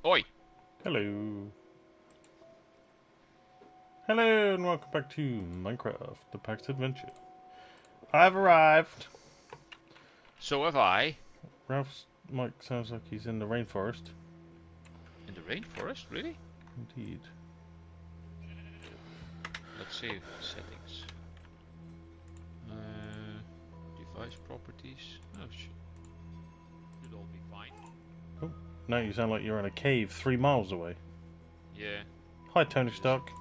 Oi! Hello. Hello and welcome back to Minecraft, the Pax Adventure. I've arrived. So have I. Ralph's mic sounds like he's in the rainforest. In the rainforest? Really? Indeed. Let's see. Settings. Device properties. Oh, should all be fine. Oh, now you sound like you're in a cave 3 miles away. Yeah. Hi, Tony Stark.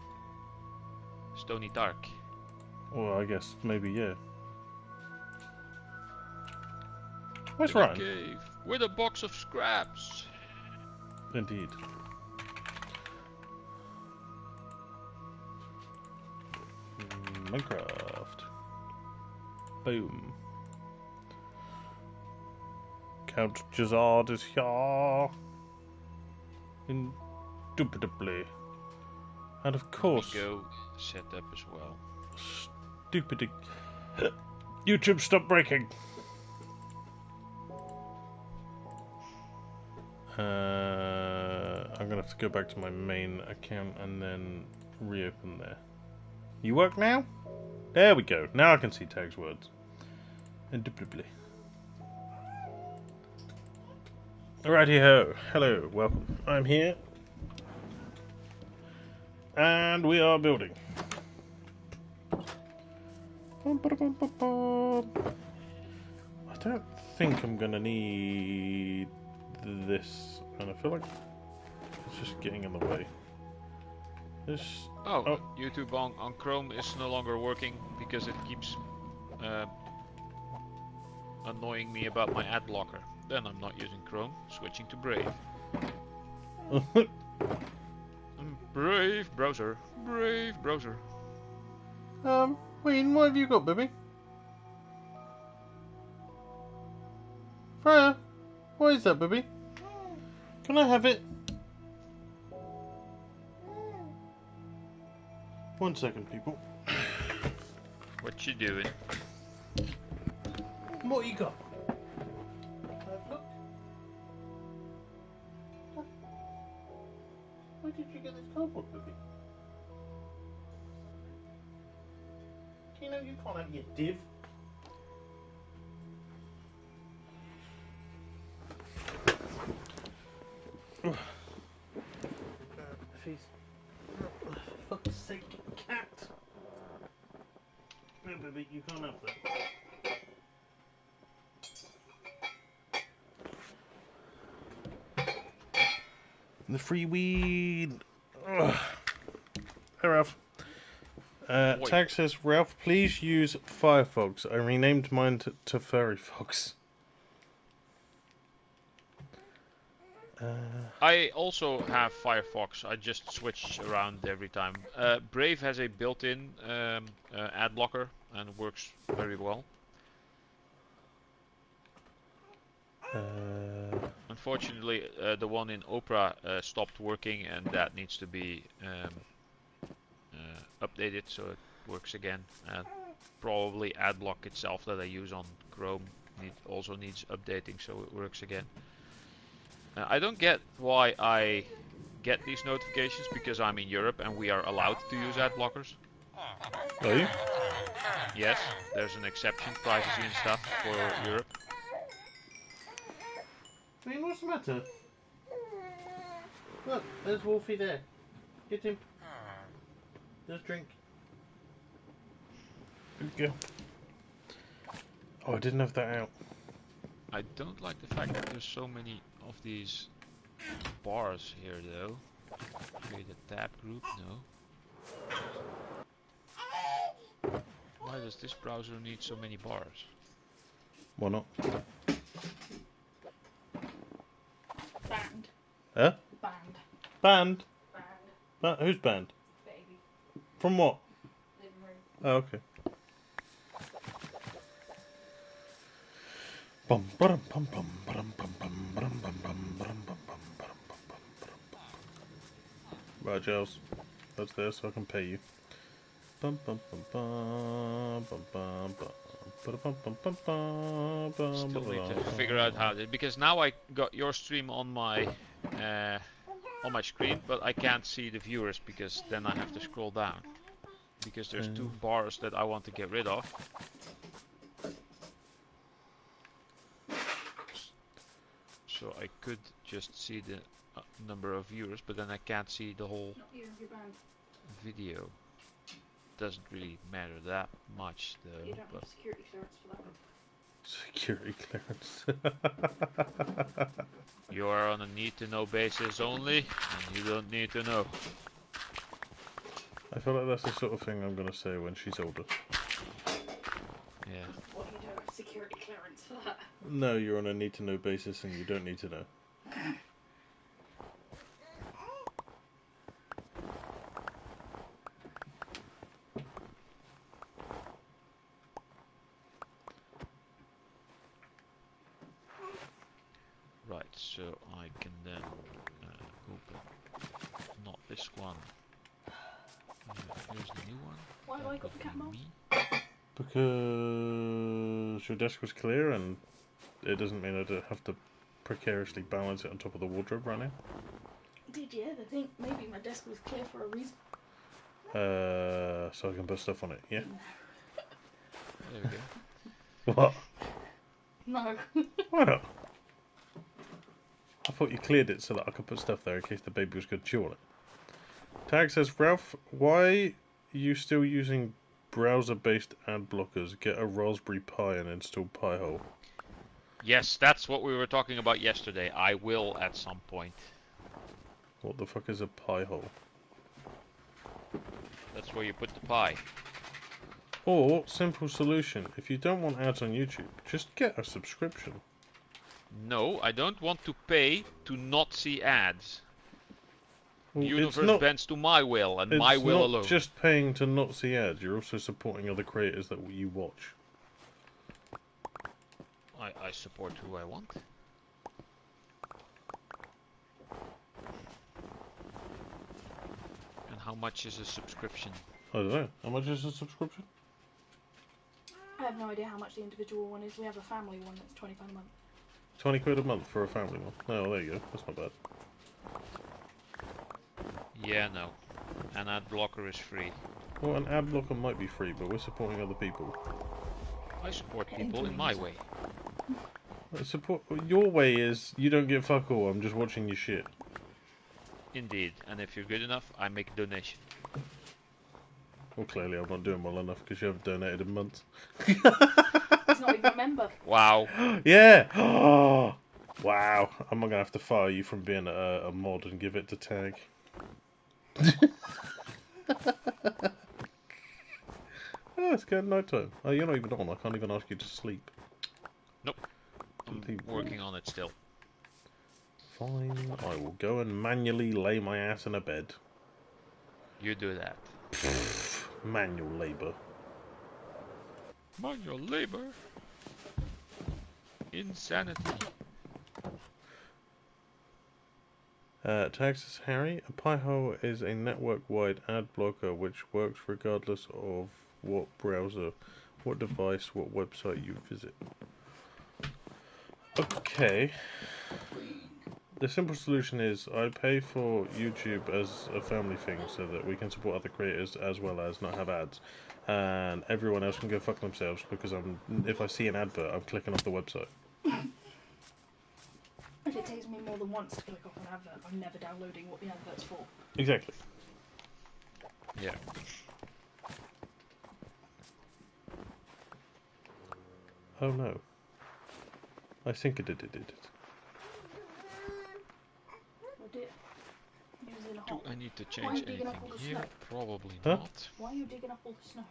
Stony dark. Well, I guess maybe, yeah. Where's In a Ryan? cave with a box of scraps. Indeed. Minecraft. Boom. Count Jazard is here. Indubitably. And of course... Let me go set up as well. Stupid... YouTube, stop breaking! I'm gonna have to go back to my main account and then reopen there. You work now? There we go. Now I can see Tag's words. Indubitably. Alrighty ho. Hello, welcome. I'm here. And we are building. I don't think I'm gonna need this, and I feel like it's just getting in the way. This. Oh, YouTube on Chrome is no longer working because it keeps annoying me about my ad blocker. Then I'm not using Chrome, switching to Brave. Brave browser. Brave browser. Wayne, what have you got, baby? Freya, what is that, baby? Can I have it? 1 second, people. What you doing? What you got? Look. Where did you get this cardboard, baby? You know you can't have your div. She's... For fuck's sake, cat! No, baby, you can't have that. The free weed. Ugh. Hey, Ralph. Tag says, Ralph, please use Firefox. I renamed mine to Furry Fox. I also have Firefox. I just switch around every time. Brave has a built-in ad blocker and works very well. Unfortunately, the one in Opera stopped working, and that needs to be updated so it works again. Probably AdBlock itself that I use on Chrome also needs updating so it works again. I don't get why I get these notifications because I'm in Europe and we are allowed to use ad blockers. Are you? Yes, there's an exception, privacy and stuff for Europe. I mean, what's the matter? Look, there's Wolfie there. Get him. Just drink. Good girl. Oh, I didn't have that out. I don't like the fact that there's so many of these bars here though. Create a tab group, no. Why does this browser need so many bars? Why not? Banned. Huh? Banned. Banned? Banned. Who's banned? Baby. From what? Living room. Oh, okay. Bum bum bum bum bum bum bum bum bum bum bum bum bum bum. Right, Giles. That's there so I can pay you. Bum bum bum bum bum bum bum. Still need to figure out how to, because now I got your stream on my on my screen, but I can't see the viewers because then I have to scroll down. Because there's two bars that I want to get rid of. So I could just see the number of viewers, but then I can't see the whole video. Doesn't really matter that much though. You don't have security clearance for that. Security clearance. You are on a need-to-know basis only, and you don't need to know. I feel like that's the sort of thing I'm gonna say when she's older. Yeah. What, you don't have security clearance for that? No, you're on a need-to-know basis and you don't need to know. Right, so I can then open not this one. Here's the new one. Why have I got the cat mouse? Because your desk was clear and it doesn't mean I don't have to precariously balance it on top of the wardrobe right now. Did you ever think maybe my desk was clear for a reason? So I can put stuff on it, yeah? There we go. What? No. Why not? I thought you cleared it so that I could put stuff there in case the baby was going to chew on it. Tag says, Ralph, why are you still using browser-based ad blockers? Get a Raspberry Pi and install Pi-hole. Yes, that's what we were talking about yesterday. I will at some point. What the fuck is a Pi-hole? That's where you put the pie. Or, simple solution, if you don't want ads on YouTube, just get a subscription. No, I don't want to pay to not see ads. Well, The universe bends to my will, and my will alone. It's not just paying to not see ads, you're also supporting other creators that you watch. I support who I want. And how much is a subscription? I don't know. How much is a subscription? I have no idea how much the individual one is. We have a family one that's £20 a month. 20 quid a month for a family one. Oh, there you go. That's not bad. Yeah, no. An ad blocker is free. Well, an ad blocker might be free, but we're supporting other people. I support people in my way. Your way is, you don't get fuck all, I'm just watching your shit. Indeed, and if you're good enough, I make a donation. Well, clearly I'm not doing well enough because you haven't donated in months. He's not even a member. Wow. Yeah! Oh, wow. I'm not going to have to fire you from being a mod and give it to Tag. Oh, it's getting night time. Oh, you're not even on. I can't even ask you to sleep. Nope. I'm working on it still. Fine. I will go and manually lay my ass in a bed. You do that. Manual labour. Manual labor. Insanity. Tag says, Harry, a Pi-hole is a network-wide ad blocker which works regardless of what browser, what device, what website you visit. Okay. The simple solution is I pay for YouTube as a family thing so that we can support other creators as well as not have ads. And everyone else can go fuck themselves because if I see an advert, I'm clicking off the website. If it takes me more than once to click off an advert, I'm never downloading what the advert's for. Exactly. Yeah. Oh no. I think it did. Oh dear. Using a Do hole. I need to Why are change you digging anything up all the here? snow? Probably Huh? not. Why are you digging up all the snow?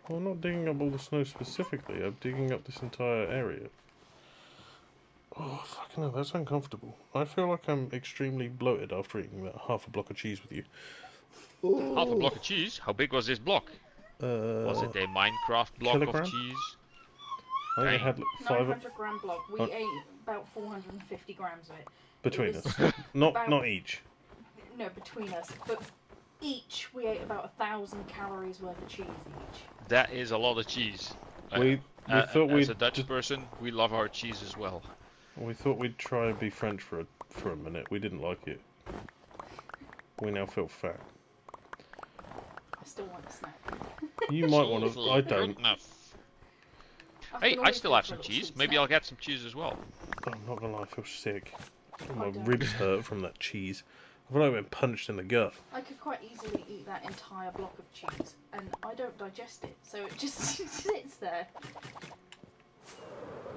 Well, I'm not digging up all the snow specifically, I'm digging up this entire area. Oh, fucking hell, that's uncomfortable. I feel like I'm extremely bloated after eating that half a block of cheese with you. Half a block of cheese? How big was this block? Was it a Minecraft block kilogram? of cheese? I think I had like 5 900 gram block. We ate about 450 grams of it. between was us. Not about- each. No, between us. But each, we ate about 1,000 calories worth of cheese each. That is a lot of cheese. We thought as we'd a Dutch person, we love our cheese as well. we thought we'd try and be French for a minute. We didn't like it. We now feel fat. I still want a snack. You might want to. I don't. Hey, can I always still go have for a some little cheese. sweet Maybe snack. I'll get some cheese as well. I'm not gonna lie, I feel sick. My don't. ribs hurt from that cheese. I feel like I've been punched in the gut. I could quite easily eat that entire block of cheese, and I don't digest it, so it just sits there.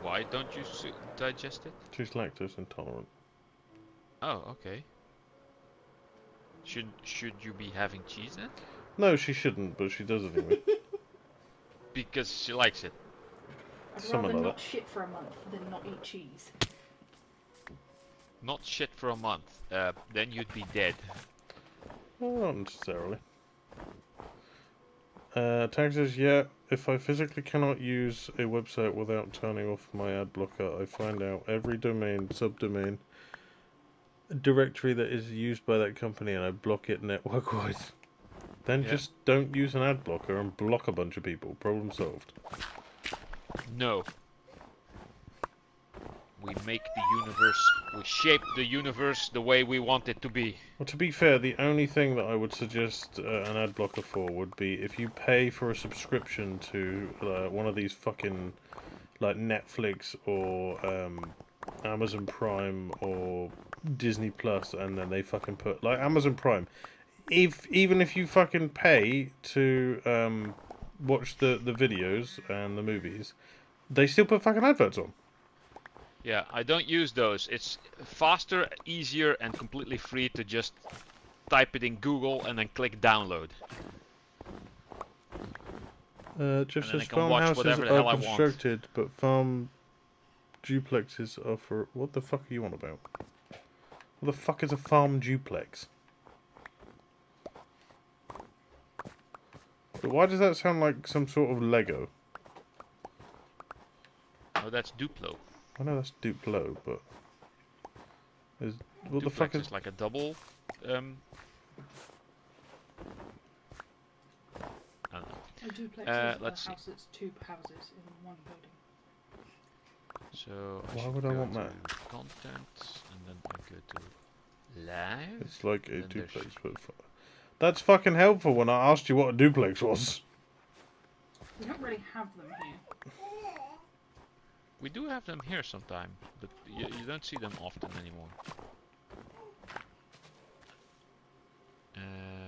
Why don't you digest it? She's lactose intolerant. Oh, okay. Should you be having cheese then? No, she shouldn't, but she does anyway. Because she likes it. I'd Something rather like not that. shit for a month than not eat cheese. Not shit for a month. Then you'd be dead. Well, not necessarily. Taxes, yeah. If I physically cannot use a website without turning off my ad blocker, I find out every domain, subdomain, directory that is used by that company and I block it network-wise. Then Yeah. just don't use an ad blocker and block a bunch of people. Problem solved. No. We make the universe, we shape the universe the way we want it to be. Well, to be fair, the only thing that I would suggest an ad blocker for would be if you pay for a subscription to one of these fucking like Netflix or Amazon Prime or Disney Plus, and then they fucking put like Amazon Prime. Even if you fucking pay to watch the videos and the movies, they still put fucking adverts on. Yeah, I don't use those. It's faster, easier, and completely free to just type it in Google and then click download. Just And then as I can watch farmhouses whatever the are hell I want. constructed, but farm duplexes are for... What the fuck are you on about? What the fuck is a farm duplex? But why does that sound like some sort of Lego? Oh, that's Duplo. I know that's Duplo, but... What the fuck Duplex is like a double... I don't know. A duplex is let's a see. house that's two houses in one building. So Why I should would I go want to that? content, and then I go to live. It's like a Then there's- duplex, but... That's fucking helpful when I asked you what a duplex was. We don't really have them here. We do have them here sometimes, but you don't see them often anymore.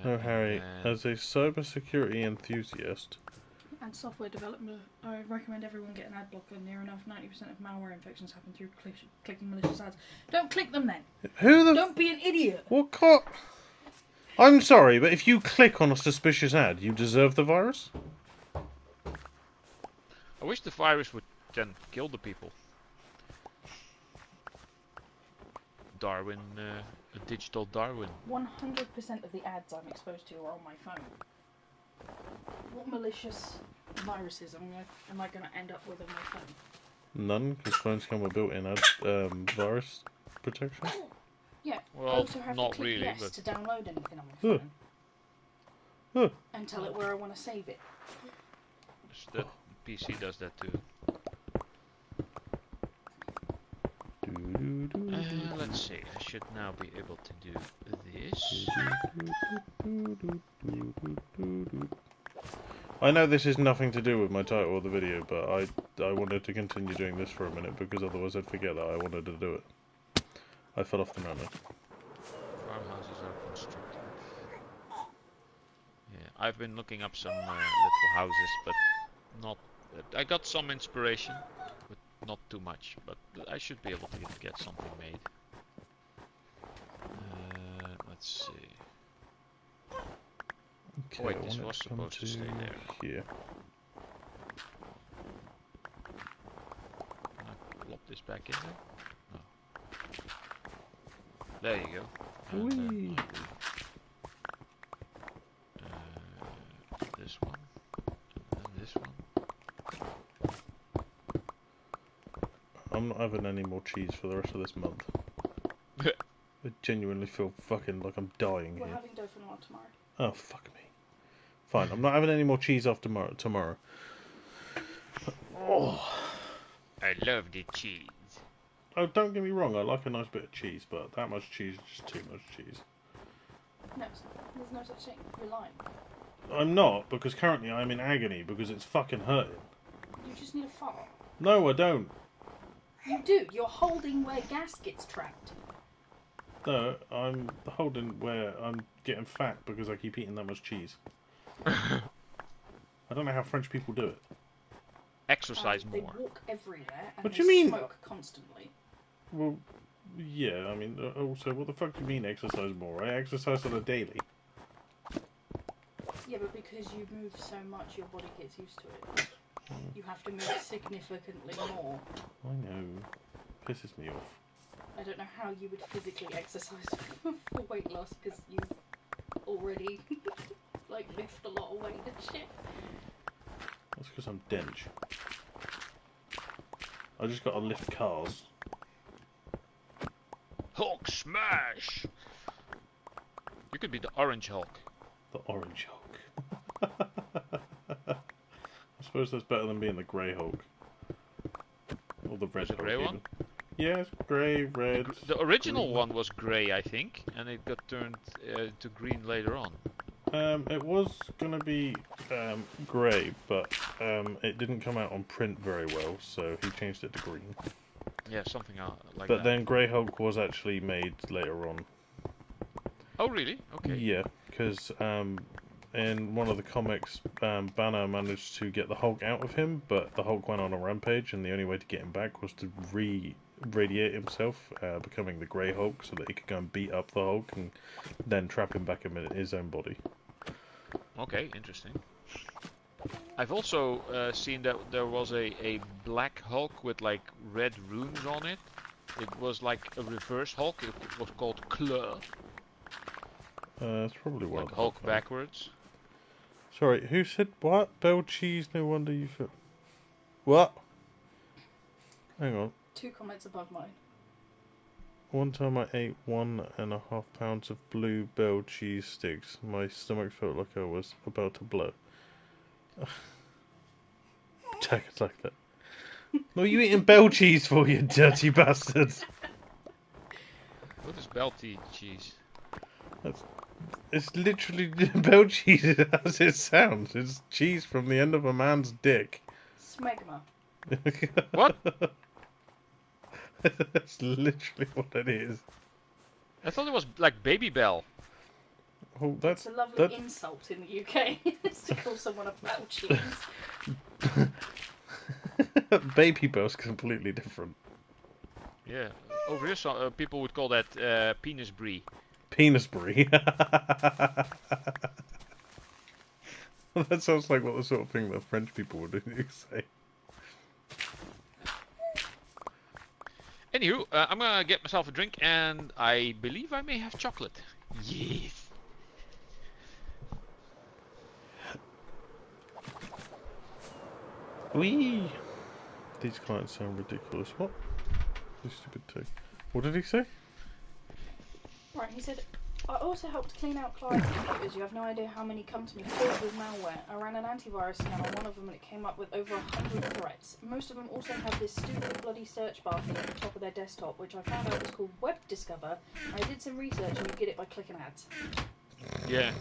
No, Harry, and then- as a cybersecurity enthusiast... And software development, I recommend everyone get an ad blocker. Near enough 90% of malware infections happen through clicking malicious ads. Don't click them then. Who the... Don't be an idiot. What cop? I'm sorry, but if you click on a suspicious ad, you deserve the virus? I wish the virus would then kill the people. Darwin, a digital Darwin. 100% of the ads I'm exposed to are on my phone. What malicious viruses am I going to end up with on my phone? None, because phones come with built-in virus protection. Yeah, I Well, also have not to click really, yes but- to download anything on my Huh. phone. Huh. And tell it where I want to save it. The PC does that too. Let's see. I should now be able to do this. I know this is nothing to do with my title of the video, but I wanted to continue doing this for a minute because otherwise I'd forget that I wanted to do it. I fell off the mountain. Farmhouses are constructed. Yeah, I've been looking up some little houses, but not. I got some inspiration, but not too much. But I should be able to get something made. Let's see. Okay, Wait, I this want was it to come supposed to stay there. Here. Can I plop this back in there? No. There you go. And, Whee! this one. And this one. I'm not having any more cheese for the rest of this month. I genuinely feel fucking like I'm dying We're here. having dauphinoise tomorrow. Oh, fuck me. Fine, I'm not having any more cheese after tomorrow. Oh. I love the cheese. Oh, don't get me wrong, I like a nice bit of cheese, but that much cheese is just too much cheese. No, there's no such thing. You're lying. I'm not, because currently I'm in agony because it's fucking hurting. You just need a fart. No, I don't. You do. You're holding where gas gets trapped. No, I'm holding where I'm getting fat because I keep eating that much cheese. I don't know how French people do it. Exercise They more. walk everywhere and What they do you mean? smoke constantly. Well, yeah, I mean, also, what the fuck do you mean exercise more? I exercise on a daily. Yeah, but because you move so much, your body gets used to it. You have to move significantly more. I know. Pisses me off. I don't know how you would physically exercise for weight loss because you already like lift a lot of weight and shit. That's because I'm dench. I just gotta lift cars. Hulk smash! You could be the Orange Hulk. The orange Hulk. I suppose that's better than being the grey Hulk. Or the red There's a Hulk. grey one? Yeah, it's grey, red. The original green. one was grey, I think, and it got turned to green later on. It was gonna be grey, but it didn't come out on print very well, so he changed it to green. Yeah, something like But that. then Grey Hulk was actually made later on. Oh, really? Okay. Yeah, because in one of the comics, Banner managed to get the Hulk out of him, but the Hulk went on a rampage, and the only way to get him back was to radiate himself, becoming the Grey Hulk, so that he could go and beat up the Hulk and then trap him back in his own body. Okay, interesting. I've also seen that there was a black Hulk with like red runes on it. It was like a reverse Hulk. It was called Claw. It's probably one Like of the Hulk Hulk backwards. Sorry, who said what? Bell cheese, no wonder you feel... What? Hang on. 2 comments above mine. One time I ate 1.5 pounds of blue bell cheese sticks. My stomach felt like I was about to blow. Jackets like that. What are you eating bell cheese for, you dirty bastards? What is Belty cheese? It's literally bell cheese as it sounds. It's cheese from the end of a man's dick. Smegma. What? That's literally what it is. I thought it was like Baby Bell. Oh, It's a lovely insult in the UK to call someone a bell cheese. Baby Bell's completely different. Yeah. Over here, people would call that penis brie. Penis brie. That sounds like what the sort of thing that French people would say. Anywho, I'm gonna get myself a drink, and I believe I may have chocolate. Yes. Wee. These clients sound ridiculous. What? This stupid too. What did he say? Right, he said, I also helped clean out clients' computers. You have no idea how many come to me filled with malware. I ran an antivirus scan on one of them and it came up with over 100 threats. Most of them also have this stupid bloody search bar thing at the top of their desktop, which I found out was called Web Discover. I did some research and you get it by clicking ads. Yeah.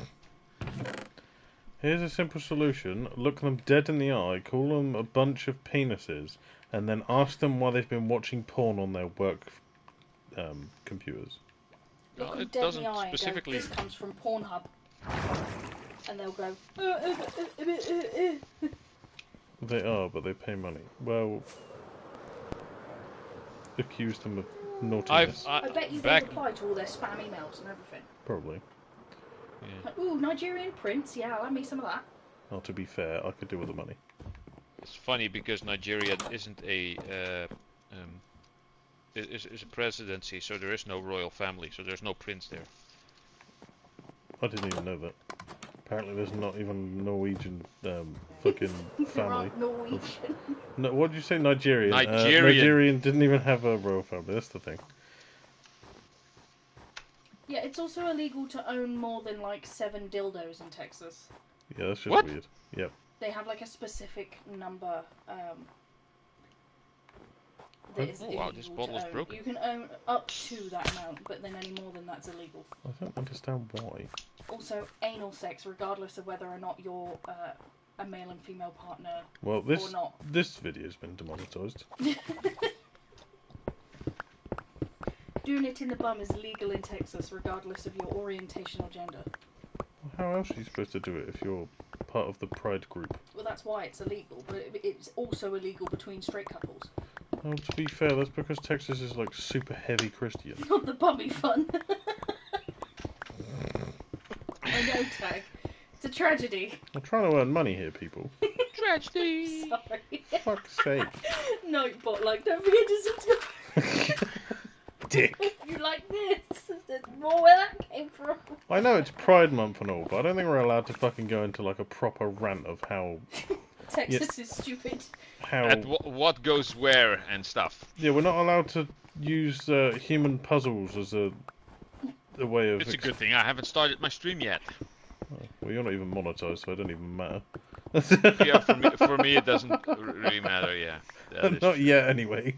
Here's a simple solution. Look them dead in the eye, call them a bunch of penises, and then ask them why they've been watching porn on their work computers. Look Well, them it dead in doesn't the eye and go, specifically. this comes from Pornhub. And they'll go, They are, but they pay money. Well, accuse them of naughtiness. I bet you they reply to all their spam emails and everything. Probably. Yeah. Like, ooh, Nigerian prince, yeah, I'll have me some of that. Now, to be fair, I could do with the money. It's funny because Nigeria isn't a is a presidency, so there is no royal family, so there's no prince there. I didn't even know that. Apparently, there's not even Norwegian fucking family. Norwegian. No, what did you say? Nigerian. Nigerian. Nigerian didn't even have a royal family. That's the thing. Yeah, it's also illegal to own more than like 7 dildos in Texas. Yeah, that's just What? weird. Yep. They have like a specific number. that is Oh wow, this illegal bottle's to own. broken. You can own up to that amount, but then any more than that's illegal. I don't understand why. Also, anal sex, regardless of whether or not you're a male and female partner Well, or not. this video's been demonetised. Doing it in the bum is legal in Texas, regardless of your orientation or gender. Well, how else are you supposed to do it if you're part of the Pride group? Well, that's why it's illegal, but it's also illegal between straight couples. Well, to be fair, that's because Texas is like super heavy Christian. Not the bummy fun. I know, Tag. It's a tragedy. I'm trying to earn money here, people. Tragedy! Sorry. Fuck's sake. Nightbot, like, don't forget to subscribe. Dick. You like this? There's more where that came from. I know it's Pride Month and all, but I don't think we're allowed to fucking go into like a proper rant of how Texas is stupid. At what goes where and stuff. Yeah, we're not allowed to use human puzzles as a way of. It's a good thing I haven't started my stream yet. Well, you're not even monetized, so it don't even matter. Yeah, for me it doesn't really matter. Yeah, not yet, anyway.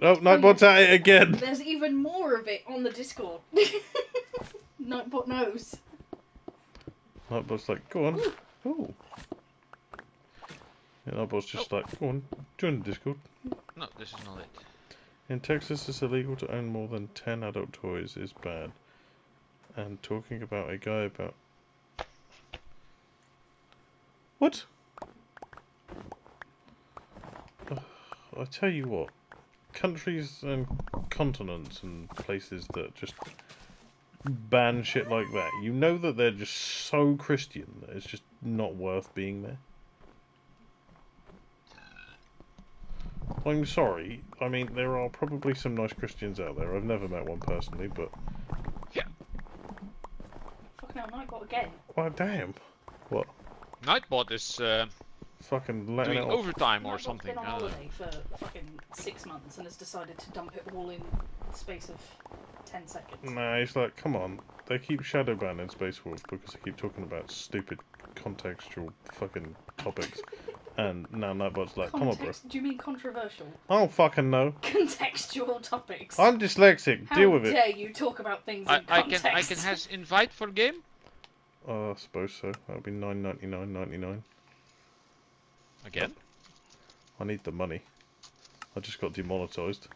Oh, Nightbot's at it again. There's even more of it on the Discord. Nightbot knows. Nightbot's like, go on. Ooh. Yeah, Nightbot's just like, go on, join the Discord. No, this is not it. In Texas, it's illegal to own more than 10 adult toys is bad. And talking about a guy about... What? I tell you what. Countries and continents and places that just ban shit like that, you know that they're just so Christian that it's just not worth being there. I'm sorry, I mean, there are probably some nice Christians out there. I've never met one personally, but... Yeah. Fucking hell, Nightbot again. Oh, damn. What? Nightbot is Fucking letting doing it off. overtime or Nightbot's something. been on I don't know. holiday for fucking 6 months and has decided to dump it all in the space of 10 seconds. Nah, he's like, come on. They keep shadow banning SpaceWolf because they keep talking about stupid contextual fucking topics. And now Nightbot's like, come on, bro. Do you mean controversial? I don't fucking know. Contextual topics. I'm dyslexic. How Deal with it. dare you talk about things in I context? can has invite for game. I suppose so. That would be $9.99.99. Again? I need the money. I just got demonetized.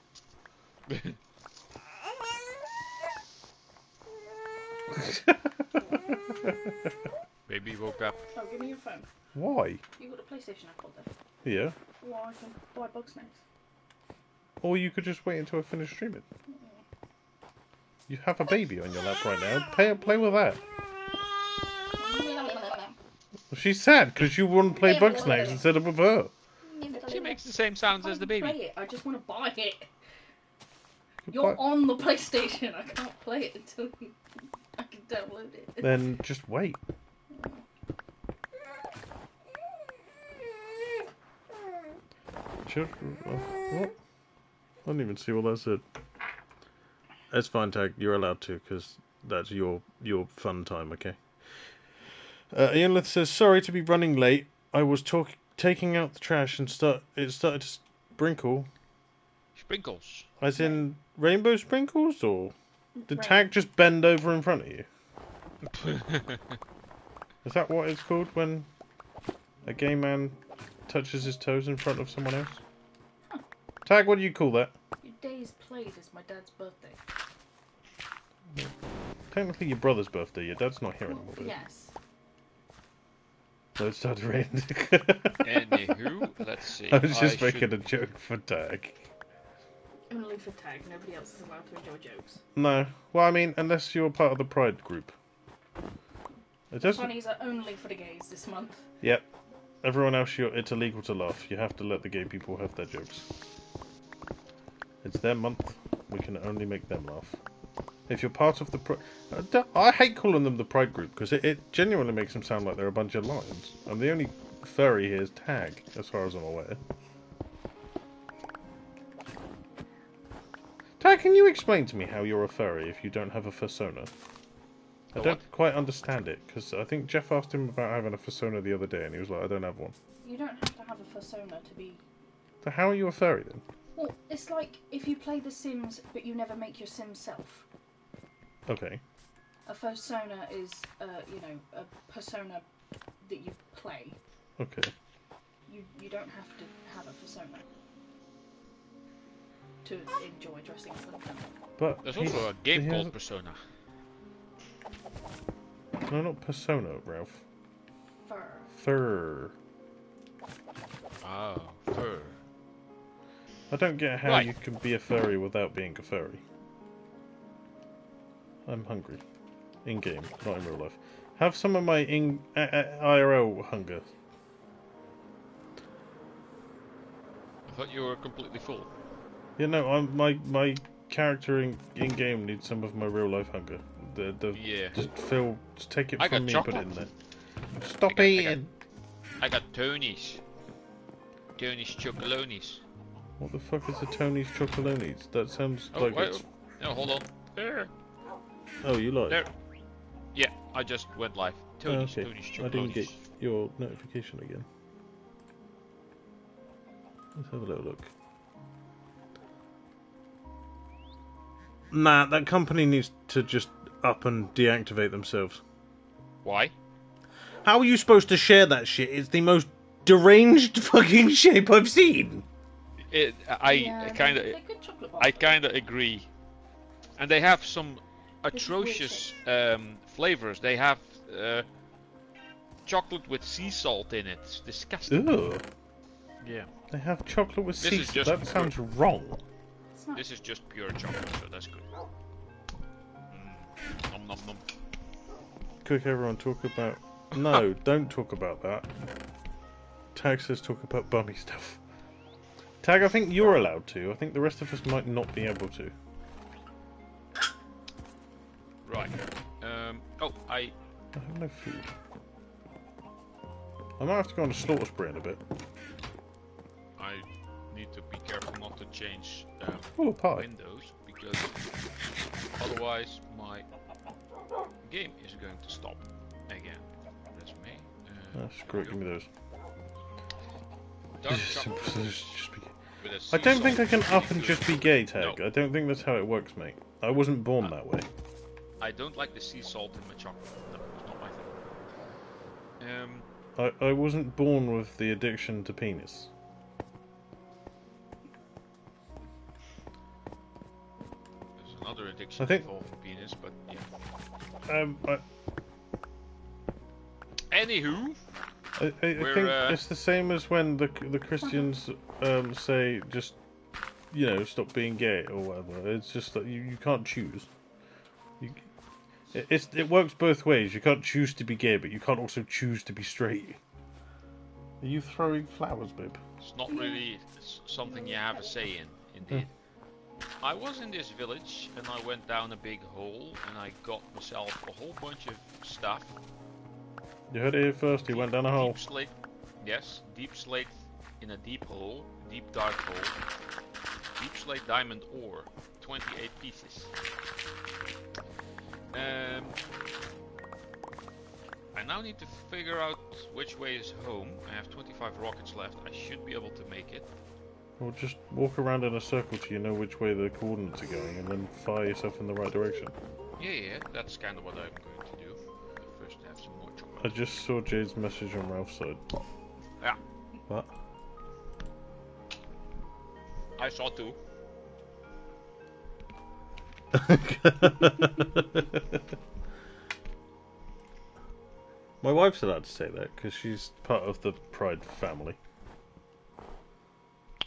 Baby woke up. Oh, give me your phone. Why? You got a PlayStation app on there. Yeah. Well, I can buy Bugsnax. Or you could just wait until I finish streaming. You have a baby on your lap right now. Play with that. She's sad because you want to play Bugsnax instead of with her. She makes the same sounds as the baby. Play it. I just want to buy it. Could You're buy- on the PlayStation. I can't play it until I can download it. Then just wait. Children. What? I didn't even see what that said. It's fine, Tag. You're allowed to because that's your fun time. Okay. Ianlith says, "Sorry to be running late. I was taking out the trash and it started to sprinkle. Sprinkles. As in rainbow sprinkles, or did Rain. Tag just bend over in front of you? Is that what it's called when a gay man touches his toes in front of someone else? Huh. Tag, what do you call that? Your day's played is my dad's birthday. Technically your brother's birthday. Your dad's not here Well, anymore. But yes. no, it started raining. Anywho, let's see. I was just I making should- a joke for Tag. Only for Tag. Nobody else is allowed to enjoy jokes. No. Well, I mean, unless you're part of the Pride group. It doesn't... Funnies are only for the gays this month. Yep. Everyone else, it's illegal to laugh. You have to let the gay people have their jokes. It's their month. We can only make them laugh. If you're part of the I hate calling them the Pride group because it genuinely makes them sound like they're a bunch of lions. And the only furry here is Tag, as far as I'm aware. Tag, can you explain to me how you're a furry if you don't have a fursona? I don't quite understand it, because I think Jeff asked him about having a fursona the other day, and he was like, I don't have one. You don't have to have a fursona to be So how are you a furry then? Well, it's like if you play The Sims, but you never make your Sim self. Okay. A persona is, you know, a persona that you play. Okay. You don't have to have a persona to enjoy dressing up as them. But There's also a game called Persona. No, not Persona, Ralph. Fur. Fur. Oh, fur. I don't get how Right. you can be a furry without being a furry. I'm hungry. In game, not in real life. Have some of my IRL hunger. I thought you were completely full. Yeah, no, my character in game needs some of my real life hunger. Yeah. Just take it I from got me chocolate. and put it in there. Stop eating! I got Tony's. Tony's Chocolonis. What the fuck is a Tony's Chocolonis? That sounds Oh, like wait, it's... no, hold on. There. Oh, you lied? There. Yeah, I just went live. Tony's, okay. Tony's I didn't Chocolonis. get your notification again. Let's have a little look. Nah, that company needs to just up and deactivate themselves. Why? How are you supposed to share that shit? It's the most deranged fucking shape I've seen. I kind of agree. And they have some atrocious flavors. They have chocolate with sea salt in it. It's disgusting. Ugh. Yeah. They have chocolate with sea is salt. just That sounds wrong. This is just pure chocolate, so that's good. Nom nom nom. Quick, everyone, talk about... No, don't talk about that. Tag says talk about bummy stuff. Tag, I think you're allowed to. I think the rest of us might not be able to. Right. I have no food. I might have to go on a slaughter spree in a bit. I need to be careful not to change windows, because otherwise my game is going to stop again. That's me. Screw it, give me those. Dark chocolate I don't think I can up and just be gay, Tag. No. I don't think that's how it works, mate. I wasn't born that way. I don't like the sea salt in my chocolate. No, it's not my thing. I wasn't born with the addiction to penis. There's another addiction involved in penis, but yeah. Anywho, I think it's the same as when the Christians say just, you know, stop being gay or whatever. It's just that you can't choose. It works both ways. You can't choose to be gay, but you can't also choose to be straight. Are you throwing flowers, babe? it's not really something you have a say in, indeed. I was in this village and I went down a big hole and I got myself a whole bunch of stuff. You heard it here first, he went down a hole. Deep slate, yes, deep slate in a deep hole, deep dark hole. Deep slate diamond ore, 28 pieces. I now need to figure out which way is home. I have 25 rockets left. I should be able to make it. Or just walk around in a circle till you know which way the coordinates are going, and then fire yourself in the right direction. Yeah, that's kind of what I'm going to do. But first, I have some more chocolate. I just saw Jade's message on Ralph's side. Yeah. What? I saw two. My wife's allowed to say that because she's part of the Pride family.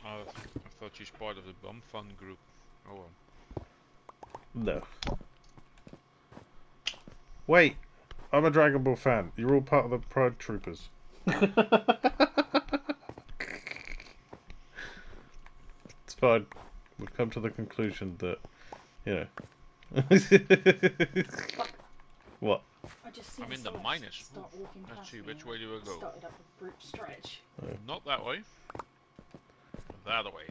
I thought she's part of the Bum Fun group. Oh well. No. Wait, I'm a Dragon Ball fan. You're all part of the Pride Troopers. It's fine. We've come to the conclusion that, you know. What? I'm in the minus. Let's see, which way do I go? Started up a brute stretch. Oh. Not that way. That way.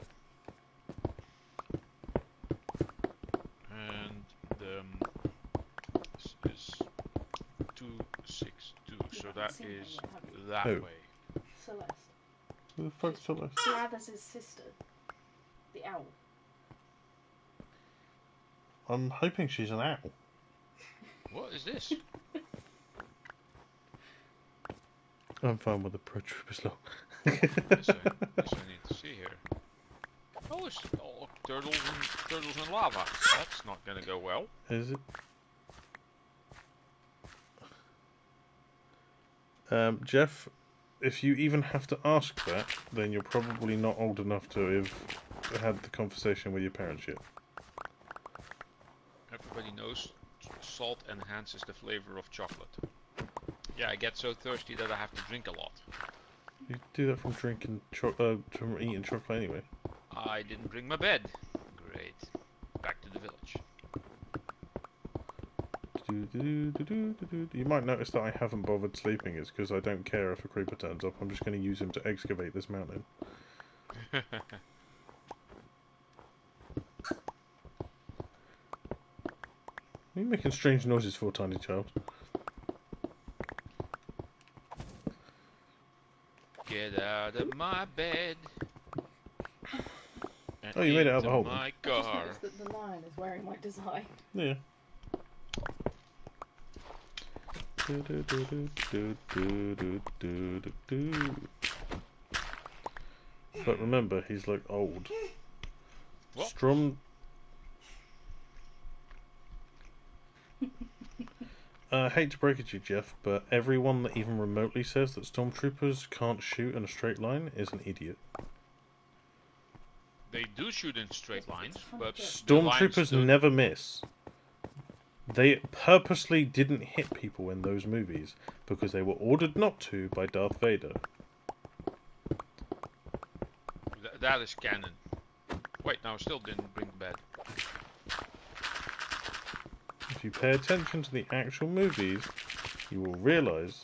And this is 262, so that is that way. Celeste. Who the fuck's Celeste? Blathers' sister. The owl. I'm hoping she's an owl. What is this? I'm fine with the Pro Troopers law. This I need to see here. Oh, it's all turtles and lava. That's not gonna go well. Is it? Jeff, if you even have to ask that, then you're probably not old enough to have had the conversation with your parents yet. Everybody knows salt enhances the flavor of chocolate. Yeah, I get so thirsty that I have to drink a lot. You do that from drinking from eating chocolate anyway. I didn't bring my bed. Great. Back to the village. You might notice that I haven't bothered sleeping. It's because I don't care if a creeper turns up. I'm just going to use him to excavate this mountain. Are you making strange noises for, tiny child? Get out of my bed. Oh, you made it out of the hole. My I just car. noticed that the lion is wearing my design. Yeah. But remember, he's like old. What? Strum. I hate to break it to you, Jeff, but everyone that even remotely says that stormtroopers can't shoot in a straight line is an idiot. They do shoot in straight lines, but Stormtroopers never miss. They purposely didn't hit people in those movies because they were ordered not to by Darth Vader. That is canon. Wait, no, still didn't bring the bed. If you pay attention to the actual movies, you will realise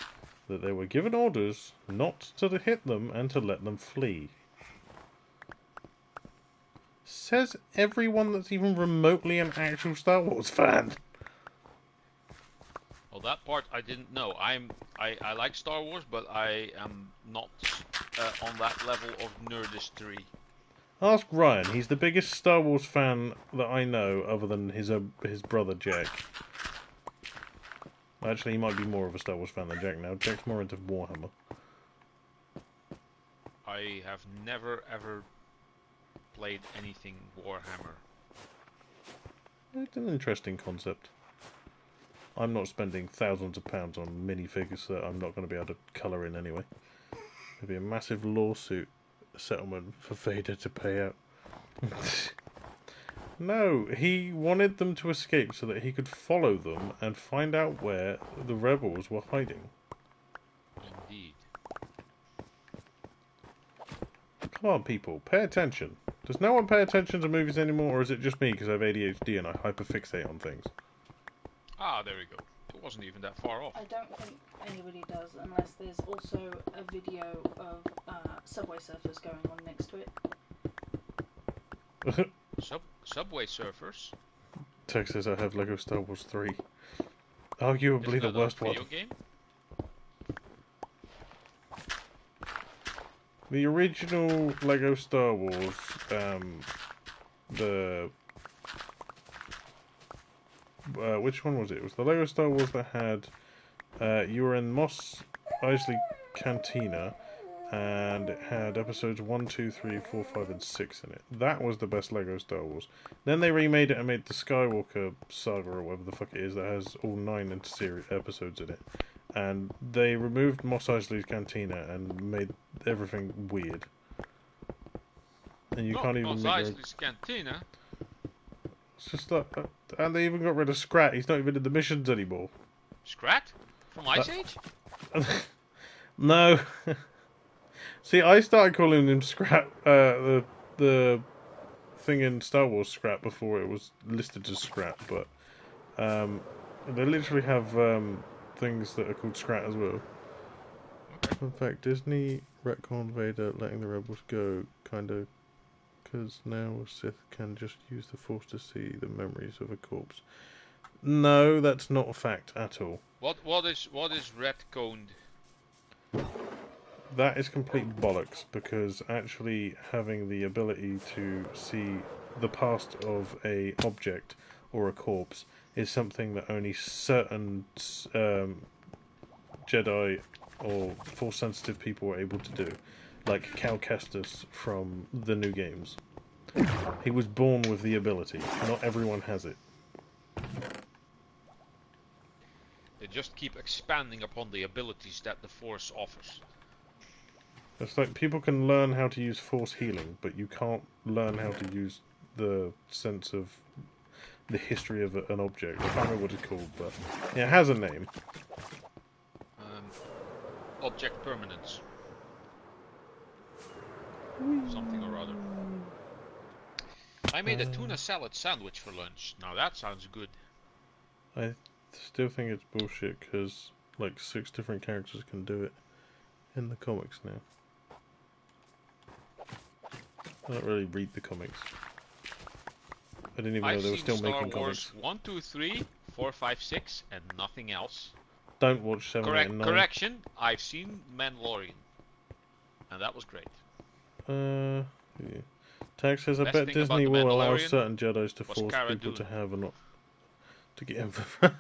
that they were given orders not to hit them and to let them flee. Says everyone that's even remotely an actual Star Wars fan. Well, that part I didn't know. I like Star Wars, but I am not on that level of nerdistry. Ask Ryan. He's the biggest Star Wars fan that I know, other than his brother Jack. Actually, he might be more of a Star Wars fan than Jack now. Jack's more into Warhammer. I have never ever played anything Warhammer. It's an interesting concept. I'm not spending thousands of pounds on minifigures that I'm not going to be able to colour in anyway. There'd be a massive lawsuit settlement for Vader to pay out. No, he wanted them to escape so that he could follow them and find out where the rebels were hiding. Indeed. Come on, people, pay attention. Does no one pay attention to movies anymore, or is it just me because I have ADHD and I hyperfixate on things? Ah, there we go. It wasn't even that far off. I don't think anybody does, unless there's also a video of Subway Surfers going on next to it. Subway Surfers? Text says I have Lego Star Wars 3. Arguably the worst one. Video game? The original Lego Star Wars, which one was it? It was the Lego Star Wars that had, you were in Mos Eisley Cantina, and it had episodes 1, 2, 3, 4, 5, and 6 in it. That was the best Lego Star Wars. Then they remade it and made the Skywalker Saga, or whatever the fuck it is, that has all 9 episodes in it. And they removed Mos Eisley's Cantina and made everything weird. And you can't even Mos make Eisley's Cantina? It's just like, and they even got rid of Scrat. He's not even in the missions anymore. Scrat? From Ice Age? No. See, I started calling him Scrat, the thing in Star Wars Scrat before it was listed as Scrat, but they literally have things that are called Scrat as well. Okay. In fact, Disney retconned Vader letting the rebels go, kind of, because now Sith can just use the Force to see the memories of a corpse. No, that's not a fact at all. What is retconned? that is complete bollocks, because actually having the ability to see the past of a object or a corpse is something that only certain Jedi or Force sensitive people were able to do, like Cal Kestis from the new games. He was born with the ability. Not everyone has it. They just keep expanding upon the abilities that the Force offers. It's like people can learn how to use Force healing, but you can't learn how to use the sense of the history of an object. I can't remember what it's called, but it has a name. Object permanence. Something or other. I made a tuna salad sandwich for lunch. Now that sounds good. I still think it's bullshit, because like 6 different characters can do it in the comics now. I don't really read the comics. I didn't even know they were still making comics. Star Wars 1, 2, 3, 4, 5, 6, and nothing else. Don't watch 7, 8, and 9. Correction, I've seen Mandalorian. And that was great. Yeah. Tag says, I Best bet thing Disney about the will allow Mandalorian certain Jedis to was force Cara people to Dune. have an to get info.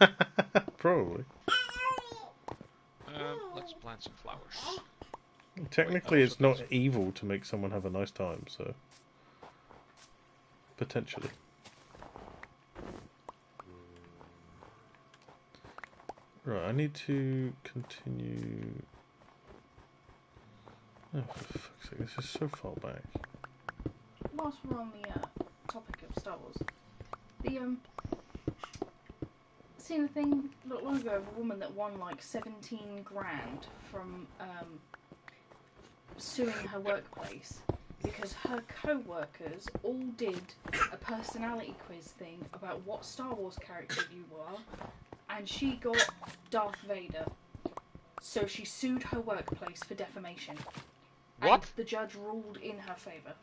Probably. Let's plant some flowers. Technically, Wait, it's not evil to make someone have a nice time, so potentially. Right, I need to continue. Oh, for fuck's sake, this is so far back. Whilst we're on the topic of Star Wars, seen a thing not long ago of a woman that won like 17 grand from suing her workplace because her co-workers all did a personality quiz thing about what Star Wars character you were, and she got Darth Vader. So she sued her workplace for defamation. What? And the judge ruled in her favour.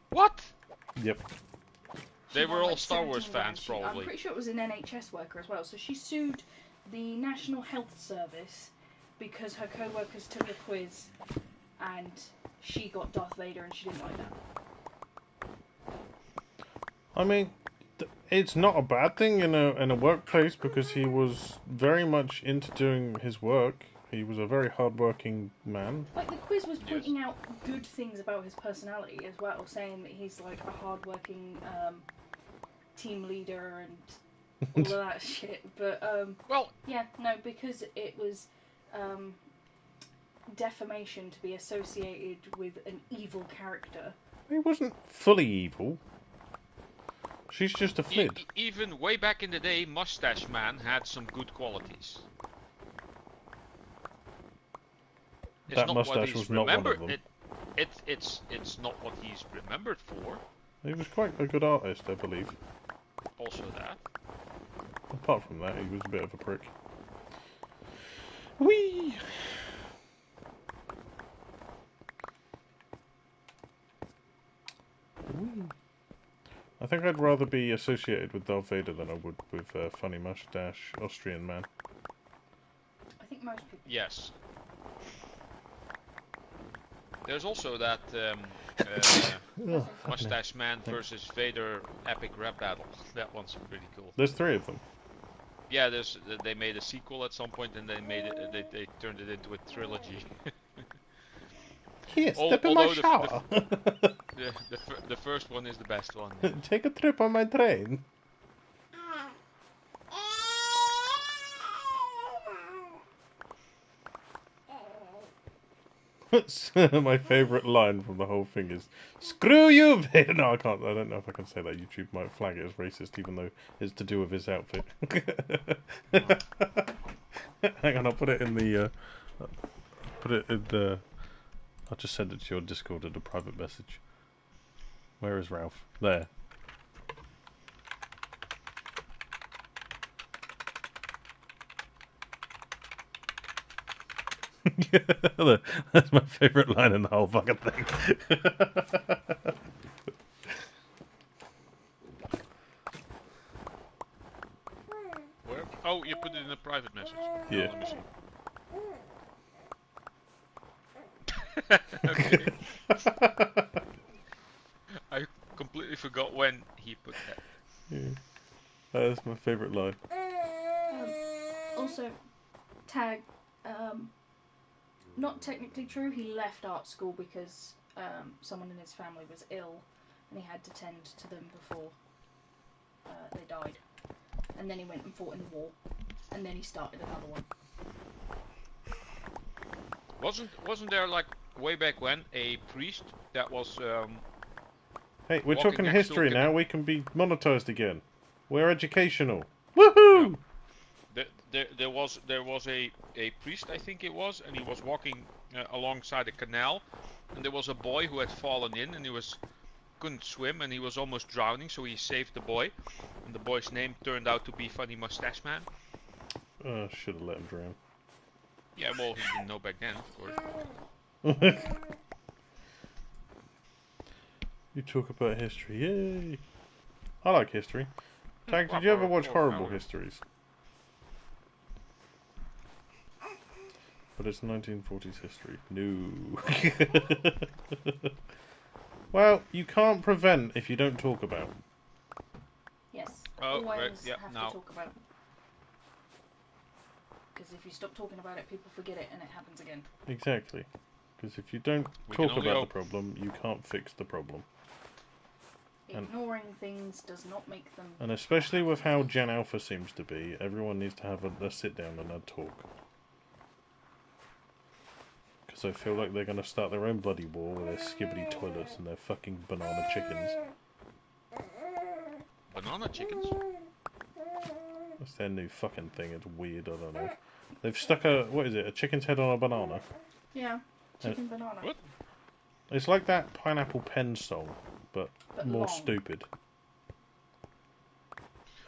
What? Yep. They were all like Star Wars 17 grand. fans, probably. I'm pretty sure it was an NHS worker as well. So she sued the National Health Service because her co-workers took a quiz and she got Darth Vader and she didn't like that. I mean, it's not a bad thing in a workplace, because he was very much into doing his work. He was a very hard-working man. Like, the quiz was pointing out good things about his personality as well, saying that he's like a hard-working team leader and all of that shit. But well, yeah, no, because it was defamation to be associated with an evil character. He wasn't fully evil. She's just a flid. Even way back in the day, Mustache Man had some good qualities. That mustache was not one of them. It's not what he's remembered for. He was quite a good artist, I believe. Also that. Apart from that, he was a bit of a prick. Whee! I think I'd rather be associated with Darth Vader than I would with funny mustache Austrian man. I think most people. Yes. There's also that Mustache Man versus Vader epic rap battle. That one's pretty cool. There's 3 of them. Yeah, they made a sequel at some point, and they made it. They turned it into a trilogy. Here, step in my shower. The first one is the best one. Take a trip on my train. My favourite line from the whole thing is "Screw you, Vader." No, I can't. I don't know if I can say that. YouTube might flag it as racist, even though it's to do with his outfit. Hang on, I'll put it in the. I'll just send it to your Discord as a private message. Where is Ralph? There. That's my favourite line in the whole fucking thing. Where? Oh, you put it in a private message. Yeah. Let me see. Okay. I completely forgot when he put that. Yeah. That's my favourite line. Also, tag, not technically true, he left art school because someone in his family was ill and he had to tend to them before they died. And then he went and fought in the war. And then he started another one. Wasn't there like way back when a priest that was Hey, we're walking talking next to a history now. canal? We can be monetised again. We're educational. Woohoo! There was a priest, I think it was, and he was walking alongside a canal, and there was a boy who had fallen in, and couldn't swim, and he was almost drowning, so he saved the boy, and the boy's name turned out to be Funny Mustache Man. Should have let him drown. Yeah, well, he didn't know back then, of course. You talk about history, yay! I like history. Tag, did you ever watch Horrible Histories? But it's 1940s history. No. Well, you can't prevent if you don't talk about. Yes. Oh, always right, yeah, have now. to talk about it. Because if you stop talking about it, people forget it and it happens again. Exactly. Because if you don't talk about the problem, you can't fix the problem. Ignoring things does not make them... And especially with how Gen Alpha seems to be, everyone needs to have a sit down and a talk. Because I feel like they're going to start their own bloody war with their skibbity toilets and their fucking banana chickens. Banana chickens? That's their new fucking thing. It's weird, I don't know. They've stuck a chicken's head on a banana. Yeah, chicken banana. What? It's like that Pineapple Pen song, but more long. stupid.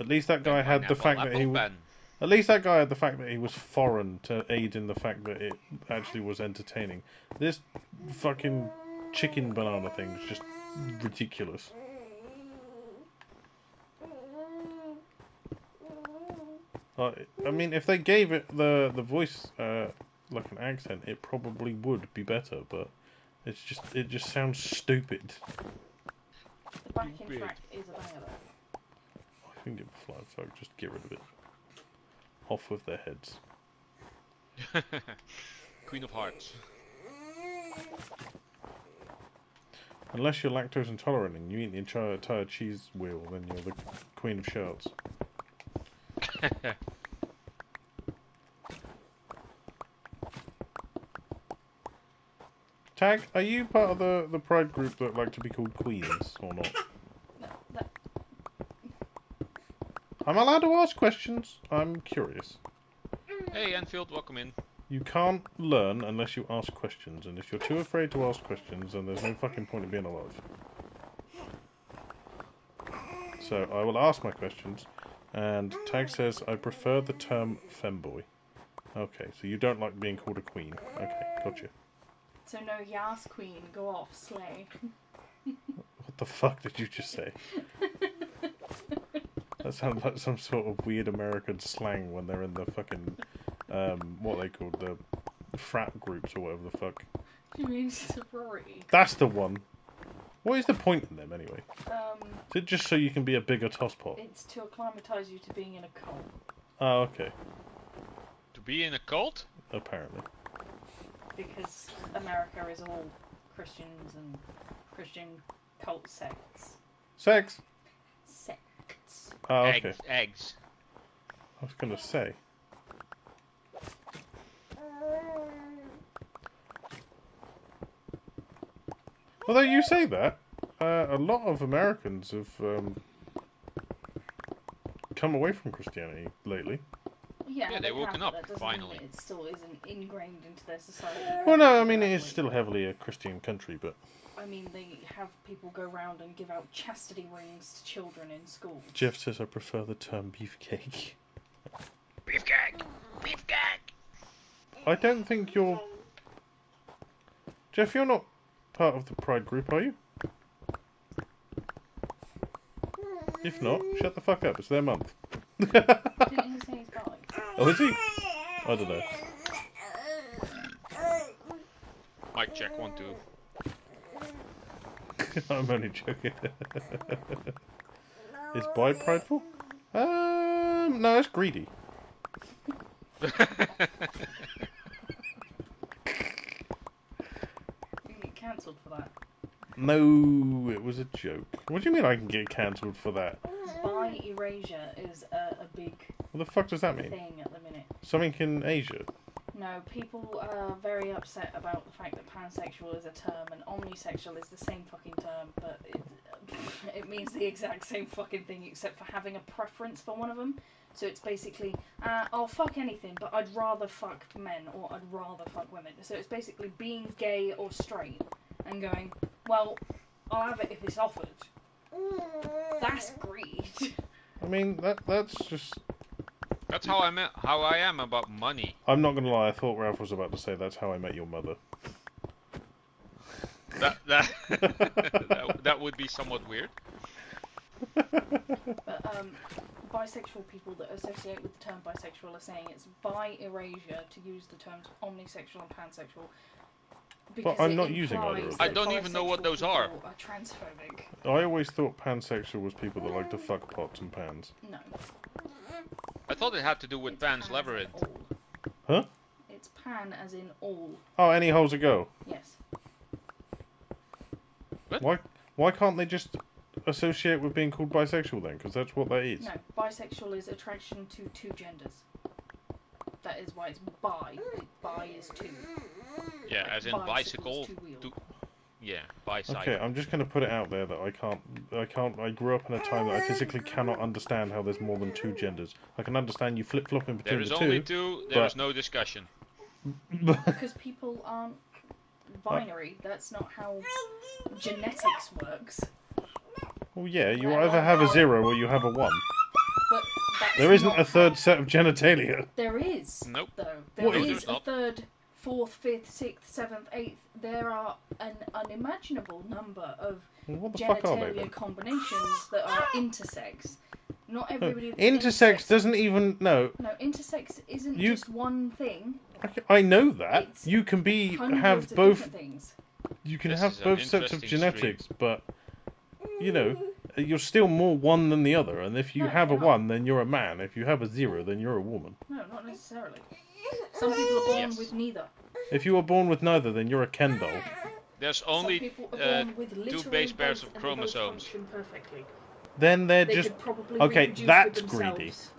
At least that guy had the fact that he was... Pen. At least that guy had the fact that he was foreign to aid in the fact that it actually was entertaining. This fucking chicken banana thing is just ridiculous. I mean, if they gave it the voice like an accent, it probably would be better. But it just sounds stupid. The backing track is a banger though. I think it flies, so just get rid of it. Off with their heads. Queen of Hearts. Unless you're lactose intolerant and you eat the entire cheese wheel, then you're the Queen of Shards. Tag, are you part of the pride group that like to be called queens, or not? No. I'm allowed to ask questions. I'm curious. Hey, Enfield, welcome in. You can't learn unless you ask questions, and if you're too afraid to ask questions, then there's no fucking point in being alive. So I will ask my questions, and Tag says I prefer the term femboy. Okay, so you don't like being called a queen. Okay, gotcha. So no Yas Queen, go off, slay. What the fuck did you just say? That sounds like some sort of weird American slang when they're in the fucking, what they called, the frat groups or whatever the fuck. You mean sorority? That's the one. What is the point in them anyway? Is it just so you can be a bigger tosspot? It's to acclimatise you to being in a cult. Oh, okay. To be in a cult? Apparently. Because America is all Christians and Christian cult sects. Sex? Sects. Oh, okay. Eggs. I was gonna say. Although you say that, a lot of Americans have come away from Christianity lately. Yeah, they're woken up, finally. It still isn't ingrained into their society. Well, no, I mean, it is still heavily a Christian country, but... I mean, they have people go around and give out chastity rings to children in schools. Jeff says I prefer the term beefcake. Beefcake! Beefcake! I don't think you're... Jeff, you're not part of the Pride group, are you? If not, shut the fuck up. It's their month. Didn't he say he's got like... Oh, is he? I don't know. might check one too. I'm only joking. Is bi prideful? No, it's greedy. You get cancelled for that. No, it was a joke. What do you mean I can get cancelled for that? Bi erasure is a big What the fuck does that mean? thing at the minute. Something in Asia? No, people are very upset about the fact that pansexual is a term and omnisexual is the same fucking term, but it means the exact same fucking thing except for having a preference for one of them. So it's basically, I'll fuck anything, but I'd rather fuck men or I'd rather fuck women. So it's basically being gay or straight and going, well, I'll have it if it's offered. That's greed. I mean, that's just... That's how I am about money. I'm not gonna lie, I thought Ralph was about to say that's how I met your mother. That would be somewhat weird. But bisexual people that associate with the term bisexual are saying it's bi erasure to use the terms omnisexual and pansexual. But I'm not using either of them. I don't even know what those are. Transphobic. I always thought pansexual was people that like to fuck pots and pans. No. I thought it had to do with Pan's Labyrinth. Huh? It's pan as in all. Oh, any holes a go? Yes. What? Why can't they just associate with being called bisexual then? Because that's what that is. No, bisexual is attraction to two genders. That is why it's bi. Bi is two. Yeah, as in bicycle. Yeah, bicycle. Okay, I'm just going to put it out there that I grew up in a time that I physically cannot understand how there's more than two genders. I can understand you flip-flopping between There is the only two. two, there is no discussion. Because people aren't binary. That's not how genetics works. Well, yeah, you either have a 0 or you have a 1. But that's There isn't not a third set of genitalia. There is. Nope. Though. What There is is it? a third, fourth, fifth, sixth, seventh, eighth. There are an unimaginable number of Well, what the fuck are they genitalia then? combinations that are intersex. Not No, everybody that's intersex doesn't even... No, intersex isn't You- just one thing. I know that. It's You can be Hundreds have of both... different things. You can This have is an both sets of interesting genetics, but... You know, you're still more one than the other. And if you No, have a you're not. 1, then you're a man. If you have a 0, then you're a woman. No, not necessarily. Some people are born Yes. with neither. If you were born with neither, then you're a Ken doll. There's Some only people are born with literally base pairs both, of and they both chromosomes. function perfectly. Then they're They just... could probably Okay, reproduce that's with greedy. themselves.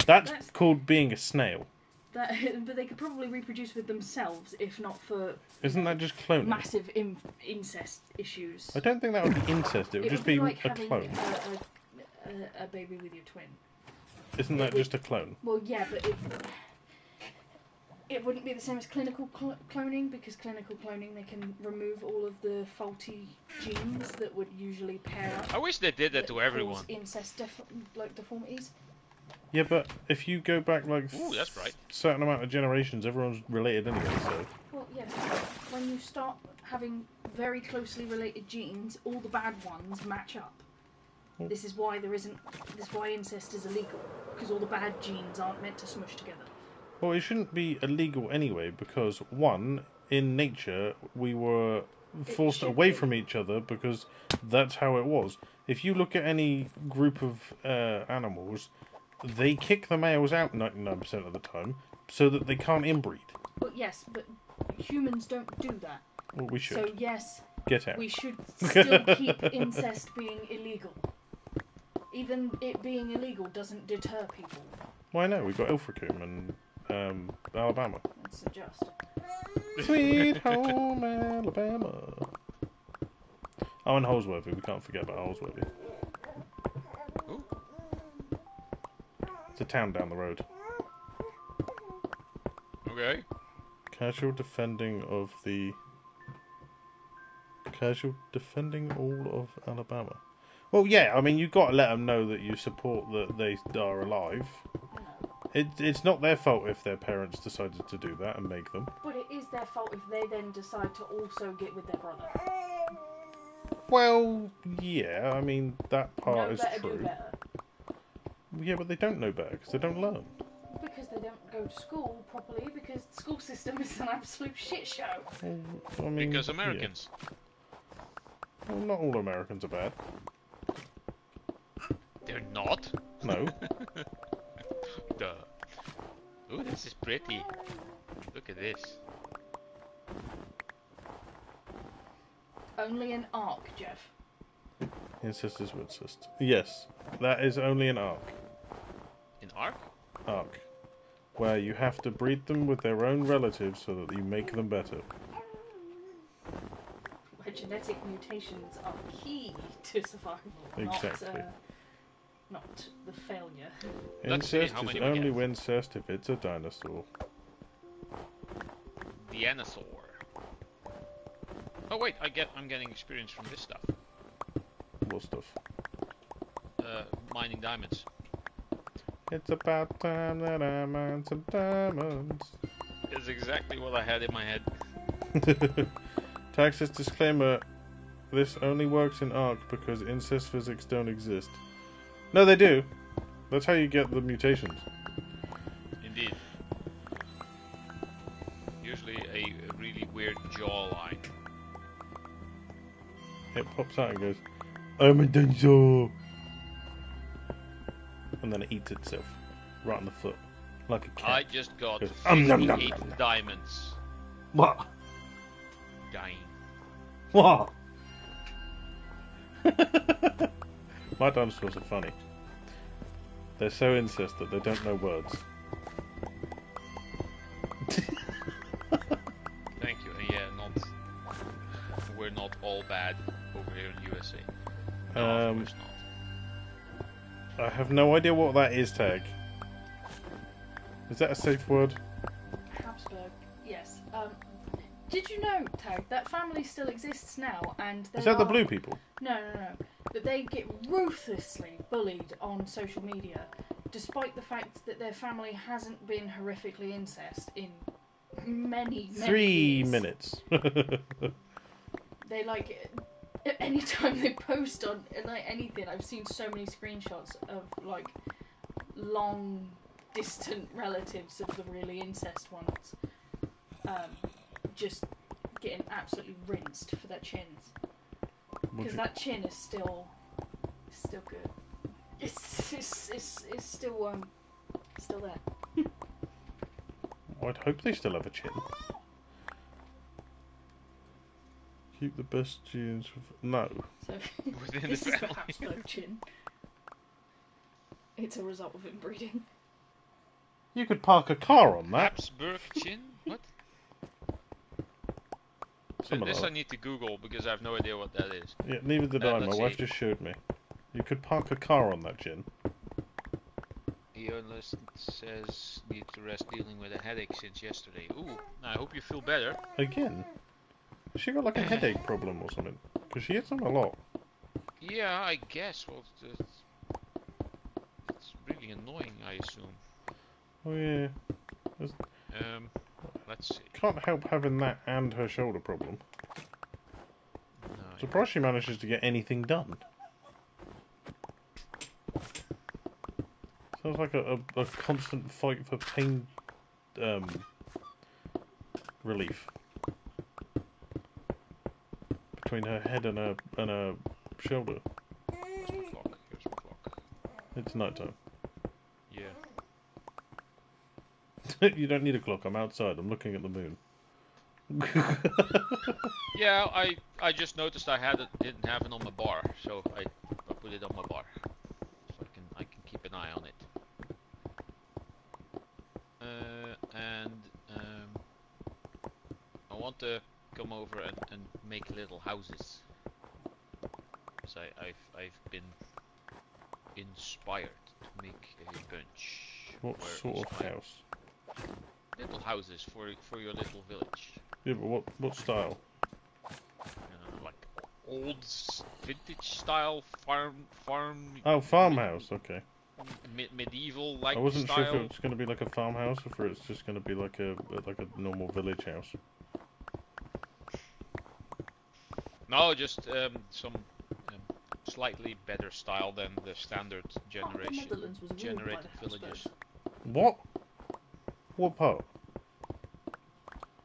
That's That's- called being a snail. But they could probably reproduce with themselves if not for Isn't that just cloning? massive incest issues. I don't think that would be incest. It would just be like a having clone. a baby with your twin. Isn't that just a clone? Well, yeah, but it wouldn't be the same as clinical cloning, because clinical cloning, they can remove all of the faulty genes that would usually pair up. I wish they did that to everyone. Cause incest deformities. Yeah, but if you go back like Ooh, that's bright. certain amount of generations, everyone's related anyway. So Well, yes. When you start having very closely related genes, all the bad ones match up. Well- This is why this is why incest is illegal, because all the bad genes aren't meant to smush together. well, it shouldn't be illegal anyway because one, in nature, we were forced should away be. from each other because that's how it was. If you look at any group of animals, they kick the males out 99% of the time so that they can't inbreed. Well, yes, but humans don't do that. Well, we should. So yes, Get out. we should still keep incest being illegal. Even it being illegal doesn't deter people. Why no? We've got Ilfracombe and Alabama. It's just. Sweet home Alabama. Oh, and Holsworthy. We can't forget about Holsworthy. Ooh. It's a town down the road. Okay. Casual defending all of Alabama. Well, yeah, I mean, you've got to let them know that you support that they are alive. It's not their fault if their parents decided to do that and make them. But it is their fault if they then decide to also get with their brother. Well, yeah, I mean, that part No is better, do true. better. Yeah, but they don't know better because they don't learn. Because they don't go to school properly, because the school system is an absolute shit show. Well, I mean, Because Americans. Yeah. Well, not all Americans are bad. They're not. No. Duh. Ooh, this is pretty. Look at this. Only an arc, Jeff. Incestors would insist. Yes, that is only an arc. In Ark? Arc. Where you have to breed them with their own relatives so that you make them better. Where genetic mutations are key to survival, Exactly. not the failure. Let's see Incest how is many we only get. incest if it's a dinosaur. The Dinosaur. Oh wait, I'm getting experience from this stuff. What stuff? Mining diamonds. It's about time that I mine some diamonds. That's exactly what I had in my head. Taxes disclaimer. This only works in Ark because incest physics don't exist. No, they do. That's how you get the mutations. Indeed. Usually a really weird jawline. It pops out and goes, I'm a dinosaur! And then it eats itself. Right on the foot. Like a cat. I just got Goes, 58 diamonds. What? Dying. What? My dinosaurs are funny. They're so incest that they don't know words. Thank you. And yeah, we're not all bad over here in the USA. No, of course not. I have no idea what that is, Tag. Is that a safe word? Habsburg, yes. Did you know, Tag, that family still exists now, and they Is that the are- blue people? No. But they get ruthlessly bullied on social media, despite the fact that their family hasn't been horrifically incest in many 3 years. minutes. They anytime they post on anything, I've seen so many screenshots of long distant relatives of the really incest ones, just getting absolutely rinsed for their chins, because that chin is still good. It's still there. I'd hope they still have a chin. Keep the best genes. No. So Within the this is the family. Habsburg chin. It's a result of inbreeding. You could park a car on that. Habsburg chin? What? Something This like I that. need to Google because I have no idea what that is. Yeah, neither did I. My let's wife see. just showed me. You could park a car on that chin. Ionlist says need to rest dealing with a headache since yesterday. Ooh, I hope you feel better. Again? Has she got like a headache problem or something? Because she hits them a lot. Yeah, I guess. Well, it's really annoying, I assume. Oh yeah. Let's see. Can't help having that and her shoulder problem. No, Surprised she manages to get anything done. Sounds like a constant fight for pain relief between her head and her shoulder. Here's my clock. Here's my clock. It's nighttime. Yeah. You don't need a clock. I'm outside. I'm looking at the moon. Yeah, I just noticed didn't have it on my bar, so I put it on my bar, so I can keep an eye on it. I want to come over and make little houses. So I've been inspired to make a bunch. What sort of house? Little houses for your little village. Yeah, but what style? Like old vintage style farm. Oh, farmhouse. Okay. Medieval like I wasn't style. sure if it was going to be like a farmhouse or if it's just going to be like a normal village house. No, just some slightly better style than the standard The Netherlands was ruled by generated the villages. Habsburgs. What? What part?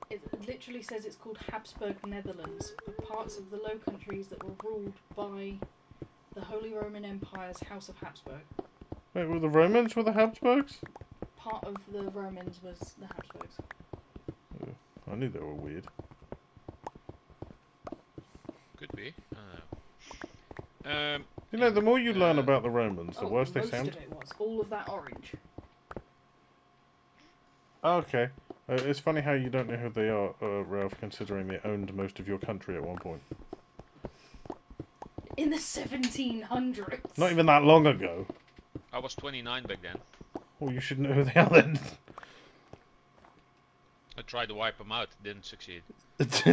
It literally says it's called Habsburg Netherlands, parts of the Low Countries that were ruled by the Holy Roman Empire's House of Habsburg. Wait, were the Romans the Habsburgs? Part of the Romans was the Habsburgs. I knew they were weird. Could be. I don't know. You know, the more you learn about the Romans, the worse they most sound. of it was. All of that orange. Okay. It's funny how you don't know who they are, Ralph, considering they owned most of your country at one point. In the 1700s. Not even that long ago. I was 29 back then. Well, you should know who they are then. I tried to wipe them out, didn't succeed.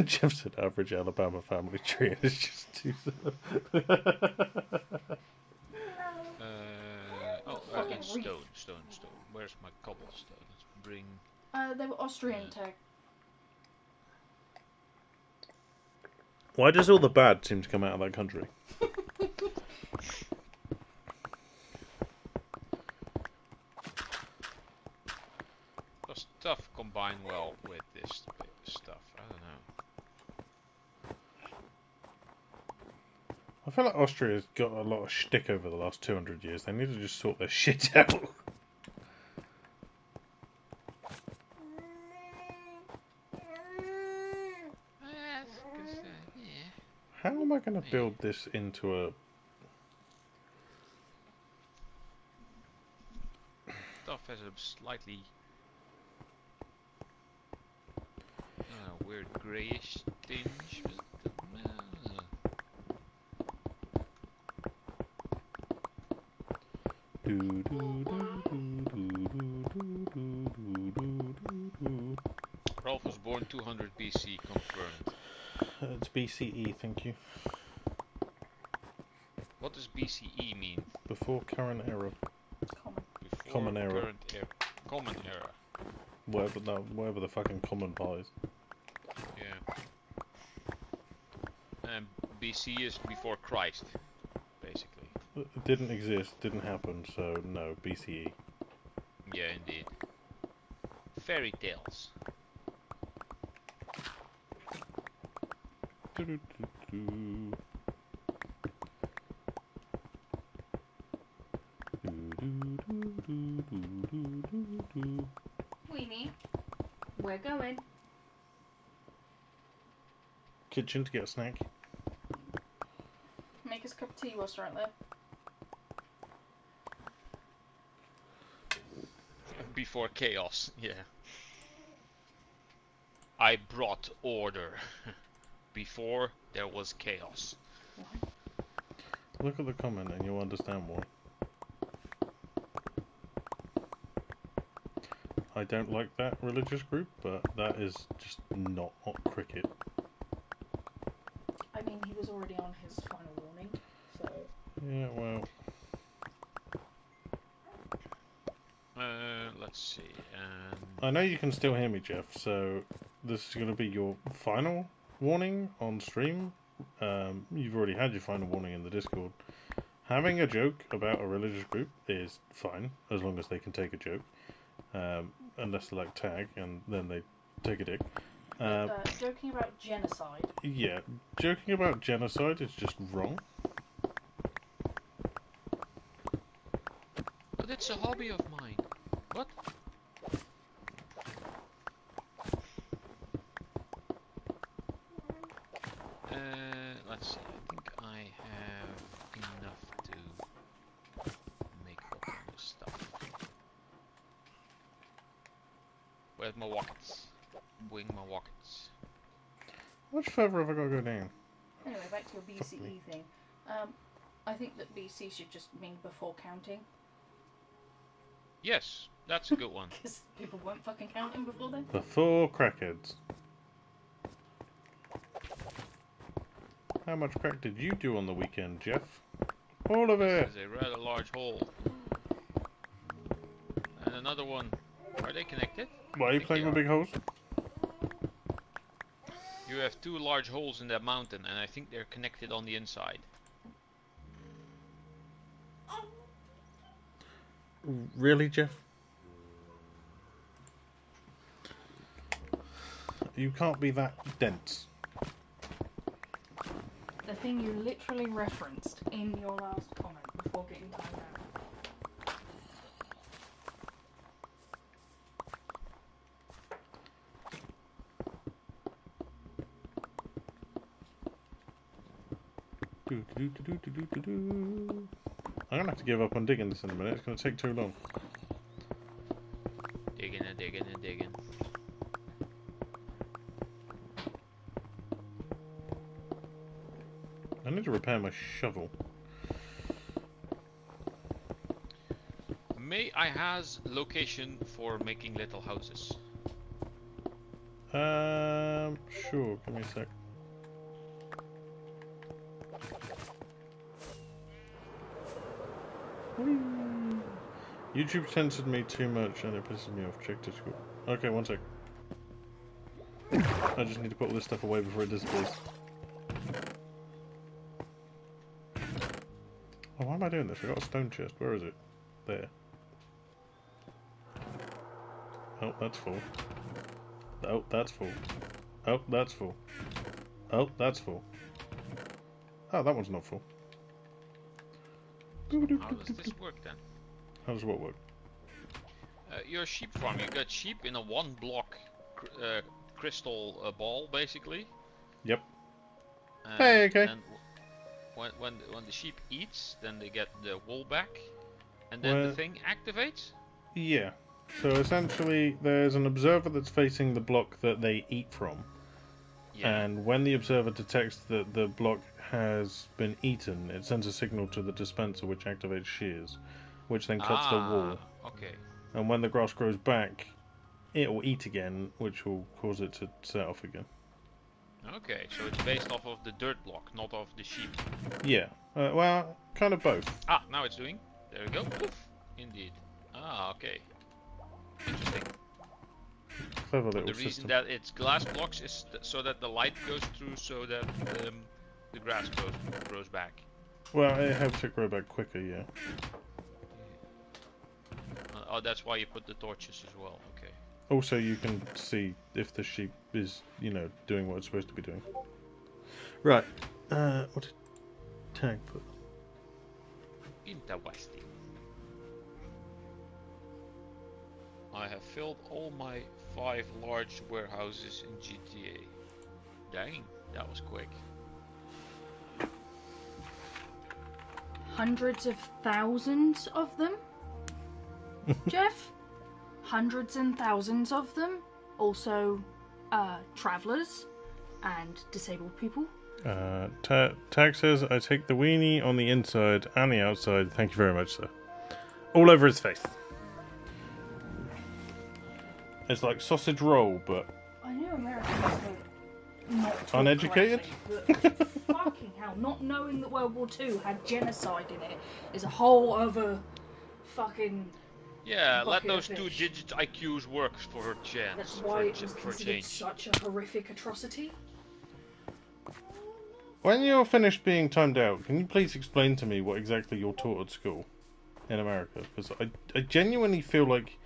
Jeff said average Alabama family tree, and it's just too... And stone. Where's my cobblestone? Let's bring... They were Austrian tech. Why does all the bad seem to come out of that country? Does stuff combine well with this stuff? I don't know. I feel like Austria's got a lot of shtick over the last 200 years. They need to just sort their shit out. How am I going to build this into a... Stuff has a slightly weird greyish tinge. Rolf was born 200 BC, confirmed. It's BCE, thank you. What does BCE mean? Before current era. Common. Before Common era. Current era. Common era. Wherever the fucking common part is. Yeah. And BC is before Christ, basically. It didn't exist, didn't happen, so no, BCE. Yeah, indeed. Fairy tales. Weenie, we're going. Kitchen to get a snack. Make us a cup of tea whilst you're out there. Before chaos, yeah. I brought order. Before there was chaos. Look at the comment and you'll understand why. I don't like that religious group, but that is just not cricket. I mean, he was already on his final warning, so... Yeah, well... Let's see. I know you can still hear me, Jeff, so this is going to be your final warning on stream. You've already had your final warning in the Discord. Having a joke about a religious group is fine, as long as they can take a joke. Unless they like tag, and then they take a dick. Joking about genocide. Yeah, joking about genocide is just wrong. But it's a hobby of mine. What? Let's see. I think I have enough to make all this stuff. Where's my rockets? Wing my rockets. How much further have I got to go down? Anyway, back to your BCE thing. I think that BC should just mean before counting. Yes, that's a good one. Because people weren't fucking counting before then. Before crackheads. How much crack did you do on the weekend, Jeff? All of it! This is a rather large hole. And another one. Are they connected? Why are you playing with big holes? You have two large holes in that mountain, and I think they're connected on the inside. Really, Jeff? You can't be that dense. The thing you literally referenced in your last comment before getting timed out. I'm gonna have to give up on digging this in a minute. It's gonna take too long. Digging and digging and digging. I need to repair my shovel. May I has location for making little houses? Sure. Give me a sec. Whee! YouTube censored me too much and it pisses me off. Check Discord. Okay, one sec. I just need to put all this stuff away before it disappears. Oh, why am I doing this? I got a stone chest. Where is it? There. Oh, that's full. Oh, that's full. Oh, that's full. Oh, that's full. Oh, that one's not full. How does this work then? How does what work? Your sheep farm, you got sheep in a one block crystal ball basically. Yep. Hey, okay. And when the sheep eats, then they get the wool back, and then the thing activates. Yeah. So essentially, there's an observer that's facing the block that they eat from. Yeah. And when the observer detects that the block has been eaten, it sends a signal to the dispenser which activates shears, which then cuts the wool. Okay. And when the grass grows back, it will eat again, which will cause it to set off again. Okay, so it's based off of the dirt block, not of the sheep. Yeah. Well, kind of both. Ah, now it's doing. There we go. Poof. Indeed. Ah, okay. Interesting. Clever little The reason system. that it's glass blocks is so that the light goes through, so that the grass grows back. Well, it helps it grow back quicker, yeah. Oh, that's why you put the torches as well. Okay. Also, you can see if the sheep is, doing what it's supposed to be doing. Right. What did Tag put? Interesting. I have filled all my 5 large warehouses in GTA. Dang, that was quick. Hundreds of thousands of them, Jeff? Hundreds and thousands of them. Also, travellers and disabled people. Tag says, I take the weenie on the inside and the outside. Thank you very much, sir. All over his face. It's like sausage roll, but... I knew Americans were not uneducated? correctly, but fucking hell, not knowing that World War II had genocide in it is a whole other fucking... Yeah, let bucket those of fish. 2-digit IQs work for a chance. That's why it was for considered change. such a horrific atrocity. When you're finished being timed out, can you please explain to me what exactly you're taught at school in America? Because I genuinely feel like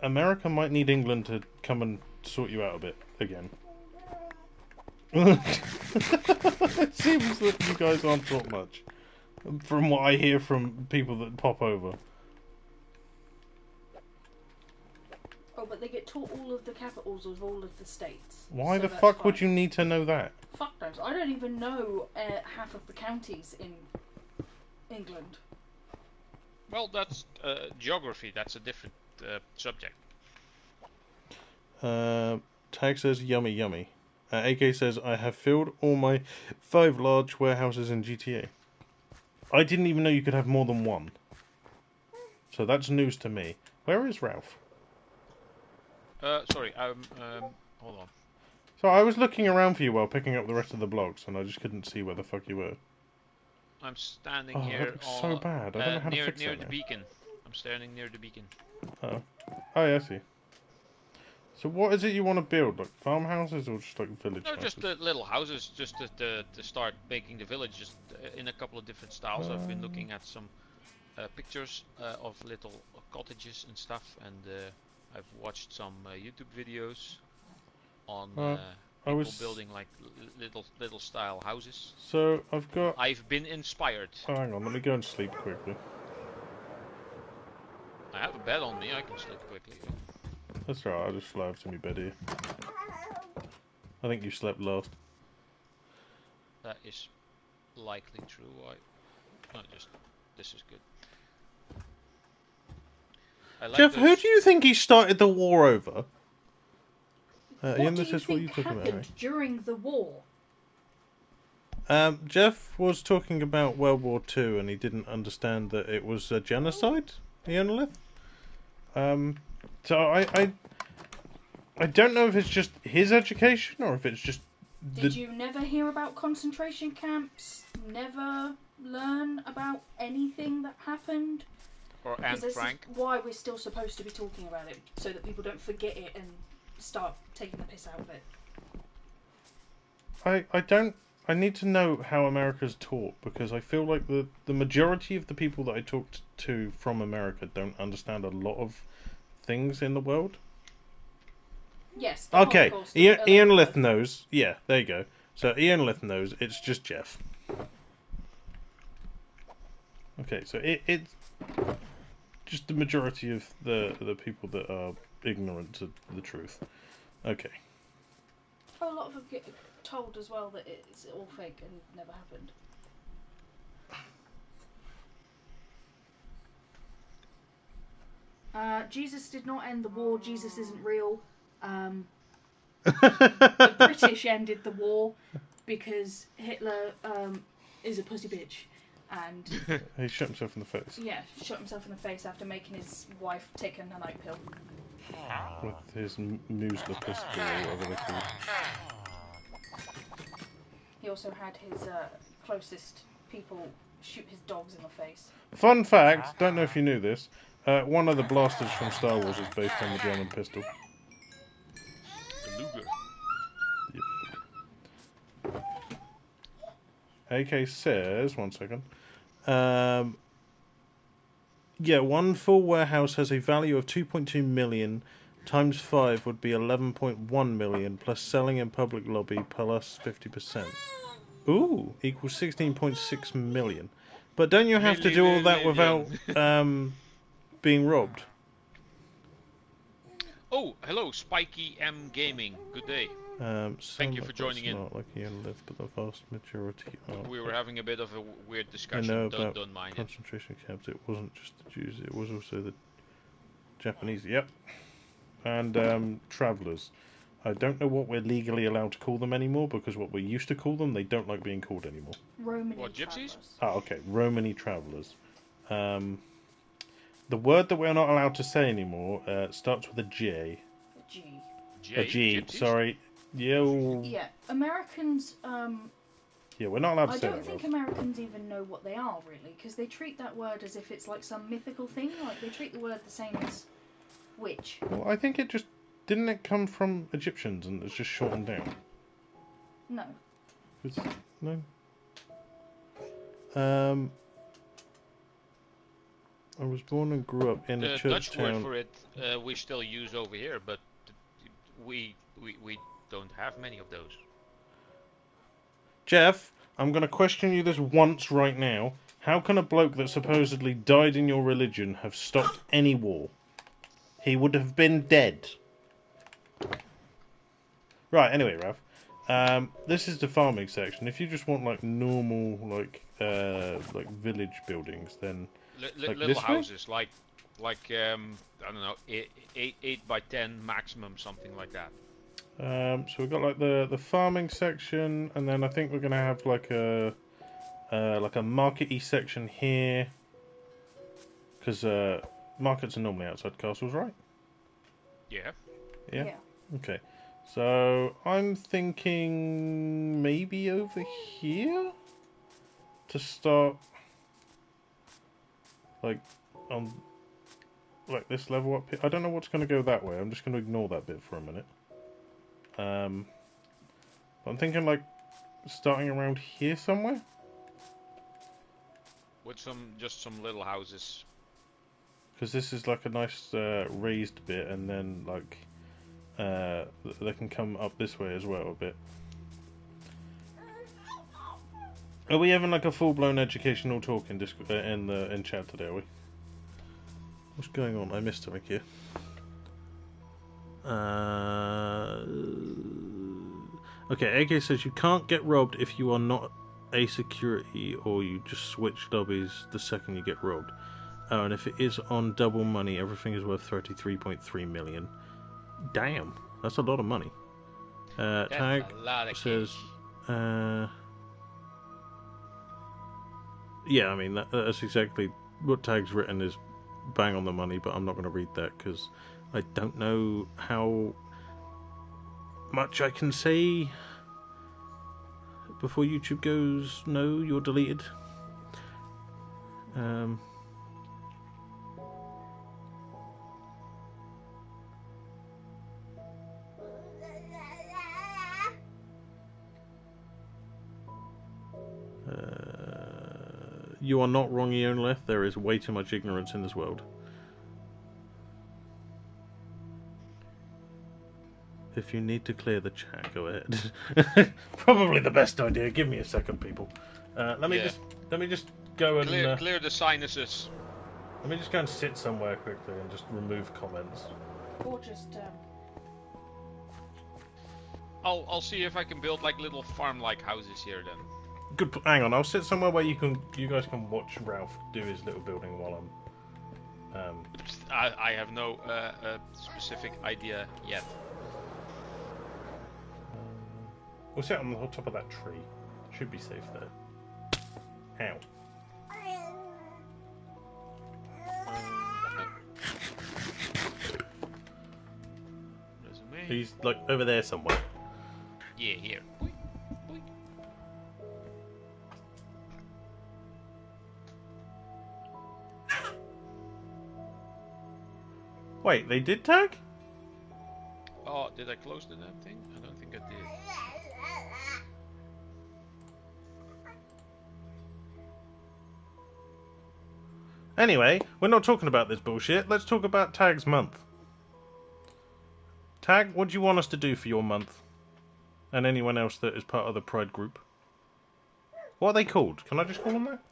America might need England to come and sort you out a bit again. It seems that you guys aren't taught much, from what I hear from people that pop over. Oh, but they get taught all of the capitals of all of the states. Why so the that's fuck fine. would you need to know that? Fuck knows. I don't even know half of the counties in England. Well, that's geography. That's a different subject. Tag says yummy yummy. AK says I have filled all my 5 large warehouses in GTA. I didn't even know you could have more than one. So that's news to me. Where is Ralph? Sorry, hold on. So I was looking around for you while picking up the rest of the blocks, and I just couldn't see where the fuck you were. I'm standing Oh, here that looks so bad. I don't know how near to fix near that the now. beacon. I'm standing near the beacon. Oh. Oh, yeah, I see. So what is it you want to build? Like farmhouses or just like village No, houses? just the little houses, just to start making the village, just in a couple of different styles. I've been looking at some pictures of little cottages and stuff, and I've watched some YouTube videos. on I people was... building like little style houses. So, I've got... I've been inspired. Oh, hang on, let me go and sleep quickly. I have a bed on me, I can sleep quickly. That's right, I'll just fly over to my bed here. I think you slept last. That is likely true. This is good. I like Jeff, those... who do you think he started the war over? What do this you is what think you talking about, happened during the war? Jeff was talking about World War II and he didn't understand that it was a genocide, Eonolith. So I don't know if it's just his education or if it's just... Did you never hear about concentration camps? Never learn about anything that happened? Or Anne Frank. This is why we're still supposed to be talking about it, so that people don't forget it and start taking the piss out of it. I need to know how America's taught, because I feel like the majority of the people that I talked to from America don't understand a lot of things in the world. Yes. The Okay, Holocaust, Ian Lith knows. Yeah, there you go. So Ian Lith knows. It's just Jeff. Okay, so it's just the majority of the people that are ignorant to the truth. Okay. A lot of them get told as well that it's all fake and never happened. Jesus did not end the war. Jesus isn't real. The British ended the war because Hitler is a pussy bitch, and he shot himself in the face. Yeah, shot himself in the face after making his wife take a night pill with his muesli pistol or whatever they call it. He also had his closest people shoot his dogs in the face. Fun fact, don't know if you knew this, one of the blasters from Star Wars is based on the German pistol. The Luger. Yep. AK says, one second. Yeah, one full warehouse has a value of 2.2 million, times 5 would be 11.1 million, plus selling in public lobby plus 50%. Ooh, equals 16.6 million. But don't you have to do all that without being robbed? Oh, hello, Spiky M Gaming. Good day. Thank you for joining in. Not like Ian Live, but the vast majority are. We were having a bit of a weird discussion. I know about don't mind concentration camps. It wasn't just the Jews; it was also the Japanese. Yep, and travellers. I don't know what we're legally allowed to call them anymore, because what we used to call them, they don't like being called anymore. Romany What, gypsies? travellers. Oh, okay. Romany travellers. The word that we're not allowed to say anymore starts with a J. A G. A G. Gypsies? Sorry. Yeah, Americans. Yeah, we're not allowed to I say don't that think word. Americans even know what they are really, because they treat that word as if it's like some mythical thing. Like they treat the word the same as witch. Well, I think it just didn't it come from Egyptians and it's just shortened down. No. No. I was born and grew up in a The church Dutch word town. for it we still use over here, but we don't have many of those. Jeff, I'm going to question you this once right now. How can a bloke that supposedly died in your religion have stopped any war? He would have been dead. Right, anyway, Ralph. This is the farming section. If you just want like normal like village buildings, then like Little this way? houses, like I don't know, 8 by 10 maximum, something like that. So we've got like the farming section, and then I think we're gonna have like a market-y section here, because markets are normally outside castles, right? Yeah. Yeah. Okay. So I'm thinking maybe over here to start, like on like this level up here. I don't know what's going to go that way. I'm just going to ignore that bit for a minute. I'm thinking like starting around here somewhere. With just some little houses. Because this is like a nice raised bit, and then like they can come up this way as well a bit. Are we having like a full-blown educational talk in in chat today? Are we? What's going on? I missed something here. Okay, AK says you can't get robbed if you are not a security or you just switch lobbies the second you get robbed. Oh, and if it is on double money, everything is worth 33.3 million. Damn, that's a lot of money. Tag a lot of says, cash. yeah, I mean that's exactly what Tag's written is bang on the money, but I'm not going to read that because I don't know how much I can say before YouTube goes, no, you're deleted. You are not wrong, Eonleth. There is way too much ignorance in this world. If you need to clear the chat, go ahead. Probably the best idea. Give me a second, people. Let me just go and clear the sinuses. Let me just go and sit somewhere quickly and just remove comments. Or just I'll see if I can build like little farm-like houses here then. Good. Hang on. I'll sit somewhere where you guys can watch Ralph do his little building while I'm. I have no specific idea yet. We'll sit on the top of that tree. Should be safe there. Ow. He's like over there somewhere. Yeah, here. Wait, they did tag? Oh, did I close the damn thing? I don't think I did. Anyway, we're not talking about this bullshit. Let's talk about Tag's month. Tag, what do you want us to do for your month? And anyone else that is part of the Pride group? What are they called? Can I just call them that?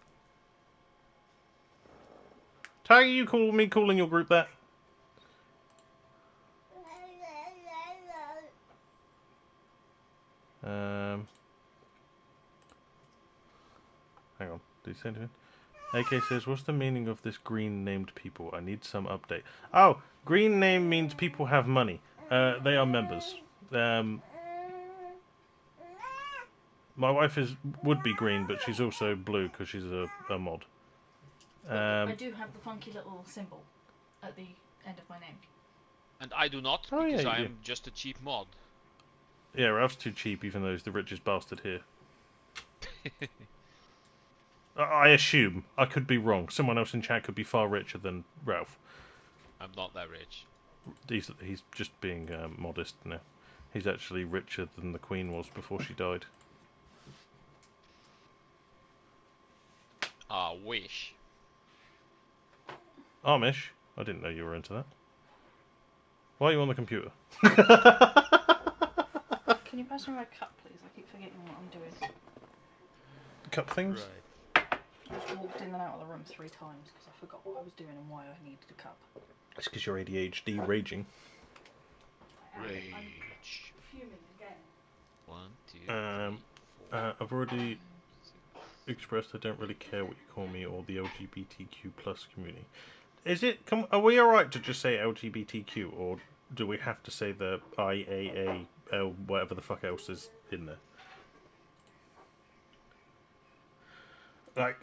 Tag, are you calling your group that? Hang on. Did he say anything? AK says, what's the meaning of this green named people? I need some update. Oh, green name means people have money. They are members. My wife would be green, but she's also blue because she's a mod. I do have the funky little symbol at the end of my name. And I do not, because I am just a cheap mod. Yeah, Ralph's too cheap, even though he's the richest bastard here. I assume. I could be wrong. Someone else in chat could be far richer than Ralph. I'm not that rich. He's just being modest now. He's actually richer than the Queen was before she died. Ah, wish. Amish? I didn't know you were into that. Why are you on the computer? Can you pass me my cup, please? I keep forgetting what I'm doing. Cup things? Right. I just walked in and out of the room 3 times because I forgot what I was doing and why I needed a cup. It's because you're ADHD raging. Rage. I'm fuming again. 1, 2, 3, 4. I've already expressed I don't really care what you call me or the LGBTQ plus community. Is it? Are we alright to just say LGBTQ, or do we have to say the IAAL, whatever the fuck else is in there? Like,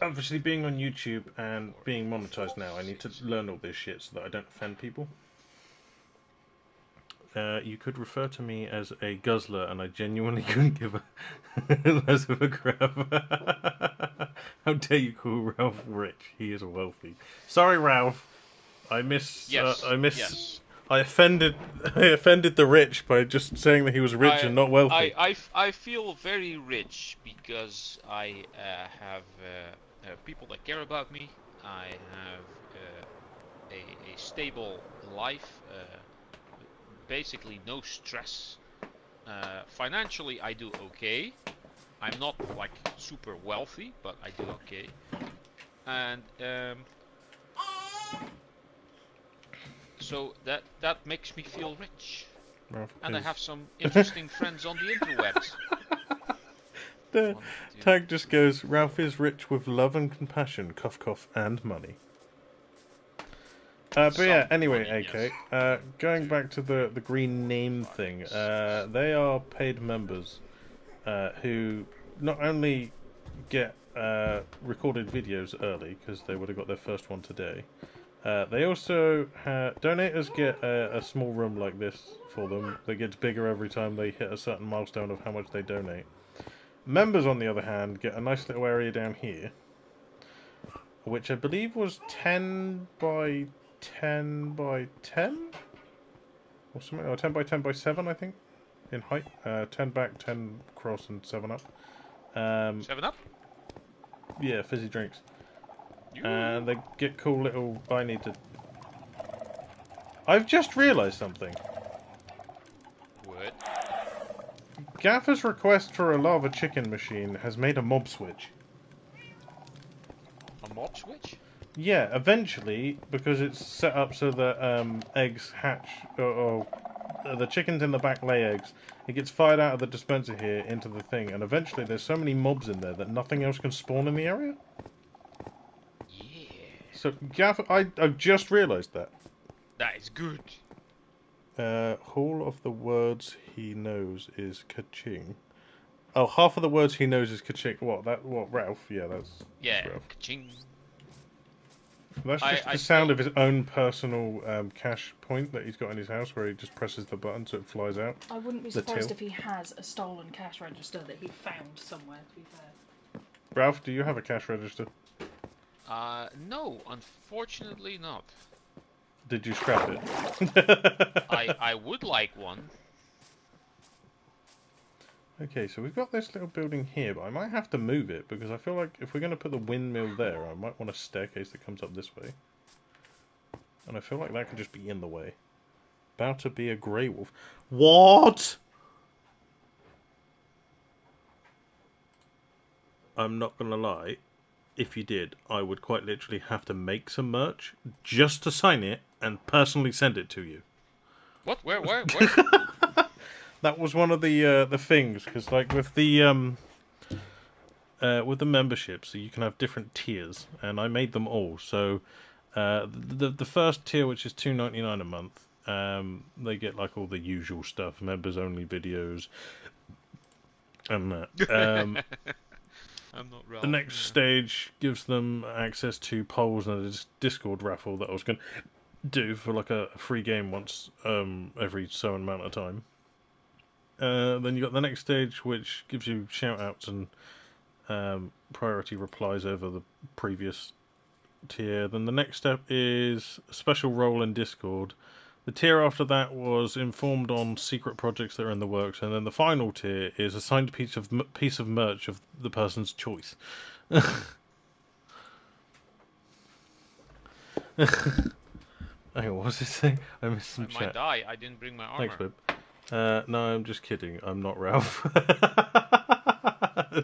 obviously being on YouTube and being monetized now, I need to learn all this shit so that I don't offend people. You could refer to me as a guzzler, and I genuinely couldn't give a less of a crap. How dare you call Ralph rich? He is wealthy. Sorry, Ralph. I offended the rich by just saying that he was rich and not wealthy. I feel very rich because I have people that care about me. I have a stable life. basically no stress. Financially, I do okay. I'm not like super wealthy, but I do okay. And so that makes me feel rich. Ralph And I is... have some interesting friends on the interwebs. The 1, 2, tag just 3. goes, Ralph is rich with love and compassion, cough cough, and money. But yeah, Some anyway, money, yes. AK, going 2, back to the green 4, name 5, thing, 6, 7. they are paid members who not only get recorded videos early, because they would have got their first one today, they also donators get a small room like this for them that gets bigger every time they hit a certain milestone of how much they donate. Members, on the other hand, get a nice little area down here, which I believe was 10 by 10 by 10? Or something, or 10 by 10 by 7, I think, in height. 10 back, 10 across, and 7 up. 7 up? Yeah, fizzy drinks. You. And they get cool little... I need to... I've just realised something. What? Gaffer's request for a lava chicken machine has made a mob switch. A mob switch? Yeah, eventually, because it's set up so that eggs hatch, or the chickens in the back lay eggs, it gets fired out of the dispenser here into the thing, and eventually there's so many mobs in there that nothing else can spawn in the area. Yeah. So, Gaffer, I've just realised that. That is good. All of the words he knows is ka-ching. Oh, half of the words he knows is ka-ching. What, Ralph? Yeah, that's Yeah. Ralph. Ka-ching. That's just I the sound still... of his own personal cash point that he's got in his house, where he just presses the button so it flies out. I wouldn't be The surprised till. if he has a stolen cash register that he found somewhere, to be fair. Ralph, do you have a cash register? No, unfortunately not. Did you scrap it? I would like one. Okay, so we've got this little building here, but I might have to move it, because I feel like if we're going to put the windmill there, I might want a staircase that comes up this way. And I feel like that could just be in the way. About to be a grey wolf. What? I'm not going to lie. If you did, I would quite literally have to make some merch just to sign it and personally send it to you. What? Where? That was one of the things, because like with the memberships, so you can have different tiers, and I made them all. So the first tier, which is $2.99 a month, they get like all the usual stuff, members only videos, and that. I'm not Ralph. The next stage gives them access to polls and a Discord raffle that I was going to do for like a free game once every so amount of time. Then you got the next stage, which gives you shout-outs and priority replies over the previous tier. Then the next step is a special role in Discord. The tier after that was informed on secret projects that are in the works, and then the final tier is a signed piece of merch of the person's choice. Hang on, what was this thing? I missed some I chat. might die. I didn't bring my armor. Thanks, babe. No, I'm just kidding. I'm not Ralph.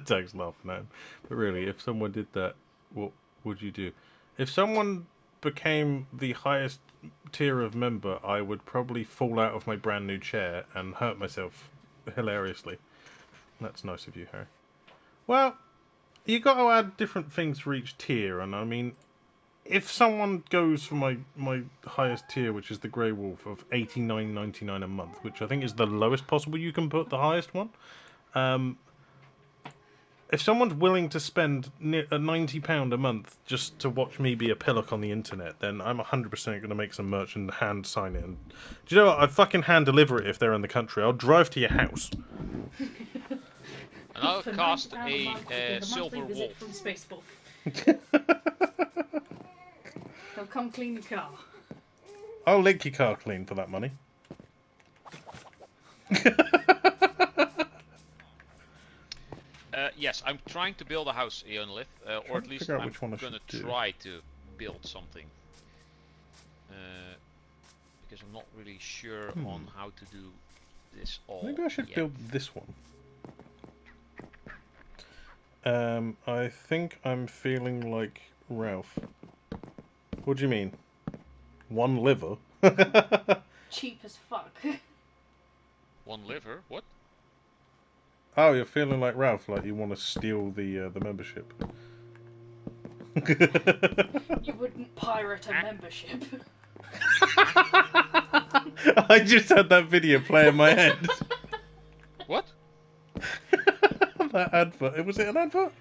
Thanks, laughing at him. But really, if someone did that, what would you do? If someone became the highest tier of member, I would probably fall out of my brand new chair and hurt myself hilariously. That's nice of you, Harry. Well, you got to add different things for each tier, and I mean, if someone goes for my highest tier, which is the Grey Wolf of $89.99 a month, which I think is the lowest possible you can put the highest one. If someone's willing to spend £90 a month just to watch me be a pillock on the internet, then I'm 100% going to make some merch and hand sign it. And do you know what? I'd fucking hand deliver it if they're in the country. I'll drive to your house. And I'll cast a silver wolf. From SpaceWolf. They'll come clean your car. I'll lick your car clean for that money. Yes, I'm trying to build a house, Eonlith, or at least I'm going to try to build something. because I'm not really sure on how to do this all. Maybe I should yet. build this one. I think I'm feeling like Ralph. What do you mean? One liver? Cheap as fuck. One liver? What? Oh, you're feeling like Ralph, like you want to steal the membership. You wouldn't pirate a membership. I just had that video play in my head. What? That advert. Was it an advert?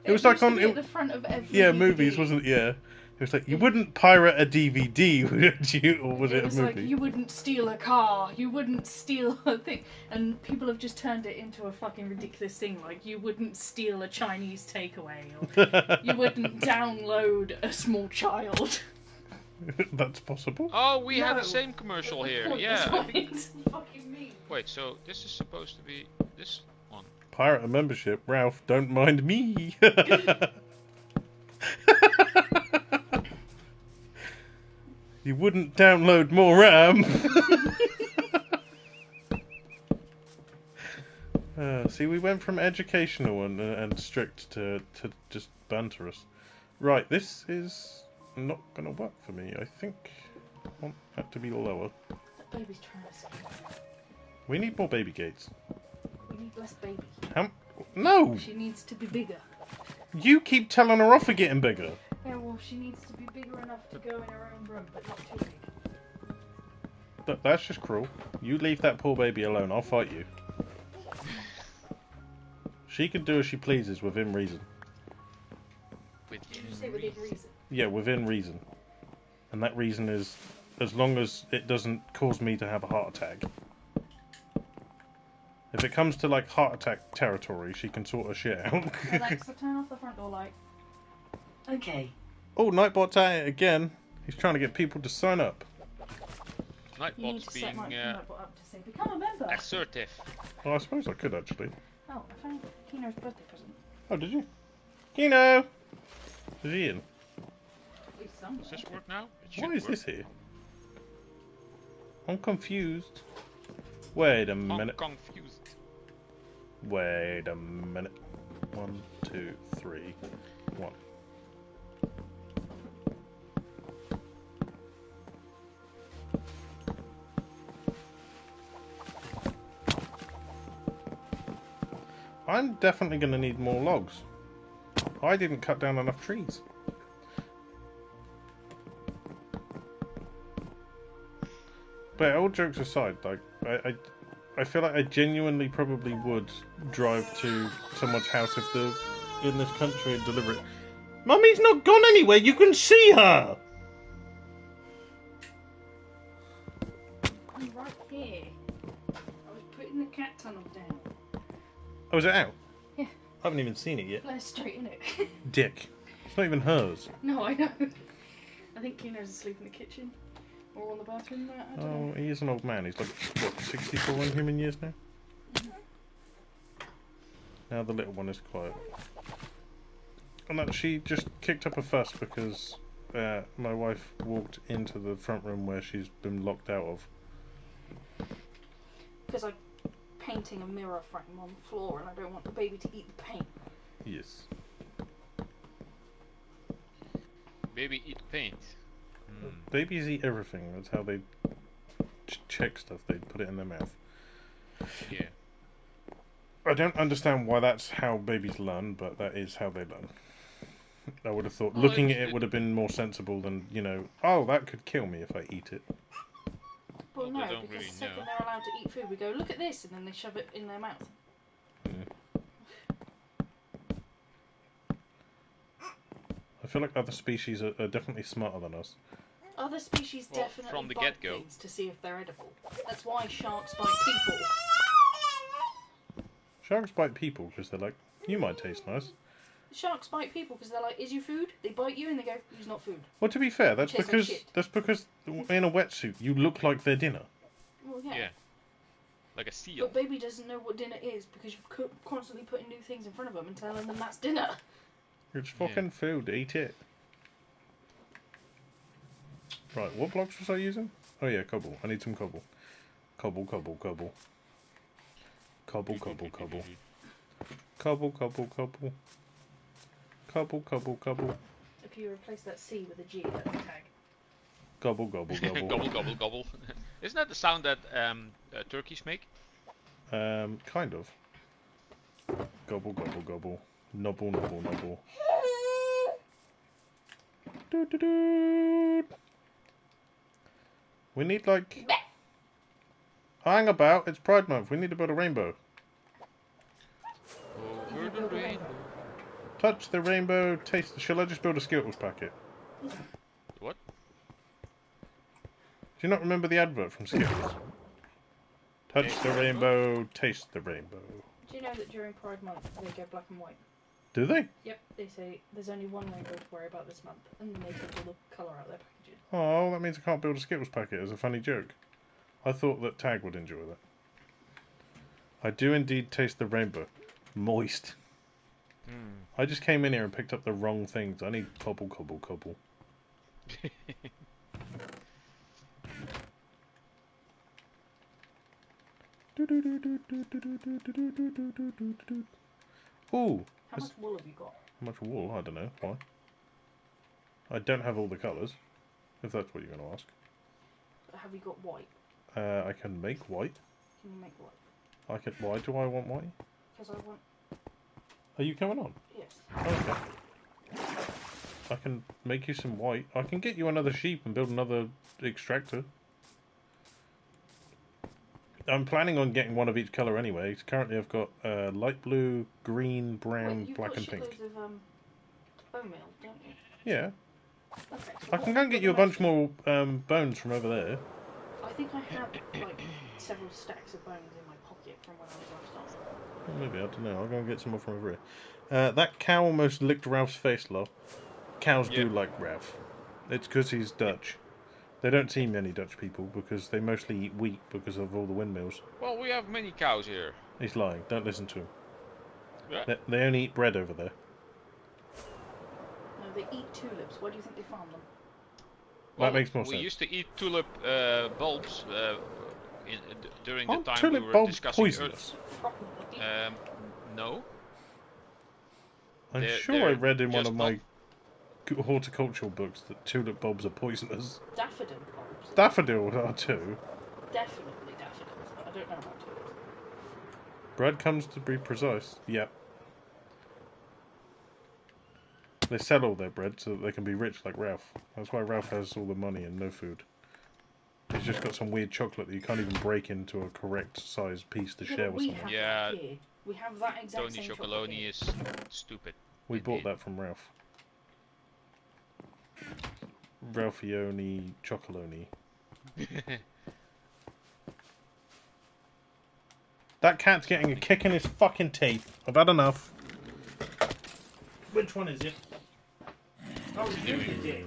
It was used like to on be at the front of every yeah DVD. movies, wasn't it? Yeah. It was like you wouldn't pirate a DVD, would you? Or was it a was movie? like you wouldn't steal a car, you wouldn't steal a thing, and people have just turned it into a fucking ridiculous thing. Like you wouldn't steal a Chinese takeaway, or you wouldn't download a small child. That's possible. Oh, we had No. the same commercial here. What Yeah. does it fucking mean? Wait, so this is supposed to be this one. Pirate a membership, Ralph. Don't mind me. You wouldn't download more RAM. See, we went from educational and strict to just banterous. Right, this is not going to work for me. I think I want that to be lower. That baby's trying to escape. We need more baby gates. We need less baby. No! She needs to be bigger. You keep telling her off for getting bigger. Yeah, well, she needs to be bigger enough to go in her own room, but not too big. That's just cruel. You leave that poor baby alone. I'll fight you. She can do as she pleases within reason. Did you say within reason? Yeah, within reason. And that reason is as long as it doesn't cause me to have a heart attack. If it comes to like heart attack territory, she can sort her shit out. Alexa, turn off the front door light. Okay. Oh, Nightbot's at it again. He's trying to get people to sign up. You need Nightbot's to set being my Nightbot up to say, become a member. assertive. Oh, I suppose I could actually. Oh, I found Kino's birthday present. Oh, did you? Kino! Is he in? He's somewhere. Does this work now? It should Why is work. this here? I'm confused. Wait a I'm minute. confused. Wait a minute. 1, 2, 3, 1. I'm definitely going to need more logs. I didn't cut down enough trees. But all jokes aside, like I feel like I genuinely probably would drive to someone's house if they're in this country and deliver it. Mummy's not gone anywhere. You can see her. I'm right here. I was putting the cat tunnel down. Oh, is it out? Yeah. I haven't even seen it yet. Blair's straight in it. Dick. It's not even hers. No, I know. I think Kino's asleep in the kitchen. Or on the bathroom mat, I don't Oh, know. he is an old man. He's like, what, 64 in human years now? Now the little one is quiet. And that she just kicked up a fuss because my wife walked into the front room where she's been locked out of. Because I'm painting a mirror frame on the floor and I don't want the baby to eat the paint. Yes. Baby eat paint. Babies eat everything. That's how they check stuff. They put it in their mouth. Yeah. I don't understand why that's how babies learn, but that is how they learn. I would have thought Well, looking at it would have been more sensible than, you know, oh, that could kill me if I eat it. Well, Well, no, they don't because really the second know. they're allowed to eat food, we go, look at this, and then they shove it in their mouth. I feel like other species are definitely smarter than us. Other species Well, definitely from the bite get-go. things to see if they're edible. That's why sharks bite people. Sharks bite people because they're like, you might taste nice. Sharks bite people because they're like, is you food? They bite you and they go, you's not food. Well, to be fair, that's Tastes like because shit. in a wetsuit you look like their dinner. Well, yeah. Yeah. Like a seal. But baby doesn't know what dinner is because you're constantly putting new things in front of them and telling them that's dinner. It's fucking food. Eat it. Right, what blocks was I using? Oh yeah, cobble. I need some cobble. Cobble, cobble, cobble. Cobble, cobble, cobble. Cobble, cobble, cobble. Cobble, cobble, cobble. If you replace that C with a G, that's a tag. Gobble, gobble, gobble. Gobble, gobble, gobble. Isn't that the sound that turkeys make? Kind of. Gobble, gobble, gobble. Nobble, nobble, nobble. Doo doo doo. We need like. Hang about, it's Pride Month. We need to build a rainbow. Over the rainbow. Touch the rainbow, taste. Shall I just build a Skittles packet? What? Do you not remember the advert from Skittles? Touch Taste the the rainbow, taste the rainbow. Do you know that during Pride Month they go black and white? Do they? Yep, they say there's only one rainbow to worry about this month, and then they take all the colour out of their packages. Oh, that means I can't build a Skittles packet as a funny joke. I thought that Tag would enjoy that. I do indeed taste the rainbow. Moist. I just came in here and picked up the wrong things. I need cobble, cobble, cobble. Ooh. How much wool have you got? How much wool? I don't know. Why? I don't have all the colours, if that's what you're going to ask. Have you got white? I can make white. Can you make white? I can. Why do I want white? Because I want... Are you coming on? Yes. Okay. I can make you some white. I can get you another sheep and build another extractor. I'm planning on getting one of each colour anyway. Currently I've got light blue, green, brown, black and pink. You've got shitloads of bone meal, don't you? Yeah. Okay. I can go and get you a bunch more bones from over there. I think I have like several stacks of bones in my pocket from when I was last on. Maybe, I don't know. I'll go and get some more from over here. That cow almost licked Ralph's face, lol. Cows do like Ralph. It's because he's Dutch. They don't see many Dutch people because they mostly eat wheat because of all the windmills. Well, we have many cows here. He's lying. Don't listen to him. Yeah. They only eat bread over there. No, they eat tulips. Why do you think they farm them? Well, that makes more we sense. used to eat tulip bulbs during the Aren't time tulip we were bulbs discussing poisonous? No. I'm sure I read in one of my horticultural books that tulip bulbs are poisonous. Daffodil bulbs. Daffodils are too. Definitely daffodils, but I don't know about tulips. Bread comes to be precise. Yep. They sell all their bread so that they can be rich like Ralph. That's why Ralph has all the money and no food. He's just got some weird chocolate that you can't even break into a correct size piece to share with someone. Yeah. We have that exact Tony same Chocoloni is stupid. We bought that from Ralph. Ralphioni Chocoloni. That cat's getting a kick in his fucking teeth. I've had enough. Which one is it? Oh, you dick.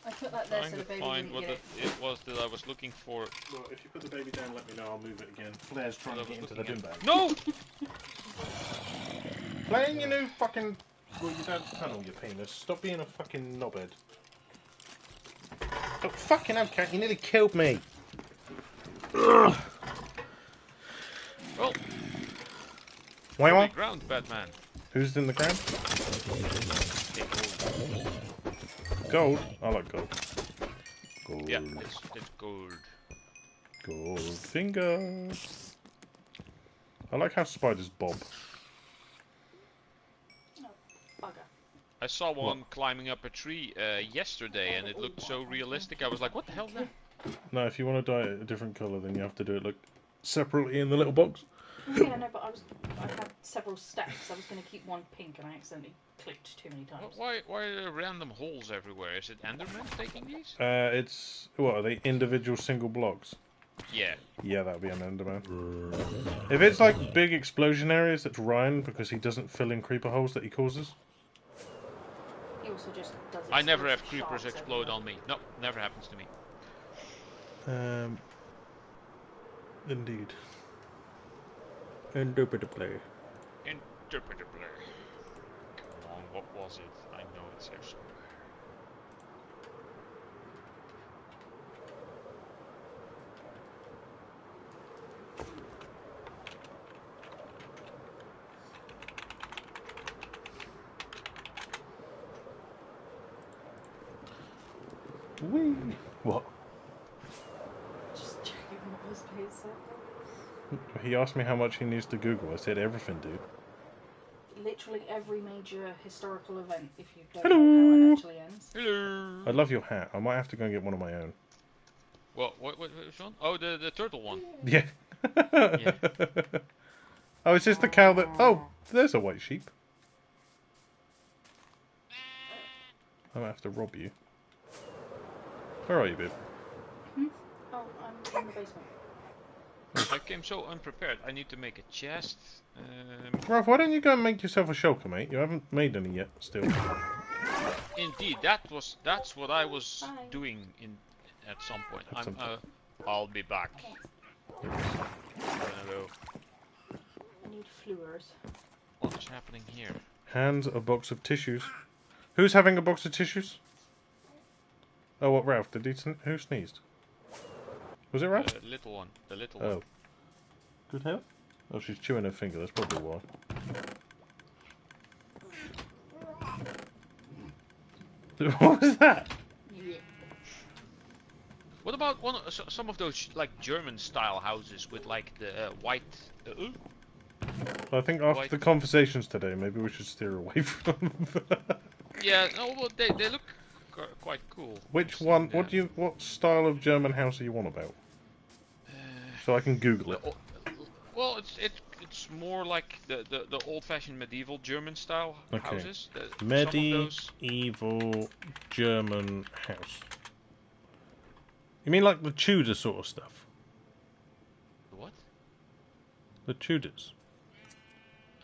I put that there so the baby find wouldn't what get it. it was that I was looking for. Well, if you put the baby down, let me know. I'll move it again. Flair's trying to get into the bin bag. No! Playing your new fucking... Well, your dad's tunnel, you penis. Stop being a fucking knobhead. Oh, fucking hell, cat. You nearly killed me. Ugh. Well, Why? ground, Batman. Who's in the ground? Gold? I like gold. Gold. Yeah, it's gold. Gold finger. I like how spiders bob. Bugger. I saw one climbing up a tree yesterday, and it looked so realistic. I was like, "What the hell is that?" No, if you want to dye it a different colour, then you have to do it like separately in the little box. Yeah, no, but I had several stacks. I was going to keep one pink, and I accidentally clicked too many times. Why are there random holes everywhere? Is it Enderman taking these? It's... What, are they individual single blocks? Yeah. Yeah, that'll be an Enderman. If it's like big explosion areas, it's Ryan, because he doesn't fill in creeper holes that he causes. He also just does I never have explosive creepers sharks explode everywhere. on me. No, never happens to me. Indeed. Indubitably. Indubitably. Come on, What was it? I know it's here somewhere. Whee! What? Just checking what was being said. He asked me how much he needs to Google. I said everything, dude. Literally every major historical event, if you don't Hello. know how it actually ends. Hello. I love your hat. I might have to go and get one of my own. What which one? Oh, the turtle one. Yeah. Yeah. Oh, is this the cow that... Oh, there's a white sheep. I might have to rob you. Where are you, babe? Oh, I'm in the basement. I came so unprepared. I need to make a chest. Ralph, why don't you go and make yourself a shulker, mate? You haven't made any yet, still. Indeed, that's what I was Hi. doing at some point. At some point. I'll be back. Hello. I need fluors. What is happening here? Hands a box of tissues. Who's having a box of tissues? Oh, what, Ralph? Who sneezed? Was it Ralph? The little one. The little Oh. one. Good health? Oh, she's chewing her finger. That's probably why. What was that? Yeah. What about some of those like German style houses with like the white? I think after White. the conversations today, maybe we should steer away from that. Yeah, no, well they look quite cool. Which I've one? seen What style of German house are you on about? So I can Google it. Well, it's more like the old-fashioned medieval German style Okay. houses. Some of those. Medieval German house. You mean like the Tudor sort of stuff? What? The Tudors.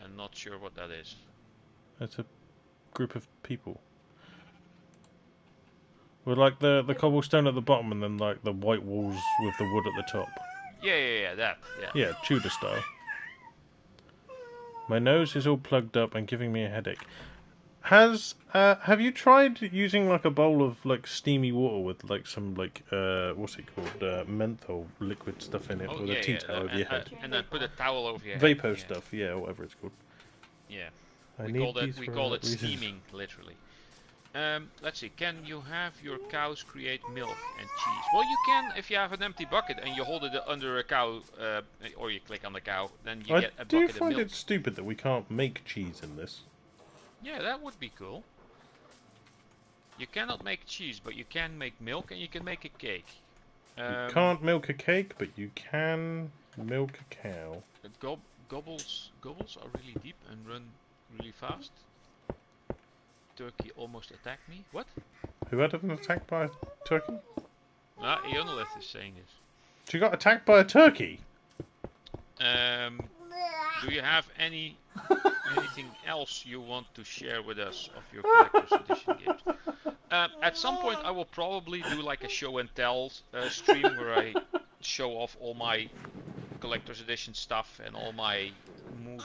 I'm not sure what that is. It's a group of people. With like the cobblestone at the bottom and then like the white walls with the wood at the top. Yeah, that. Yeah. Yeah, Tudor style. My nose is all plugged up and giving me a headache. Have you tried using like a bowl of like steamy water with like some like what's it called, menthol liquid stuff in it with a tea towel over your head? And then put a towel over your Vapor head. stuff, yeah, whatever it's called. Yeah. I We need call these we for call that it reason. steaming, literally. Let's see. Can you have your cows create milk and cheese? Well, you can if you have an empty bucket and you hold it under a cow, or you click on the cow, then you get a Do you bucket of find milk. it stupid that we can't make cheese in this? Yeah, that would be cool. You cannot make cheese, but you can make milk and you can make a cake. You can't milk a cake, but you can milk a cow. Gobbles are really deep and run really fast. Turkey almost attacked me. What? Who had an attack by a turkey? Ah, Ionolith is saying this. She got attacked by a turkey. Do you have anything else you want to share with us of your collector's edition games? At some point, I will probably do like a show and tell stream where I show off all my collector's edition stuff and all my movie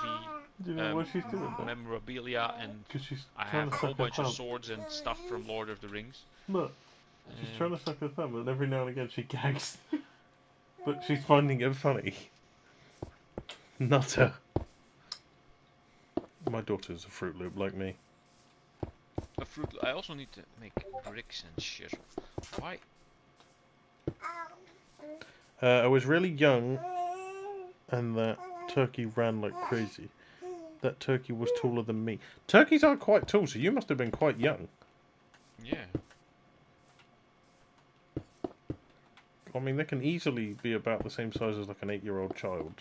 Do you know what she's doing? memorabilia, and She's I have a whole bunch of swords and stuff from Lord of the Rings. Look, she's trying to suck her thumb, and every now and again she gags. But she's finding it funny. Nutter. My daughter's a Fruit Loop like me. A fruit. I also need to make bricks and shit. Why? I was really young, and that turkey ran like crazy. That turkey was taller than me. Turkeys are quite tall, so you must have been quite young. Yeah. I mean, they can easily be about the same size as like an 8-year-old child.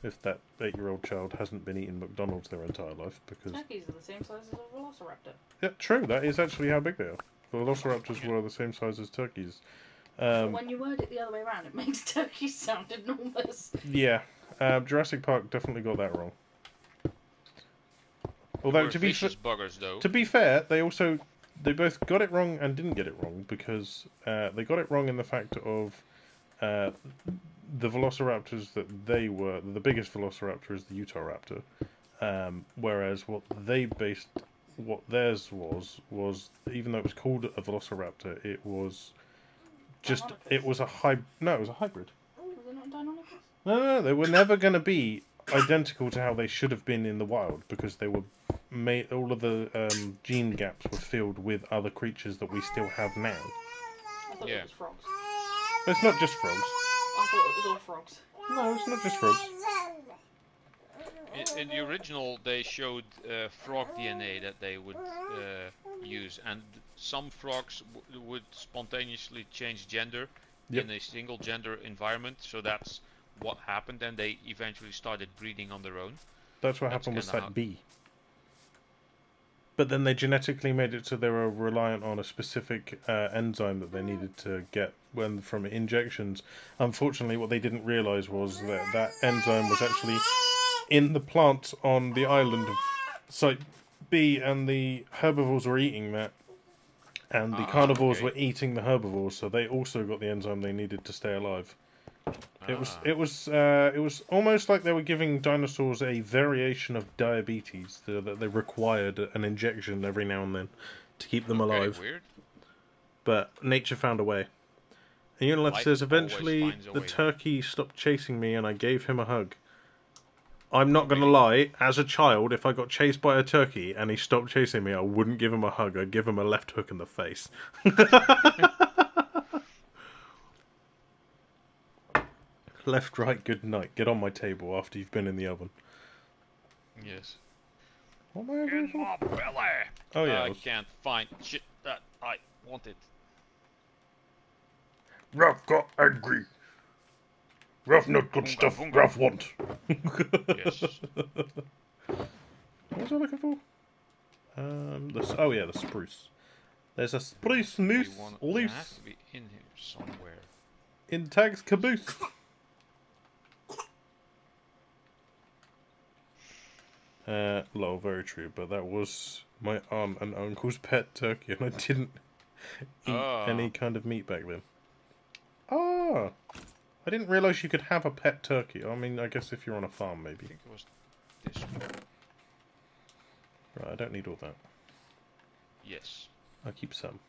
If that 8-year-old child hasn't been eating McDonald's their entire life, because... Turkeys are the same size as a velociraptor. Yeah, true, that is actually how big they are. Velociraptors were the same size as turkeys. But when you word it the other way around, it makes turkeys sound enormous. Yeah, Jurassic Park definitely got that wrong. Although, to be buggers, though. To be fair, they both got it wrong and didn't get it wrong, because they got it wrong in the fact of the velociraptors that they were, the biggest velociraptor is the Utahraptor, whereas what they based what theirs was even though it was called a Velociraptor, it was just Deinonychus. it was a hybrid. No, it was a hybrid. Was it not Deinonychus? No, they were never going to be identical to how they should have been in the wild because they were made. All of the gene gaps were filled with other creatures that we still have now. I thought Yeah. it was frogs. But it's not just frogs. I thought it was all frogs. No, it's not just frogs. In the original, they showed frog DNA that they would use, and some frogs would spontaneously change gender in a single gender environment. So that's what happened, and they eventually started breeding on their own. That's what happened with Site B. But then they genetically made it so they were reliant on a specific enzyme that they needed to get from injections. Unfortunately, what they didn't realise was that that enzyme was actually in the plants on the island of Site B, and the herbivores were eating that, and the carnivores were eating the herbivores, so they also got the enzyme they needed to stay alive. It was almost like they were giving dinosaurs a variation of diabetes, so that they required an injection every now and then to keep them alive. Weird. But nature found a way. And Unilef says, eventually the turkey stopped chasing me and I gave him a hug. I'm not going to lie, as a child, if I got chased by a turkey and he stopped chasing me, I wouldn't give him a hug, I'd give him a left hook in the face. Left, right, good night. Get on my table after you've been in the oven. Yes. What am I over In for? my belly! Oh yeah. I can't find shit that I wanted. Ralph got angry. Ralph not good stuff. Ralph want. Yes. What was I looking for? The spruce. There's a spruce noose It loose has to be in here somewhere. in Tag's caboose. Lol, very true, but that was my aunt and uncle's pet turkey, and I didn't eat any kind of meat back then. Ah! I didn't realise you could have a pet turkey. I mean, I guess if you're on a farm, maybe. I think it was this one. Right, I don't need all that. Yes. I'll keep some.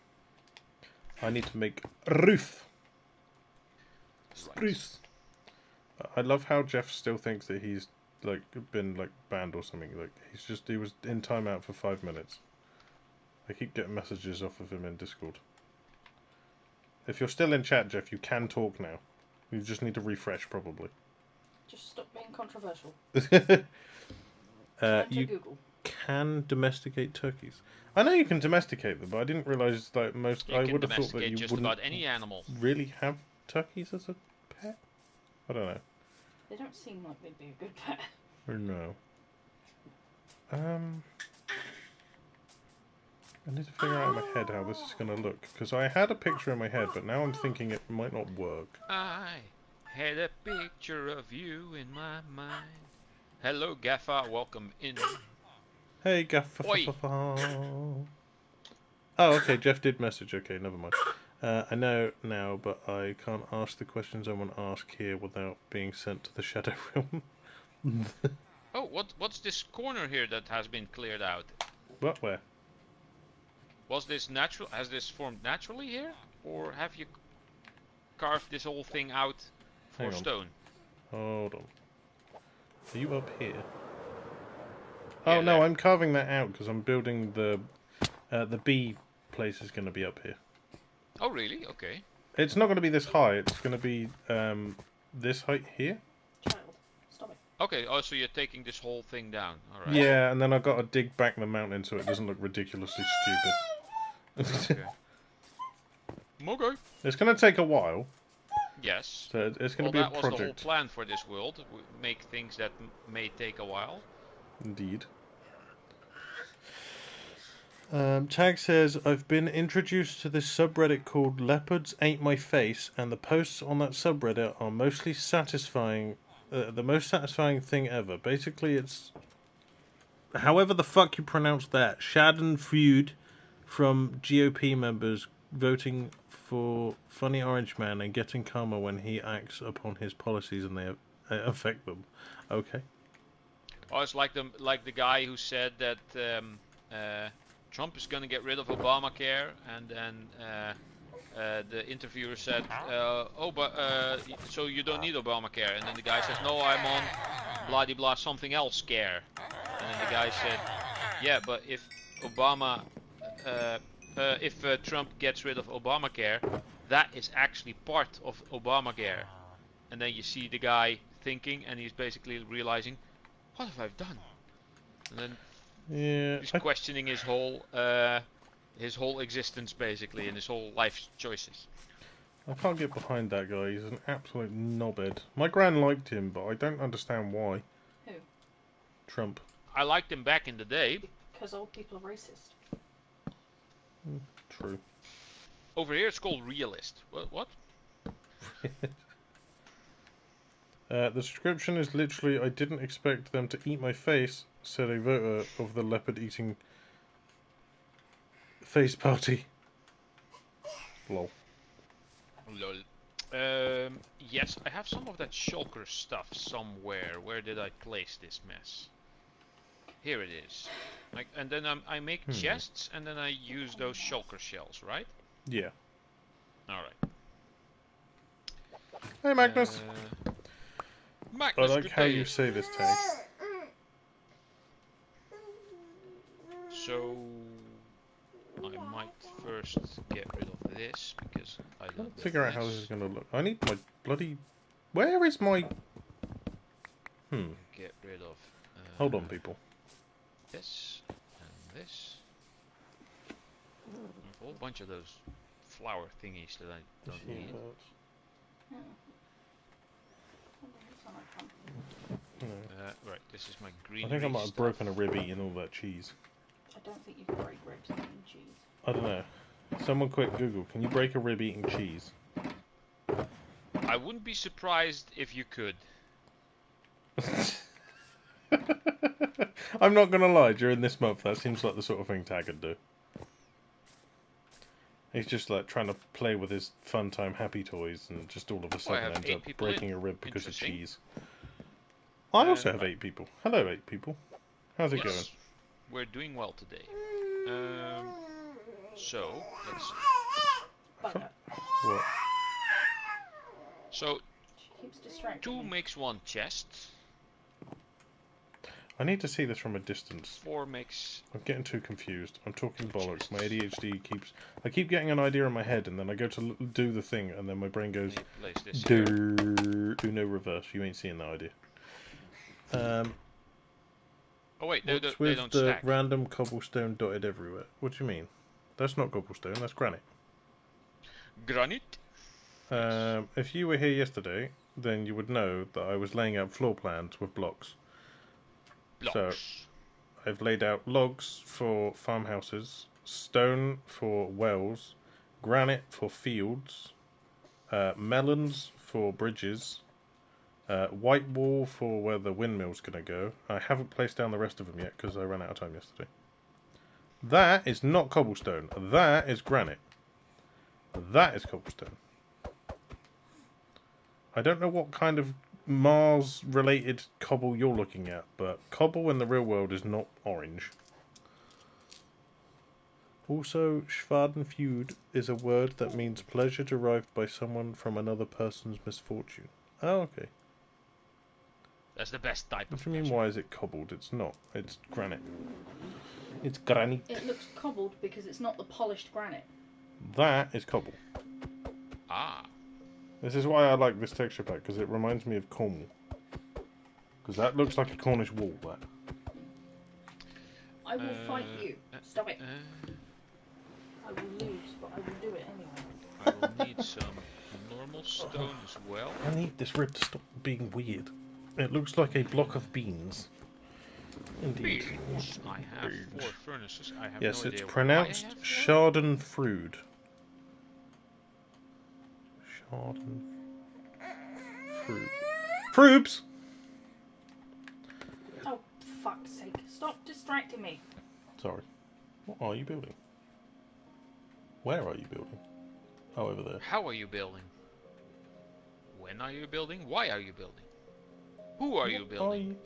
I need to make a roof. Spruce. I love how Jeff still thinks that he's been banned or something. He was in timeout for 5 minutes. I keep getting messages off of him in Discord. If you're still in chat, Jeff, you can talk now. You just need to refresh, probably. Just stop being controversial. You Google. can domesticate turkeys. I know you can domesticate them, but I didn't realise I would have thought that you just wouldn't about any animal. really have turkeys as a pet. I don't know. They don't seem like they'd be a good pet. Or no. I need to figure out in my head how this is going to look, because I had a picture in my head, but now I'm thinking it might not work. I had a picture of you in my mind. Hello, Gaffa. Welcome in. Hey, Gaffa. Oh, okay, Jeff did message. Okay, never mind. I know now, but I can't ask the questions I want to ask here without being sent to the Shadow Realm. Oh, what's this corner here that has been cleared out? What? Where? Was this natural? Has this formed naturally here, or have you carved this whole thing out for stone? Hold on. Are you up here? Yeah, Oh no, there. I'm carving that out because I'm building the bee place is going to be up here. Oh really? Okay. It's not going to be this high. It's going to be this height here. Child, stop it. Okay. Oh, so you're taking this whole thing down. All right. Yeah, and then I've got to dig back the mountain so it doesn't look ridiculously stupid. Okay. Okay. It's going to take a while. Yes. So it's going to be a that was project. the whole plan for this world. We make things that may take a while. Indeed. Tag says, I've been introduced to this subreddit called Leopards Ain't My Face, and the posts on that subreddit are mostly satisfying, the most satisfying thing ever. Basically, it's however the fuck you pronounce that, Schadenfreude from GOP members voting for Funny Orange Man and getting karma when he acts upon his policies and they affect them. Okay. Oh, it's like the guy who said that Trump is going to get rid of Obamacare, and then the interviewer said, "Oh, but so you don't need Obamacare?" And then the guy says, "No, I'm on blah de blah something else care." And then the guy said, "Yeah, but if Obama, if Trump gets rid of Obamacare, that is actually part of Obamacare." And then you see the guy thinking, and he's basically realizing, "What have I done?" And then Yeah, he's questioning his whole existence, basically, and his whole life choices. I can't get behind that guy. He's an absolute knobhead. My gran liked him, but I don't understand why. Who? Trump. I liked him back in the day. Because old people are racist. True. Over here it's called realist. What? The description is literally, "I didn't expect them to eat my face," said a voter of the leopard-eating face party. Lol. Lol. Yes, I have some of that shulker stuff somewhere. Where did I place this mess? Here it is. And then I make chests, and then I use those shulker shells, right? Yeah. Alright. Hey, Magnus. Magnus, I like good how day. you say this tag. So I might first get rid of this because I don't Can't figure out how this this. is going to look. I need my bloody... Where is my... Get rid of Hold on, people. this and this. A whole bunch of those flower thingies that I don't need. Yeah. Right, this is my green. I think I might have broken a rib eating all that cheese. I don't think you can break ribs eating cheese. I don't know. Someone quick Google, can you break a rib eating cheese? I wouldn't be surprised if you could. I'm not going to lie, during this month that seems like the sort of thing Tag would do. He's just like trying to play with his fun time happy toys and just all of a sudden ends up breaking a rib because of cheese. I also have 8 people. Hello 8 people. How's it going? We're doing well today. So, let's see. Bugger. What? So, She keeps distracting 2 me. makes 1 chest. I need to see this from a distance. 4 makes... I'm getting too confused. I'm talking bollocks. My ADHD keeps... I keep getting an idea in my head and then I go to do the thing and then my brain goes... Place this here. Uno reverse. You ain't seeing that idea. Oh wait, what's they with don't the stack. random cobblestone dotted everywhere? What do you mean? That's not cobblestone, that's granite. Granite? If you were here yesterday, then you would know that I was laying out floor plans with blocks. So, I've laid out logs for farmhouses, stone for wells, granite for fields, melons for bridges, white wall for where the windmill's going to go. I haven't placed down the rest of them yet because I ran out of time yesterday. That is not cobblestone. That is granite. That is cobblestone. I don't know what kind of Mars-related cobble you're looking at, but cobble in the real world is not orange. Also, Schadenfreude is a word that means pleasure derived by someone from another person's misfortune. Oh, okay. That's the best type What of do you mean, pleasure. why is it cobbled? It's not. It's granite. It's granite. It looks cobbled because it's not the polished granite. That is cobble. Ah. This is why I like this texture pack, because it reminds me of Cornwall. Because that looks like a Cornish wall, that. I will fight you. Stop it. I will lose, but I will do it anyway. I will need some normal stone as well. I need this rib to stop being weird. It looks like a block of beans. Indeed. Beans. I have 4 furnaces. I have Yes, no it's idea pronounced why I have 4. Schadenfreude. Schadenfreude. Froobs! Oh, fuck's sake. Stop distracting me. Sorry. What are you building? Where are you building? Oh, over there. How are you building? When are you building? Why are you building? Who are you building?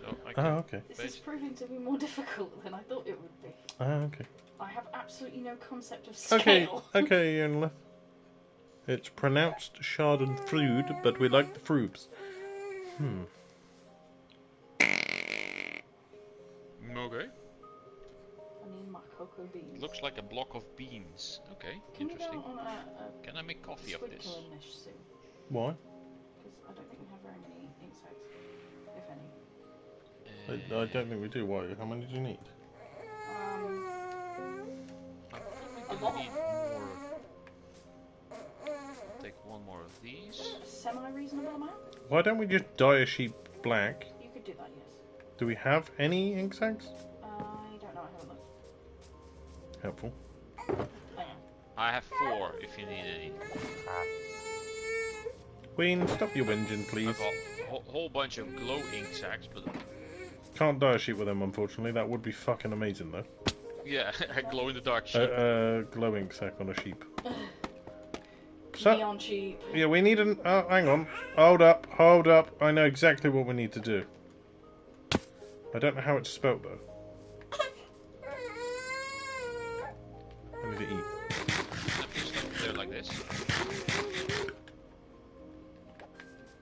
so I Ah, can okay. This is proving to be more difficult than I thought it would be. Ah, okay. I have absolutely no concept of scale. Okay, okay, Ian. It's pronounced Schadenfreude, but we like the frubes. Okay. I need my cocoa beans. Looks like a block of beans. Okay, Can interesting. we go on a Can I make coffee of this? squid-killing-ish soon? Why? Because I don't think we have very many insects, if any. I don't think we do. Why? How many do you need? Um, I'm probably a gonna lot. need more. I'll take one more of these. Semi-reasonable amount? Why don't we just dye a sheep black? You could do that, yes. Do we have any insects? I don't know, I haven't looked. Helpful. Oh, yeah. I have 4 if you need any. Queen, stop your whinging, please. I've got a whole bunch of glow ink sacks, but Can't dye a sheep with them, unfortunately. That would be fucking amazing, though. yeah, a glow in the dark sheep. Glowing sack on a sheep. Neon sheep. Yeah, we need an... Oh, hang on. Hold up, hold up. I know exactly what we need to do. I don't know how it's spelt, though. I need to eat. Just there like this.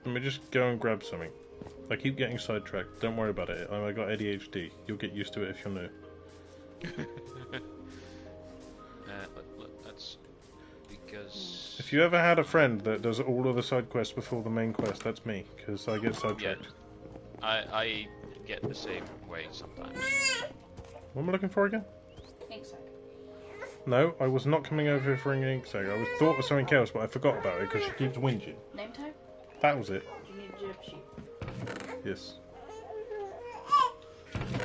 Let me just go and grab something. I keep getting sidetracked. Don't worry about it. I got ADHD. You'll get used to it if you're new. That's because... If you ever had a friend that does all of the side quests before the main quest, that's me, because I get sidetracked. Yeah, I get the same way sometimes. What am I looking for again? Ink sac. No, I was not coming over here for an ink sac. I was thought of something else, but I forgot about it because she keeps whinging. Name tag? That was it. You need a jib sheep. Yes.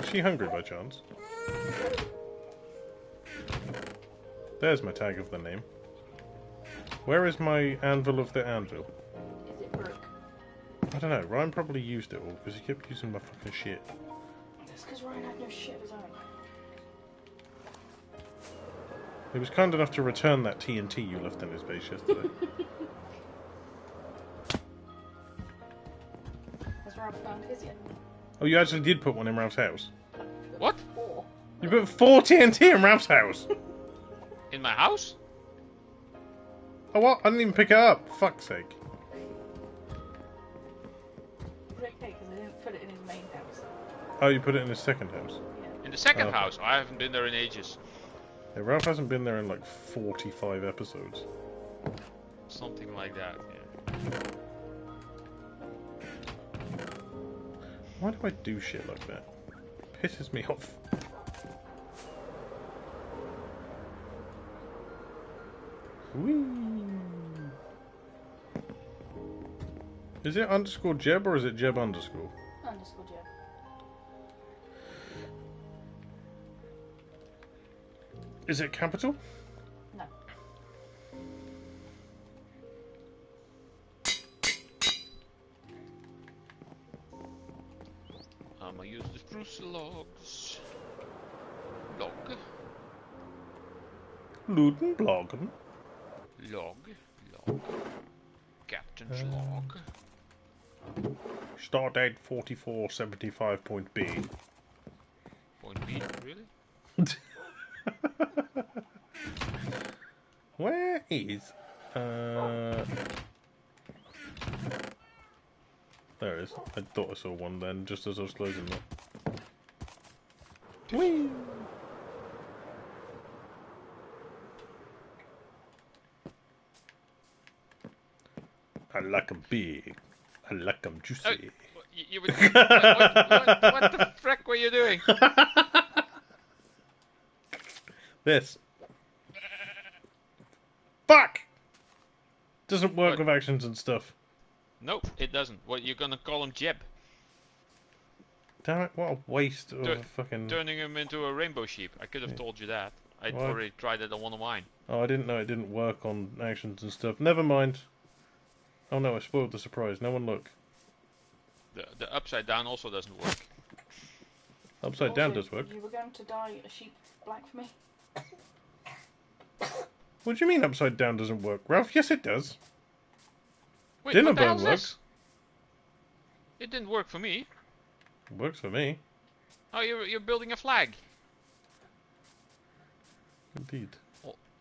Is she hungry by chance? There's my tag of the name. Where is my anvil of the anvil? Is it broke? I don't know. Ryan probably used it all because he kept using my fucking shit. That's because Ryan had no shit of his own. He was kind enough to return that TNT you left in his base yesterday. Has Ralph found his yet? Oh, you actually did put one in Ralph's house? What? 4. You put 4 TNT in Ralph's house? In my house? Oh, what? I didn't even pick it up. Fuck's sake. It's okay because I didn't put it in his main house. Oh, you put it in his second house? In the second Oh. house? I haven't been there in ages. Yeah, Ralph hasn't been there in like 45 episodes. Something like that, yeah. Why do I do shit like that? Pisses me off. Whee! Is it underscore Jeb or is it Jeb underscore? Underscore Jeb. Is it capital? No. I'm gonna use the spruce logs. Log. Luden Bloggen. Log. Log. Captain's log. Stardate 4475 point B. Point B, really? Where is... There it is. I thought I saw one then, just as I was closing that. Whee! I like 'em big. I like 'em juicy. Oh, you were, what the frick were you doing? This. Fuck! Doesn't work What? with actions and stuff. Nope, it doesn't. What, you're gonna call him Jeb? Damn it, what a waste of Tur- a fucking... Turning him into a rainbow sheep. I could have told you that. I'd What? already tried it on one of mine. Oh, I didn't know it didn't work on actions and stuff. Never mind. Oh no, I spoiled the surprise. No one look. The upside down also doesn't work. Upside down Also, does work. You were going to dye a sheep black for me? What do you mean upside down doesn't work? Ralph, yes it does. Wait, Dinner what the bone hell's works. this? It didn't work for me. Works for me. Oh, you're building a flag. Indeed.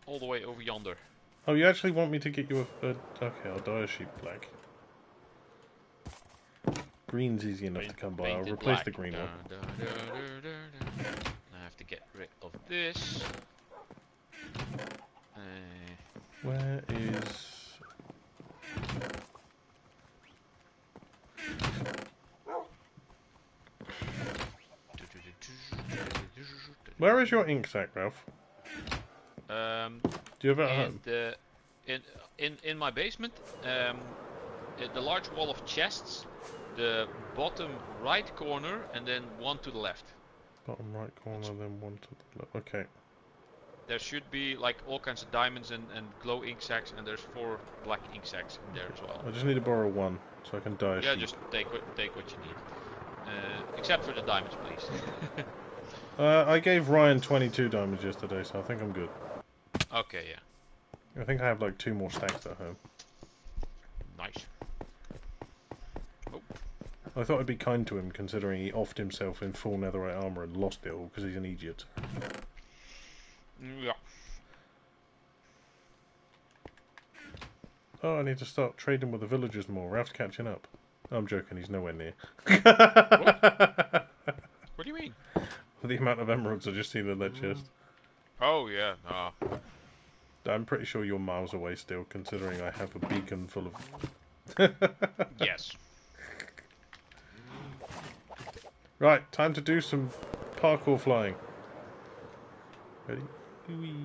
All the way over yonder. Oh, you actually want me to get you a... Okay, I'll dye a sheep black. Green's easy enough to come by. I'll Painted replace black. the green one. I have to get rid of this. Where is... Where is your ink sac, Ralph? Do you have it at home? In my basement, the large wall of chests, the bottom right corner, and then one to the left. Bottom right corner, then one to the left. Okay. There should be like all kinds of diamonds and glow ink sacs, and there's 4 black ink sacs in there as well. I just need to borrow one so I can dye a sheep. Yeah, just take what you need. Except for the diamonds, please. I gave Ryan 22 diamonds yesterday, so I think I'm good. Okay, yeah. I think I have like 2 more stacks at home. Nice. Oh. I thought I'd be kind to him, considering he offed himself in full netherite armor and lost it all because he's an idiot. Yeah. Oh, I need to start trading with the villagers more. Ralph's catching up. I'm joking, he's nowhere near. What? What do you mean? The amount of emeralds I just see in that chest. Oh, yeah. I'm pretty sure you're miles away still, considering I have a beacon full of... Yes. Right, time to do some parkour flying. Ready? Whee.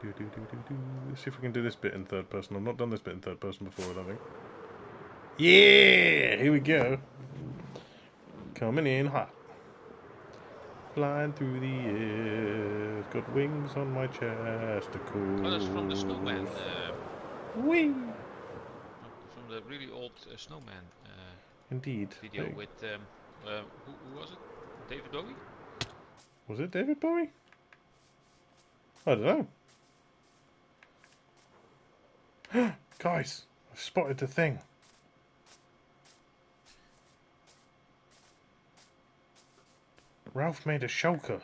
Let's see if we can do this bit in third person. I've not done this bit in third person before, I think. Yeah! Here we go. Coming in hot. Flying through the air. Got wings on my chest. Cool. Oh, that's from the snowman. Whee! From the really old snowman Indeed. video with who was it? David Bowie? Was it David Bowie? I don't know. Guys, I've spotted the thing. Ralph made a shulker.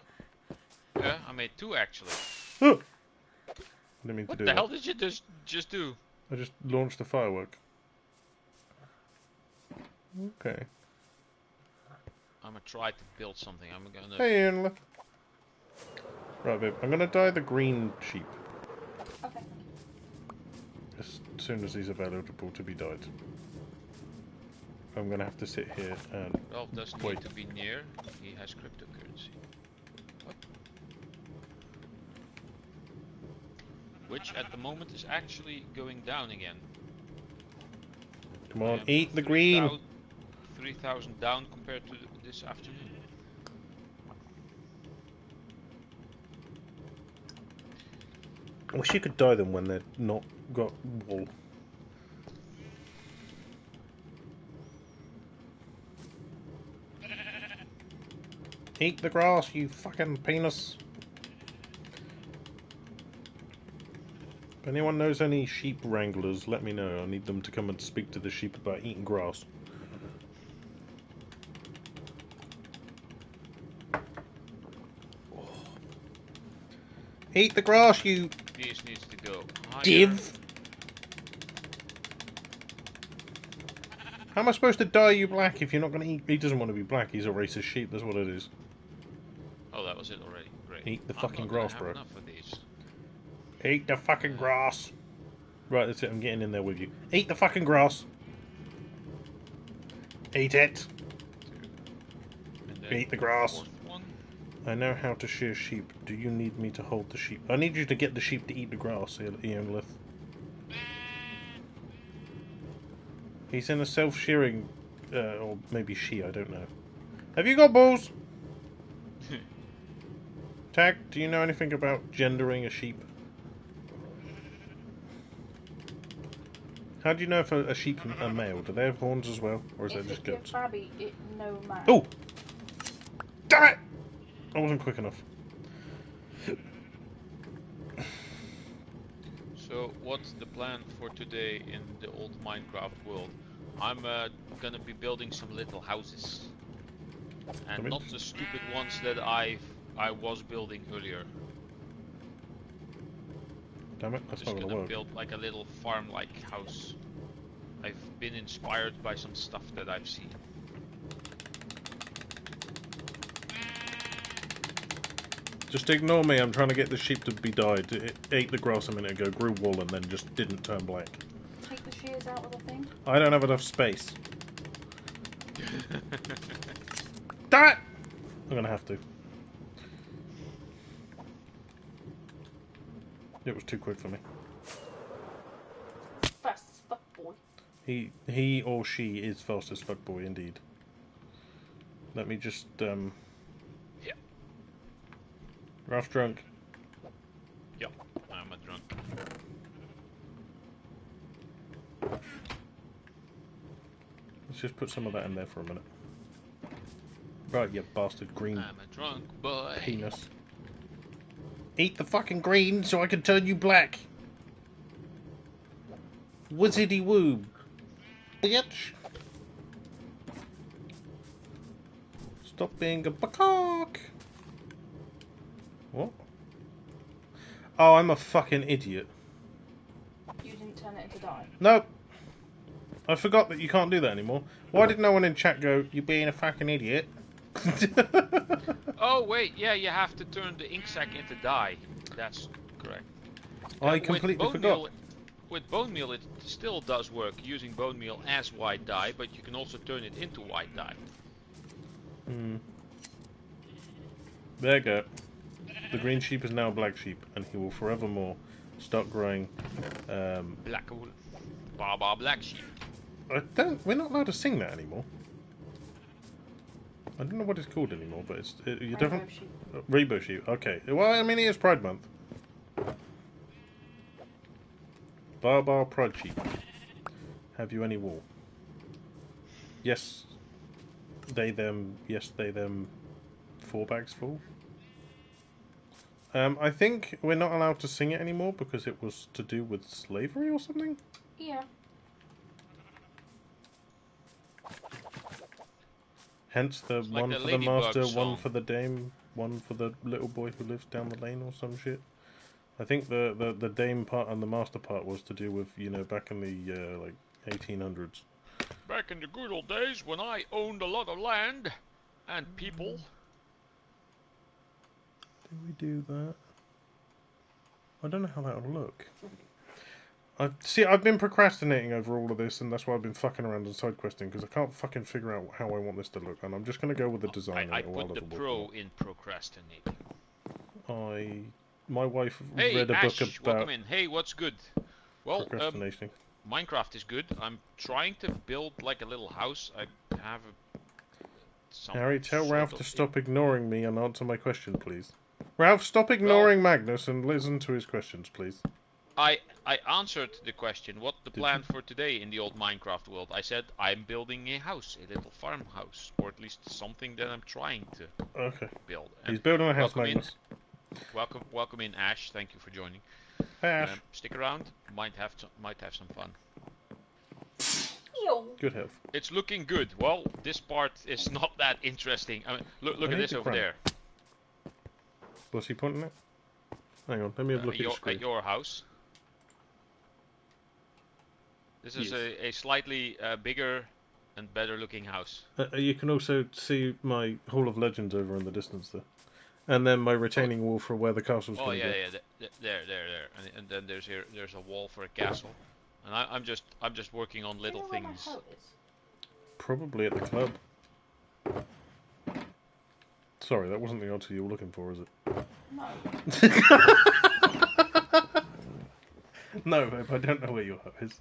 Yeah, I made 2 actually. I didn't mean What to do the that. hell did you just do? I just launched a firework. Okay. I'm gonna try to build something. I'm gonna. Hey, Ian. Right, babe. I'm gonna dye the green sheep. Okay. As soon as he's available to be dyed. I'm gonna have to sit here and Ralph does wait. need to be near. He has cryptocurrency. What? Which at the moment is actually going down again. Come on, eat the green. 3,000 down compared to this afternoon. I wish you could dye them when they're not got wool. Eat the grass, you fucking penis. If anyone knows any sheep wranglers, let me know. I need them to come and speak to the sheep about eating grass. Eat the grass, you This needs to go higher. div. How am I supposed to dye you black if you're not going to eat? He doesn't want to be black. He's a racist sheep. That's what it is. Oh, that was it already. Great. Eat the I'm fucking not gonna grass, have bro. Enough of these. Eat the fucking grass. Right, that's it. I'm getting in there with you. Eat the fucking grass. Eat it. And then Eat the grass. fourth one. I know how to shear sheep. Do you need me to hold the sheep? I need you to get the sheep to eat the grass, Eonlith. He's in a self-shearing, or maybe she, I don't know. Have you got balls? Tag, do you know anything about gendering a sheep? How do you know if a sheep are male? Do they have horns as well? Or is that just goats? Babby, it no man. Oh! Damn it! I wasn't quick enough. So what's the plan for today in the old Minecraft world? I'm gonna be building some little houses, Let and me not just- the stupid ones that I was building earlier. Damn it, I'm that's just not gonna gonna work. build like a little farm-like house. I've been inspired by some stuff that I've seen. Just ignore me, I'm trying to get the sheep to be dyed. It ate the grass a minute ago, grew wool, and then just didn't turn black. Take the shears out of the thing. I don't have enough space. Damn it! I'm gonna have to. It was too quick for me. Fast as fuck, boy. He or she is fast as fuck boy, indeed. Let me just, Yeah. Ralph's drunk. Yep, I'm a drunk. Let's just put some of that in there for a minute. Right, you bastard green I'm a drunk boy. penis. Eat the fucking green so I can turn you black. Wizardy woo, bitch. Stop being a peacock. What? Oh, I'm a fucking idiot. You didn't turn it into dye. Nope. I forgot that you can't do that anymore. Why did no one in chat go, you being a fucking idiot? Oh wait, yeah, you have to turn the ink sac into dye. That's correct. I completely forgot. With bone meal, it still does work using bone meal as white dye, but you can also turn it into white dye. Hmm. There you go. The green sheep is now a black sheep, and he will forevermore start growing. Black wool. Baba black sheep. We're not allowed to sing that anymore. I don't know what it's called anymore, but you're Rainbow definitely sheep. Rainbow sheep. Okay. Well, I mean, it is Pride Month. Baba Pride sheep. Have you any wool? Yes. They them. Yes, they them. 4 bags full. I think we're not allowed to sing it anymore because it was to do with slavery or something. Yeah. Hence the It's one like a for the ladybug master, one song. for the dame, one for the little boy who lives down the lane or some shit. I think the dame part and the master part was to do with, you know, back in the like 1800s. Back in the good old days when I owned a lot of land and people. Did we do that? I don't know how that'll look. I've been procrastinating over all of this, and that's why I've been fucking around and side questing because I can't fucking figure out how I want this to look, and I'm just gonna go with the design. I and put the pro in procrastinating. My wife Hey read a book Ash, about welcome in. Hey, what's good? Well, procrastinating. Minecraft is good. I'm trying to build like a little house. I have some Harry, tell sort Ralph of to stop ignoring me and answer my question, please. Ralph, stop ignoring Magnus and listen to his questions, please. I answered the question, what the Did plan you? for today in the old Minecraft world. I said I'm building a house, a little farmhouse, or at least something that I'm trying to Okay. build. He's building a house, welcome in, Magnus. welcome in, Ash. Thank you for joining. Hey, Ash. Stick around. Might have some fun. Ew. Good health. It's looking good. Well, this part is not that interesting. I mean, look I at need this the over crank. there. Was he pointing at? Hang on, let me have a look at your screen. At your house. This is Yes. a slightly bigger and better looking house. You can also see my Hall of Legends over in the distance there. And then my retaining wall for where the castle's Oh going to yeah, go. yeah, there, and then there's a wall for a castle, and I'm just working on little Do you know where my things. hoe is? Probably at the club. Sorry, that wasn't the answer you were looking for, is it? No. No, babe, I don't know where your hoe is.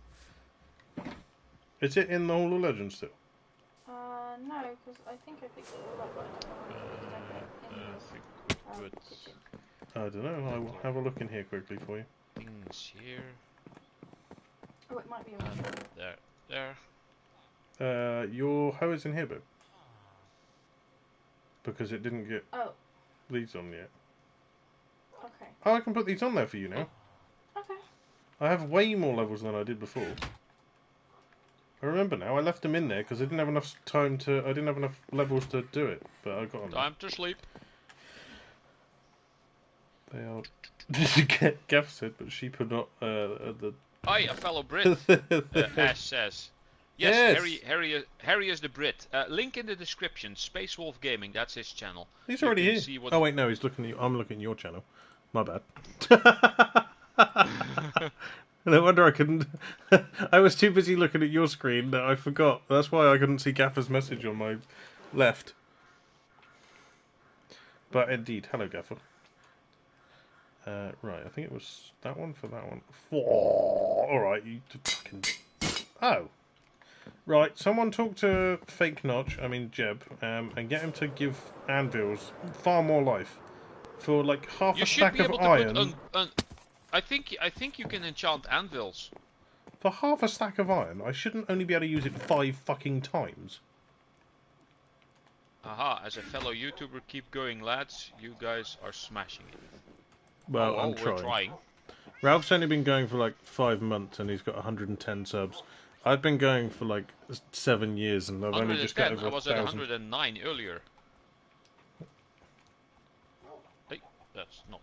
Is it in the Hall of Legends still? No, because I think I picked it all up, but I don't know where it is. In the kitchen. I don't know. I will have a look in here quickly for you. Things here, Oh, it might be over here. there. Your hoe is in here, babe. Because it didn't get Oh, these on yet. okay. Oh, I can put these on there for you now. Okay. I have way more levels than I did before. I remember now. I left them in there because I didn't have enough time to. I didn't have enough levels to do it, but I got them. Time to sleep. They are. Gaff said, but sheep are not the. Aye, a fellow Brit. Ash says. Yes, Yes! Harry is the Brit. Link in the description. SpaceWolfGaming. That's his channel. He's You already can here. see what... Oh wait, no, he's looking at you. I'm looking at your channel. My bad. No wonder I couldn't. I was too busy looking at your screen that I forgot. That's why I couldn't see Gaffer's message on my left. But indeed, hello Gaffer. Right, I think it was that one for that one. Alright, you fucking. Oh! Right, someone talk to Fake Notch, I mean Jeb, and get him to give anvils far more life. For like half a stack of iron. I think you can enchant anvils. For half a stack of iron, I shouldn't only be able to use it 5 fucking times. Aha, as a fellow YouTuber, keep going lads. You guys are smashing it. Well, I'm we're trying. Ralph's only been going for like 5 months and he's got 110 subs. I've been going for like 7 years and I've only just got over 1,000. I was at 109 earlier. Hey, that's not...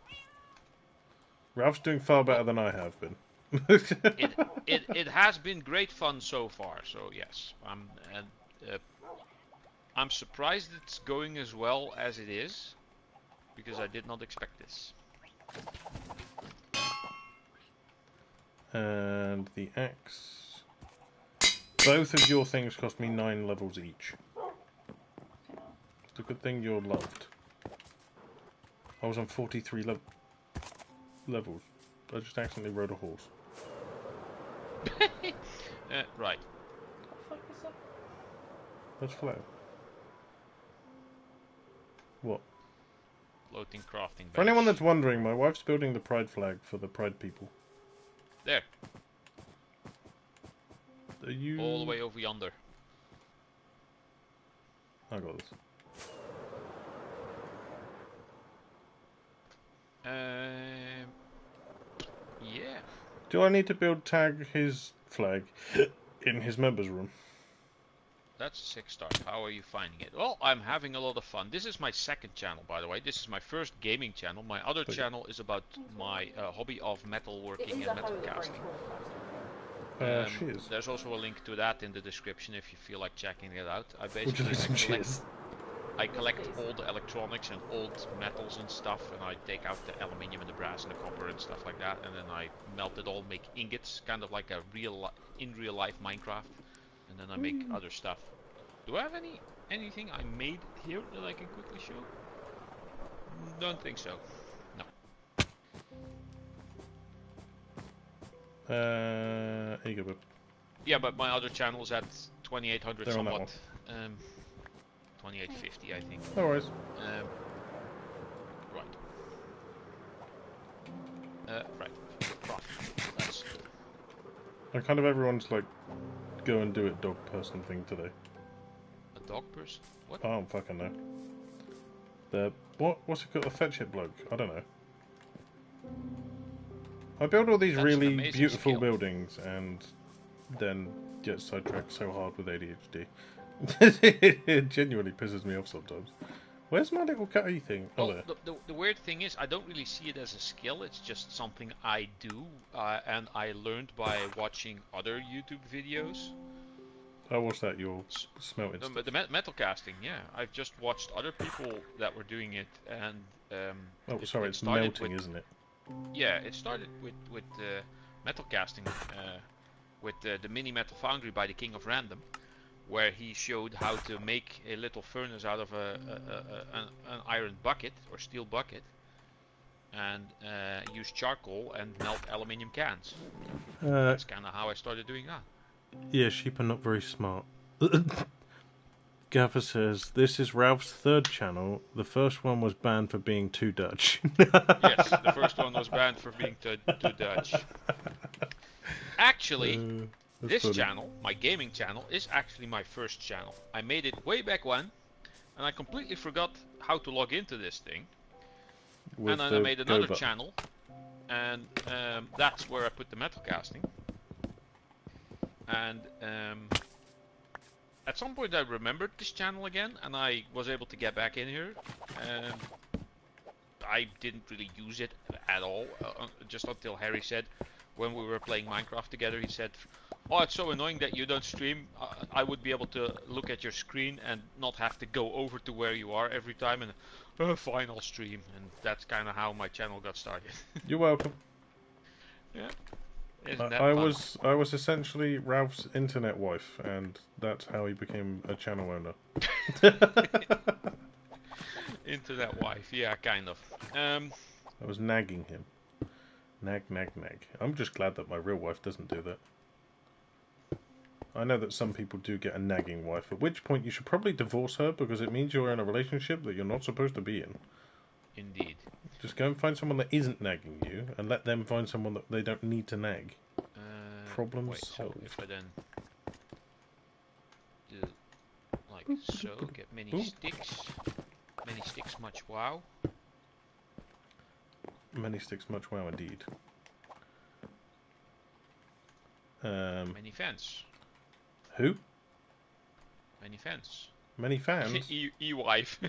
Ralph's doing far better than I have been. it has been great fun so far, so yes. I'm surprised it's going as well as it is, because I did not expect this. And the axe. Both of your things cost me 9 levels each. It's a good thing you're loved. I was on 43 levels. I just accidentally rode a horse. Right. What the fuck is that? That's flow. What? Floating crafting bench. For anyone that's wondering, my wife's building the pride flag for the pride people. There. Are you... All the way over yonder. I got this. Yeah. Do I need to tag his flag in his members room? That's a 6 star. How are you finding it? Well, I'm having a lot of fun. This is my second channel, by the way. This is my first gaming channel. My other channel is about my hobby of metalworking and metal casting. There's also a link to that in the description if you feel like checking it out. I collect old electronics and old metals and stuff, and I take out the aluminium and the brass and the copper and stuff like that, and then I melt it all, make ingots, kind of like a in real life Minecraft, and then I make other stuff. Do I have anything I made here that I can quickly show? Don't think so. No. Here you go, bud. Yeah, but my other channel is at 2800 somewhat. 2850, I think. No worries. Right. Right. That's... And kind of everyone's like, go and do it dog person thing today. A dog person? What? I don't fucking know. What's it called? A fetch it bloke? I don't know. I build all these really beautiful buildings and then get sidetracked so hard with ADHD. It genuinely pisses me off sometimes. Where's my little cutty thing? Oh, well, there. the weird thing is, I don't really see it as a skill. It's just something I do, and I learned by watching other YouTube videos. Oh, what's that? You're smelting stuff. The metal casting, yeah. I've just watched other people that were doing it, and it's melting, isn't it? Yeah, it started with metal casting, with the Mini Metal Foundry by the King of Random, where he showed how to make a little furnace out of an iron bucket or steel bucket, and use charcoal and melt aluminium cans. That's kind of how I started doing that. Yeah, sheep are not very smart. Gaffer says, this is Ralph's third channel. The first one was banned for being too Dutch. Yes, the first one was banned for being too Dutch. Actually, this channel, my gaming channel, is actually my first channel. I made it way back when, and I completely forgot how to log into this thing. And then I made another channel, and that's where I put the metal casting. And at some point I remembered this channel again, and I was able to get back in here. And I didn't really use it at all, just until Harry said, when we were playing Minecraft together, he said, "Oh, it's so annoying that you don't stream. I would be able to look at your screen and not have to go over to where you are every time, and fine, I'll stream." And that's kind of how my channel got started. You're welcome. Yeah. Isn't that I fun? I was essentially Ralph's internet wife, and that's how he became a channel owner. Internet wife, yeah, kind of. I was nagging him. Nag, nag, nag. I'm just glad that my real wife doesn't do that. I know that some people do get a nagging wife, at which point you should probably divorce her, because it means you're in a relationship that you're not supposed to be in. Indeed. Just go and find someone that isn't nagging you, and let them find someone that they don't need to nag. Problem wait, solved. so if I then do like so, get many sticks. Many sticks, much wow. Many sticks, much wow indeed. Many fans. Who? Many fans. Many fans? E-wife.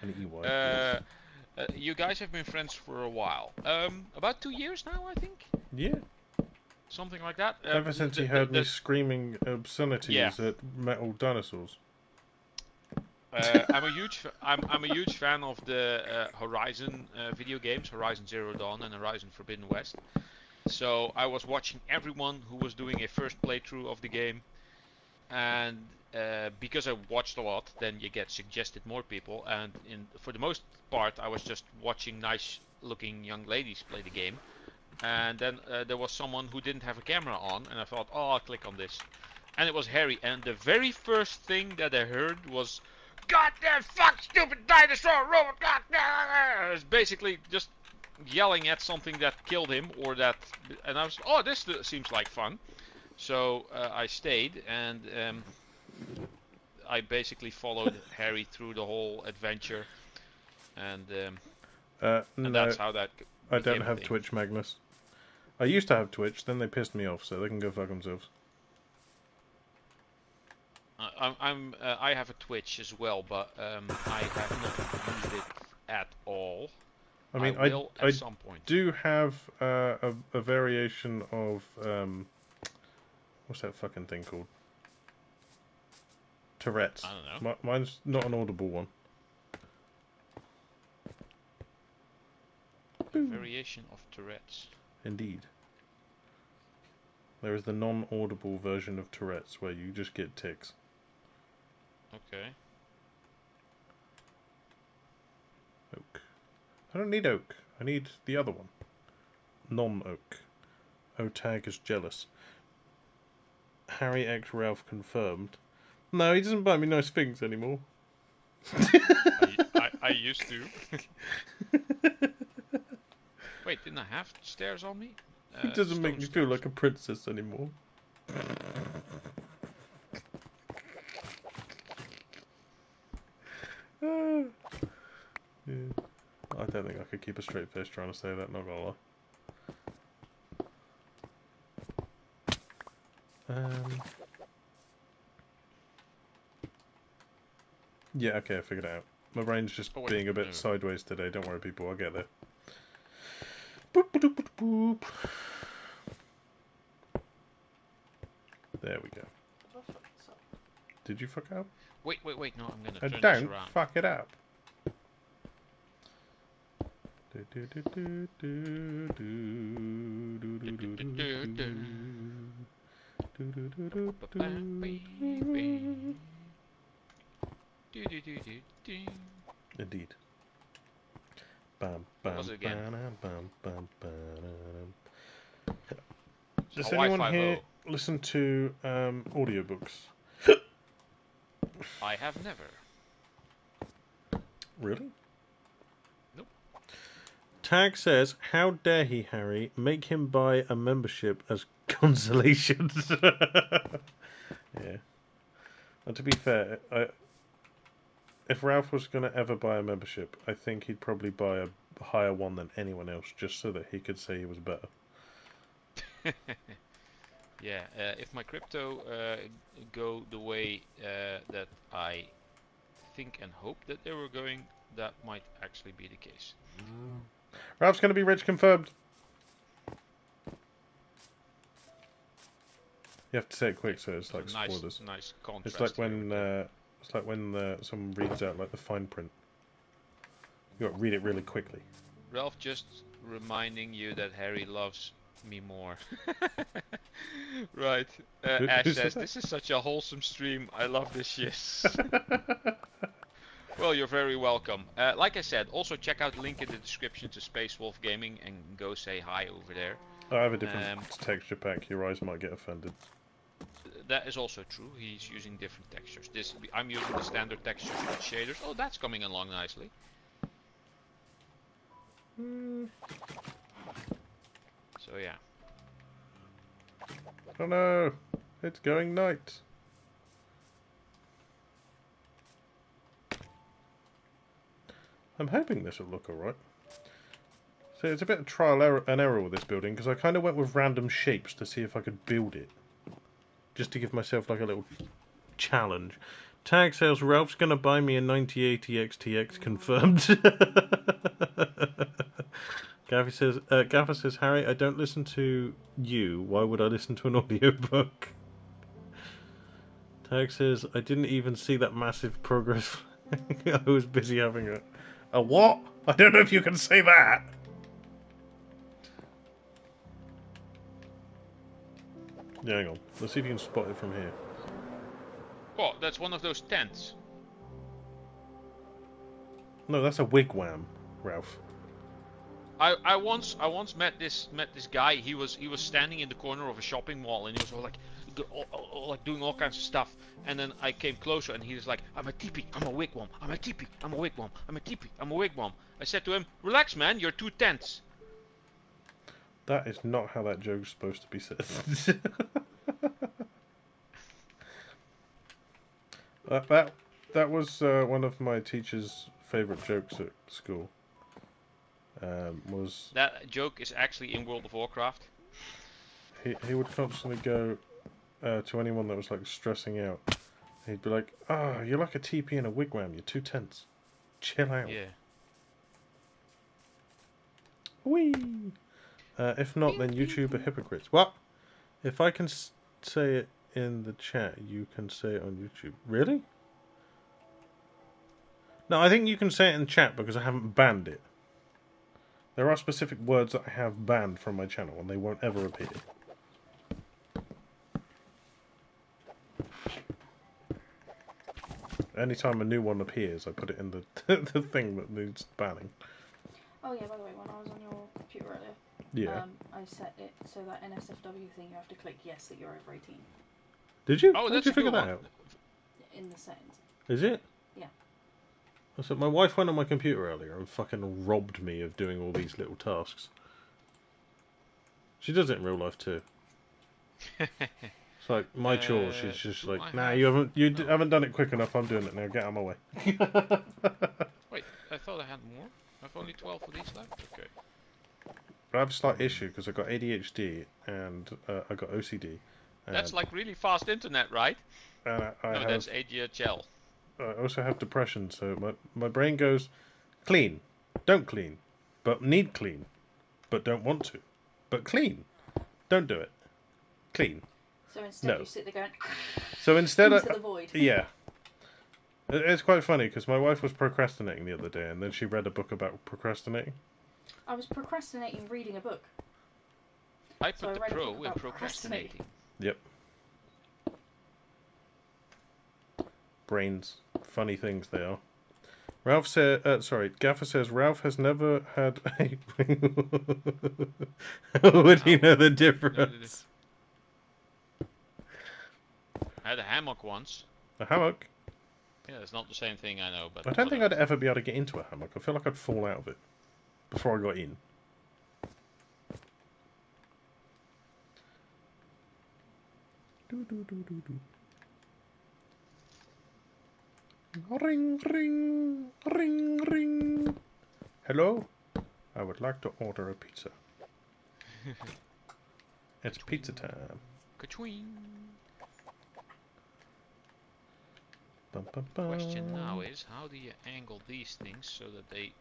An E-wife. You guys have been friends for a while. About 2 years now, I think? Yeah. Something like that. Ever since he heard me screaming obscenities at metal dinosaurs. I'm a huge fan of the Horizon video games, Horizon Zero Dawn and Horizon Forbidden West. So I was watching everyone who was doing a first playthrough of the game, and because I watched a lot, then you get suggested more people. And for the most part, I was just watching nice-looking young ladies play the game. And then there was someone who didn't have a camera on, and I thought, oh, I'll click on this. And it was Harry, and the very first thing that I heard was, "Goddamn fuck, stupid dinosaur robot, goddamn!" It's basically just yelling at something that killed him, or that, and I was, oh, this seems like fun. So I stayed, and I basically followed Harry through the whole adventure, and No, that's how that I don't became a have thing. Twitch, Magnus. I used to have Twitch, then they pissed me off, so they can go fuck themselves. I have a Twitch as well, but I have not used it at all. I mean, I will at some point. Do have a variation of what's that fucking thing called? Tourette's. I don't know. Mine's not an audible one. A variation of Tourette's. Indeed. There is the non-audible version of Tourette's where you just get tics. Okay. Oak. I don't need oak. I need the other one. Non-oak. Otag is jealous. Harry X Ralph confirmed. No, he doesn't buy me nice things anymore. I used to. Wait, didn't I have stairs on me? It doesn't make me feel like a princess anymore. Yeah. I don't think I could keep a straight face trying to say that, not gonna lie. Yeah, okay, I figured it out. My brain's just being a bit sideways today, don't worry people, I'll get there. Boop, boop, boop, boop. There we go. Did you fuck up? Wait, no, I'm gonna turn this Don't around. fuck it up. Indeed. Bam, bam, Was it again? bam, bam, bam. Does Hawaii anyone here 5-0. listen to audiobooks? I have never. Really? Nope. Tag says, how dare he, Harry, make him buy a membership as consolation. Yeah. And to be fair, if Ralph was going to ever buy a membership, I think he'd probably buy higher one than anyone else, just so that he could say he was better. Yeah, if my crypto go the way that I think and hope that they were going, that might actually be the case. Ralph's going to be rich confirmed. You have to say it quick, so it's like spoilers. Nice contrast. It's like when someone reads out like the fine print. You got to read it really quickly. Ralph just reminding you that Harry loves me more. Right. Ash says, this is such a wholesome stream. I love this shit. Well, you're very welcome. Like I said, also check out the link in the description to SpaceWolfGaming and go say hi over there. I have a different texture pack. Your eyes might get offended. That is also true. He's using different textures. I'm using the standard textures with shaders. Oh, that's coming along nicely. So yeah. Oh no! It's going night. I'm hoping this will look alright. So it's a bit of trial and error with this building, because I kind of went with random shapes to see if I could build it. Just to give myself like a little challenge. Tag sales, Ralph's going to buy me a 9080 XTX confirmed. Gaffer says, Harry, I don't listen to you. Why would I listen to an audiobook? Tag says, I didn't even see that massive progress. I was busy having a what? I don't know if you can say that. Yeah, hang on. Let's see if you can spot it from here. Oh, that's one of those tents. No, that's a wigwam, Ralph. I once met this guy. He was standing in the corner of a shopping mall, and he was all like doing all kinds of stuff. And then I came closer, and he was like, "I'm a teepee, I'm a wigwam, I'm a teepee, I'm a wigwam, I'm a teepee, I'm a wigwam." I said to him, "Relax, man. You're two tents." That is not how that joke's supposed to be said. that was one of my teacher's favourite jokes at school. Was that joke is actually in World of Warcraft. He would constantly go to anyone that was like stressing out. He'd be like, "Oh, you're like a teepee in a wigwam. You're two tents. Chill out." Yeah. Whee! If not, then YouTube are hypocrites. What? If I can say it in the chat, you can say it on YouTube. Really? No, I think you can say it in chat because I haven't banned it. There are specific words that I have banned from my channel and they won't ever appear. Anytime a new one appears, I put it in the the thing that needs banning. Oh yeah, by the way, when I was on your computer earlier, Yeah. I set it so that NSFW thing, you have to click yes that you're over 18. Did you? Oh, How that's did you figure a good that one. out? In the settings. Is it? Yeah. So my wife went on my computer earlier and fucking robbed me of doing all these little tasks. She does it in real life too. It's like my chores. She's just like, nah, you haven't done it quick enough. I'm doing it now. Get out of my way. Wait, I thought I had more. I've only 12 of these left. Okay. I have a slight issue because I got ADHD and I got OCD. That's like really fast internet, right? No, that's ADHL. I also have depression, so my brain goes, clean, don't clean, but need clean, but don't want to, but clean, don't do it, clean. So instead you sit there going So instead into the void. Yeah. It's quite funny because my wife was procrastinating the other day and then she read a book about procrastinating. I was procrastinating reading a book. I put the pro in procrastinating. Yep. Brains. Funny things they are. Ralph said, Gaffer says Ralph has never had a... How would he know the difference? I had a hammock once. A hammock? Yeah, it's not the same thing, I know, but... I don't think I'd ever be able to get into a hammock. I feel like I'd fall out of it before I got in. Ring, ring, ring, ring. Hello? I would like to order a pizza. It's pizza time. Ka-chwing. Bum, bum, bum. Question now is, how do you angle these things so that they...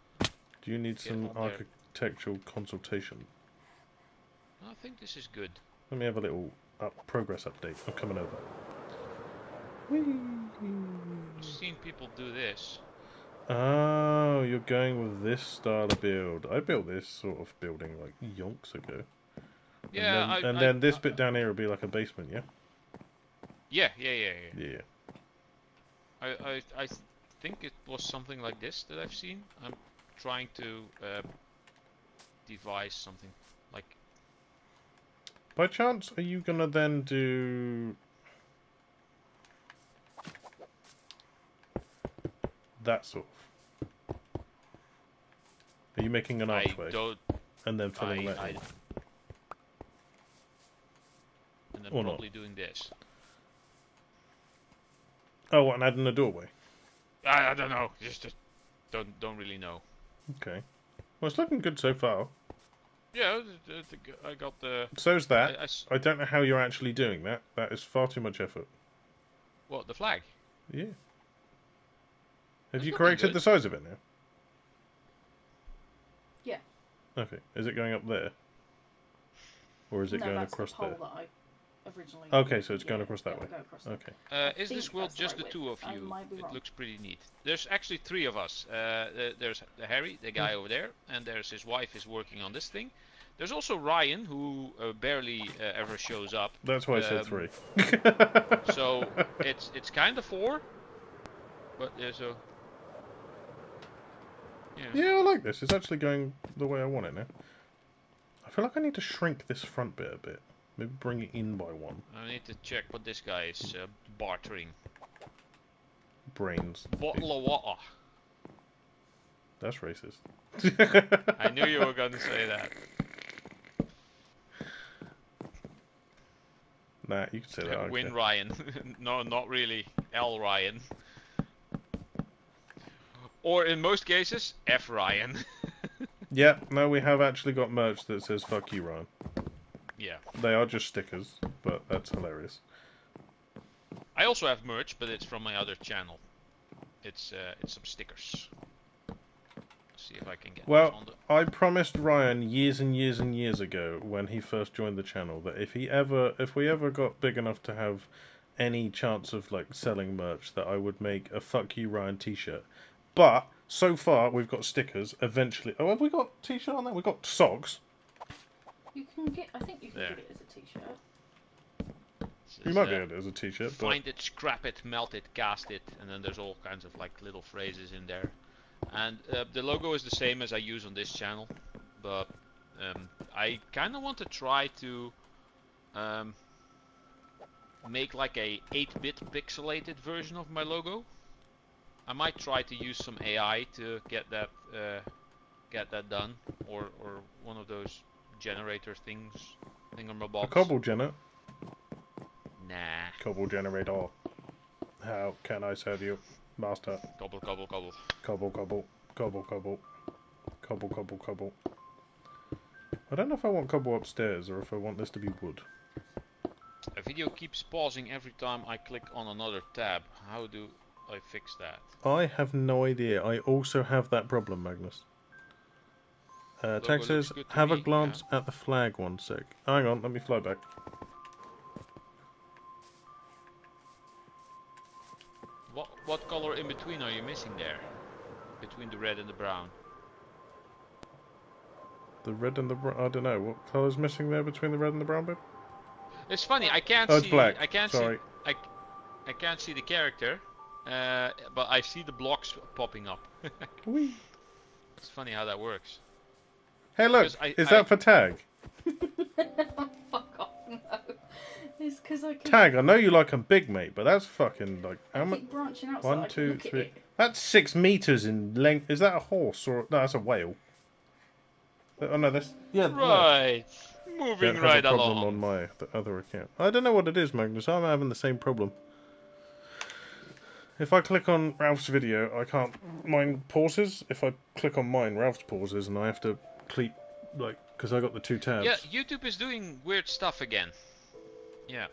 Do you need get some on there? architectural consultation? I think this is good. Let me have a little progress update. I'm coming over. I've seen people do this. Oh, you're going with this style of build. I built this sort of building like yonks ago. Yeah, and then this bit down here will be like a basement, yeah? Yeah. Yeah. I think it was something like this that I've seen. I'm trying to devise something like... By chance, are you gonna then do that sort of? Are you making an archway and then filling that in? And then Or probably doing this. Oh, and adding a doorway. I don't know. Just don't really know. Okay. Well, it's looking good so far. Yeah, I got the... So's that. I don't know how you're actually doing that. That is far too much effort. What, the flag? Yeah. Have It's you looking corrected good. the size of it now? Yeah. Okay. Is it going up there? Or is it going that's across the pole there? that I originally... Okay, so it's going across that it'll way. go across there. Okay. Is this think world that's the just right the two of width. I you? might be It wrong. looks pretty neat. There's actually 3 of us. There's Harry, the guy over there, and there's his wife is working on this thing. There's also Ryan, who barely ever shows up. That's why I said 3. So it's kind of 4, but there's a... Yeah, I like this. It's actually going the way I want it now. I feel like I need to shrink this front bit a bit. Maybe bring it in by 1. I need to check what this guy is bartering. Brains. Bottle of water. That's racist. I knew you were going to say that. Nah, you can say that. I don't Win care. Ryan. No, not really. L Ryan. Or in most cases, F Ryan. Yeah, no, we have actually got merch that says "fuck you, Ryan." Yeah. They are just stickers, but that's hilarious. I also have merch, but it's from my other channel. It's some stickers. Let's see if I can get this Well, on the... I promised Ryan years and years and years ago when he first joined the channel that if we ever got big enough to have any chance of like selling merch, that I would make a "fuck you, Ryan" T-shirt. But so far we've got stickers. Eventually, oh, have we got T-shirt on there? We've got socks. You can get... I think you can There. get it as a t-shirt. You might get it as a T-shirt, but Find it, scrap it, melt it, cast it, and then there's all kinds of like little phrases in there. And the logo is the same as I use on this channel, but I kind of want to try to make like a 8-bit pixelated version of my logo. I might try to use some AI to get that done, or one of those generator things, thingamabobs. a cobble generator. Nah. Cobble generator. How can I serve you, master? Cobble, cobble, cobble. Cobble, cobble, cobble, cobble, cobble, cobble, cobble. I don't know if I want cobble upstairs or if I want this to be wood. A video keeps pausing every time I click on another tab. How do I fix that? I have no idea. I also have that problem, Magnus. Tag says, looks good to have a me, glance at the flag 1 sec. Hang on, let me fly back. What color in between are you missing there? Between the red and the brown? The red and the brown. I don't know. What colour's missing there between the red and the brown bit? It's funny, I can't Oh, see... it's black. I can't Sorry. see... I can't see the character, but I see the blocks popping up. Whee. It's funny how that works. Hey, look! Is that for tag? Fuck off, no. It's because I keep... Tag, I know you like 'em big, mate, but that's fucking like... How I much? keep branching out so 1, I can 2, look at 3... it. That's 6 meters in length. Is that a horse or... No, that's a whale. Oh, no, that's... Yeah, Right. no. Moving Don't right have a problem along. on my other account. I don't know what it is, Magnus. I'm having the same problem. If I click on Ralph's video, I can't... Mine pauses. If I click on mine, Ralph's pauses, and I have to because I got the 2 tabs. Yeah, YouTube is doing weird stuff again. Yeah.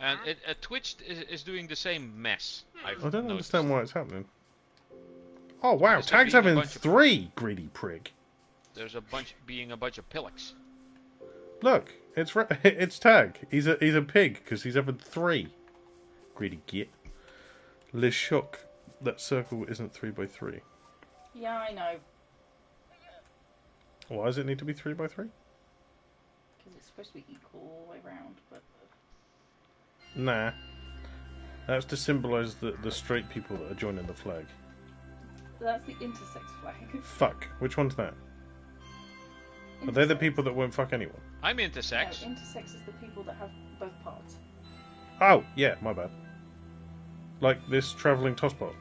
And Twitch is doing the same mess. I don't noticed. understand why it's happening. Oh wow, Because there Tag's being a having bunch of- 3, greedy prig. There's a bunch of pillocks. Look, it's Tag. He's a pig because he's having 3. Greedy git. Liz shook. That circle isn't 3 by 3. Yeah, I know. Why does it need to be 3 by 3? Because it's supposed to be equal all the way around, but... Nah. That's to symbolise the straight people that are joining the flag. That's the intersex flag. Fuck. Which one's that? Are they the people that won't fuck anyone? I'm intersex. No, intersex is the people that have both parts. Oh, yeah, my bad. Like this travelling tosspot.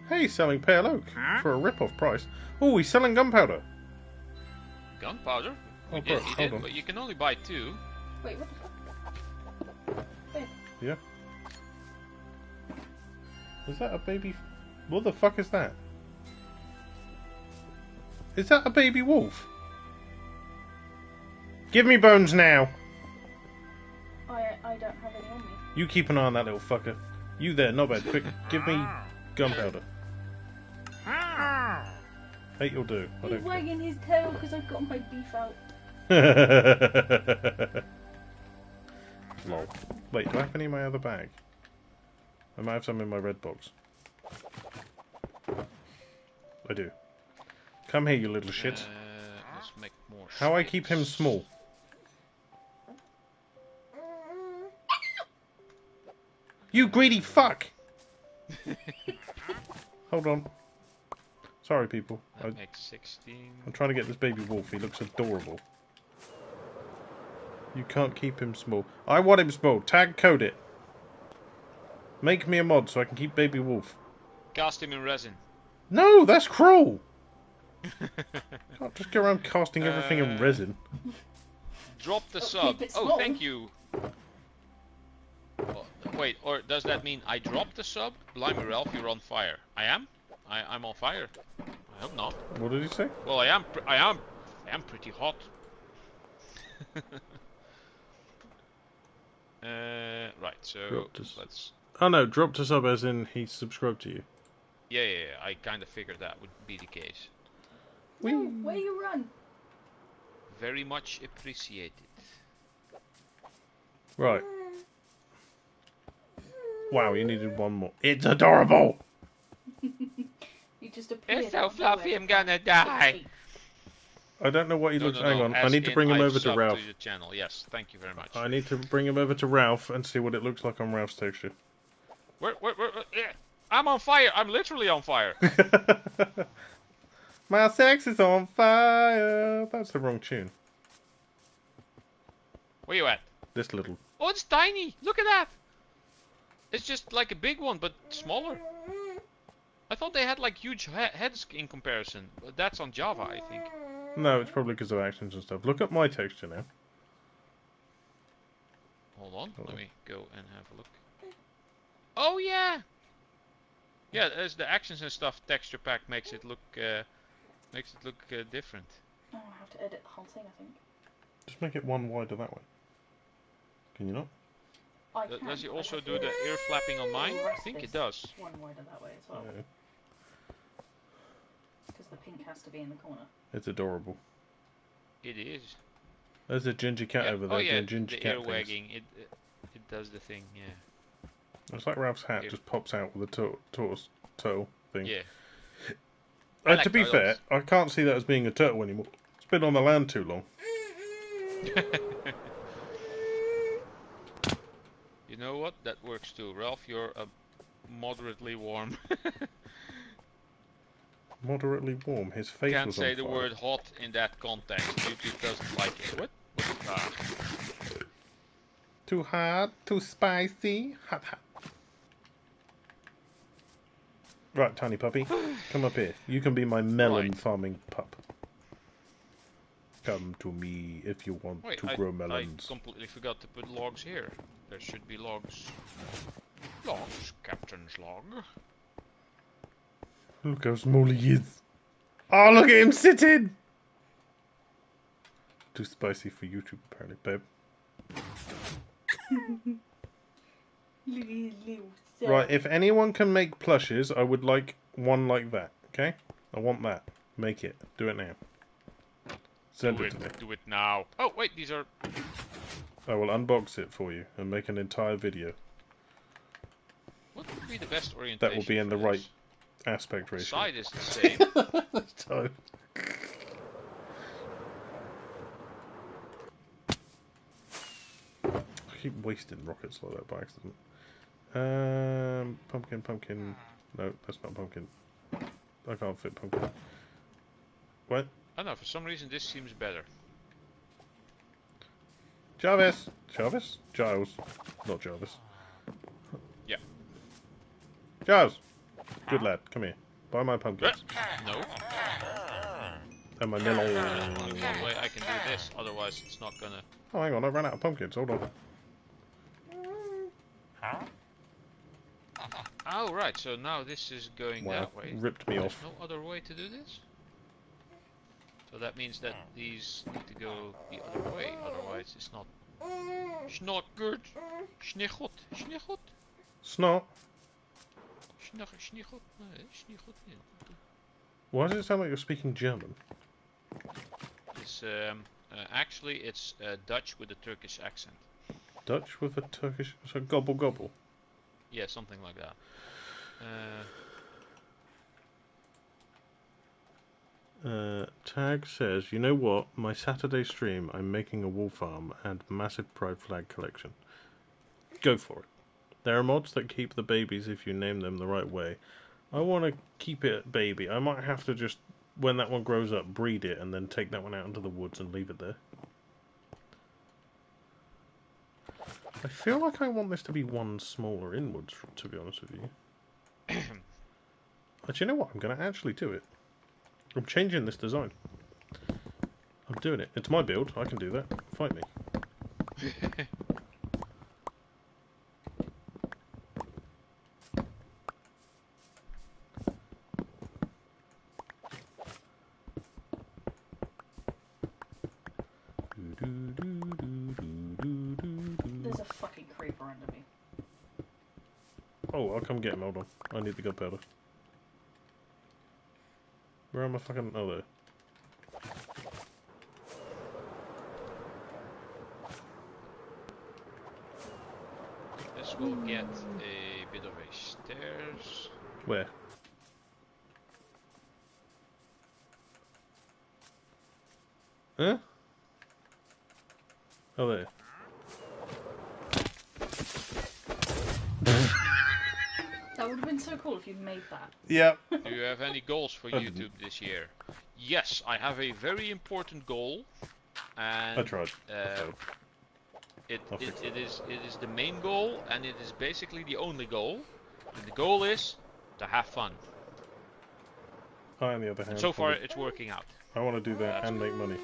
Hey, he's selling pale oak for a rip-off price. Oh, he's selling gunpowder. Gunpowder? Oh, We bro, did, hold on. but you can only buy 2. Wait, what the fuck? Hey, Yeah. Is that a baby? What the fuck is that? Is that a baby wolf? Give me bones now. I don't have any on me. You keep an eye on that little fucker. You there, knobhead, quick, give me gunpowder. 8 will do. I He's don't care. wagging his tail because I've got my beef out. Lol. Wait, do I have any in my other bag? I might have some in my red box. I do. Come here, you little shit. Let's make more. How I keep him sticks. small? You greedy fuck! Hold on. Sorry, people. That makes 16. I'm trying to get this baby wolf. He looks adorable. You can't keep him small. I want him small. Tag code it. Make me a mod so I can keep baby wolf. Cast him in resin. No, that's cruel. Can't just go around casting everything in resin. Drop the Oh, sub. keep it Oh, small. thank you. Oh, wait, or does that mean I dropped the sub? Blimey, Ralph, you're on fire. I am? I'm on fire. I hope not. What did he say? Well, I am pretty hot. Right, so Dropped us. let's. Oh no, drop to sub as in he subscribed to you. Yeah, I kind of figured that would be the case. No, where you run? Very much appreciated. Right. Wow, you needed one more. It's adorable! You just appeared. It's so out of fluffy, nowhere. I'm gonna die. I don't know what he No, looks... no, Hang no, on, I as need to in bring him I've over to subbed Ralph. To the channel. Yes, thank you very much. I need to bring him over to Ralph and see what it looks like on Ralph's texture. Where, yeah. I'm on fire. I'm literally on fire. My sex is on fire. That's the wrong tune. Where you at? This little... Oh, it's tiny. Look at that. It's just like a big one, but smaller. I thought they had like huge heads in comparison. But that's on Java, I think. No, it's probably because of actions and stuff. Look at my texture now. Hold on. Let me go and have a look. Oh yeah. Yeah, there's the actions and stuff texture pack makes it look different. Oh, I have to edit the whole thing, I think. Just make it one wider that way. Can you not? I can. Does he I also have do to the ear flapping on mine? I rest think it this does. One wider that way as well, Yeah. because the pink has to be in the corner. It's adorable. It is. There's a ginger cat Yeah. over there Oh yeah, doing ginger the cat ear things. wagging. It does the thing. Yeah. It's like Ralph's hat Ear- just pops out with a tortoise toe thing. Yeah. I like To be fair, turtles. I can't see that as being a turtle anymore. It's been on the land too long. You know what? That works too. Ralph, you're moderately warm. Moderately warm. His face Can't was say on the fire. word hot in that context. YouTube doesn't like it. What? Ah. Too hot, too spicy, hot, hot. Right, tiny puppy, come up here. You can be my melon Right. farming pup. Come to me if you want Wait, to I grow melons. completely forgot to put logs here. There should be logs. Logs, Captain's log. Look how small he is. Oh, look at him sitting! Too spicy for YouTube, apparently, babe. Right, if anyone can make plushes, I would like one like that, okay? I want that. Make it. Do it now. Send it to me. Do it now. Oh, wait, these are... I will unbox it for you and make an entire video. What would be the best orientation? That will be in the right aspect ratio. Side is the same. So... I keep wasting rockets like that by accident. Pumpkin. No, that's not pumpkin. I can't fit pumpkin. What? I don't know, for some reason this seems better. Jarvis! Giles. Not Jarvis. Yeah. Giles! Good lad, come here. Buy my pumpkins. No. And my melon. Only one way I can do this, otherwise it's not gonna... Oh, hang on, I ran out of pumpkins. Hold on. Oh, right, so now this is going that way. Ripped me There's off. no other way to do this? So that means that these need to go the other way, otherwise it's not... It's not good. Schnichot. Schnichot. Snot? Schnichot. No, schnichot. Why does it sound like you're speaking German? It's, actually it's Dutch with a Turkish accent. Dutch with a Turkish... So gobble gobble? Yeah, something like that. Tag says, you know what? My Saturday stream, I'm making a wolf arm and massive pride flag collection. Go for it. There are mods that keep the babies if you name them the right way. I want to keep it baby. I might have to just, when that one grows up, breed it and then take that one out into the woods and leave it there. I feel like I want this to be one smaller inwards, to be honest with you. But you know what? I'm going to actually do it. I'm changing this design. I'm doing it. It's my build. I can do that. Fight me. There's a fucking creeper under me. Oh, I'll come get him. Hold on. I need the gunpowder. Where am I fucking... Oh, there. This will get a bit of a stairs. Where? Huh? Oh, there. That would have been so cool if you'd made that. Yeah. Do you have any goals for YouTube this year? Yes, I have a very important goal, and I tried. it is the main goal, and it is basically the only goal. And the goal is to have fun. I, on the other hand, And so far, it's working out. I want to do that and make money.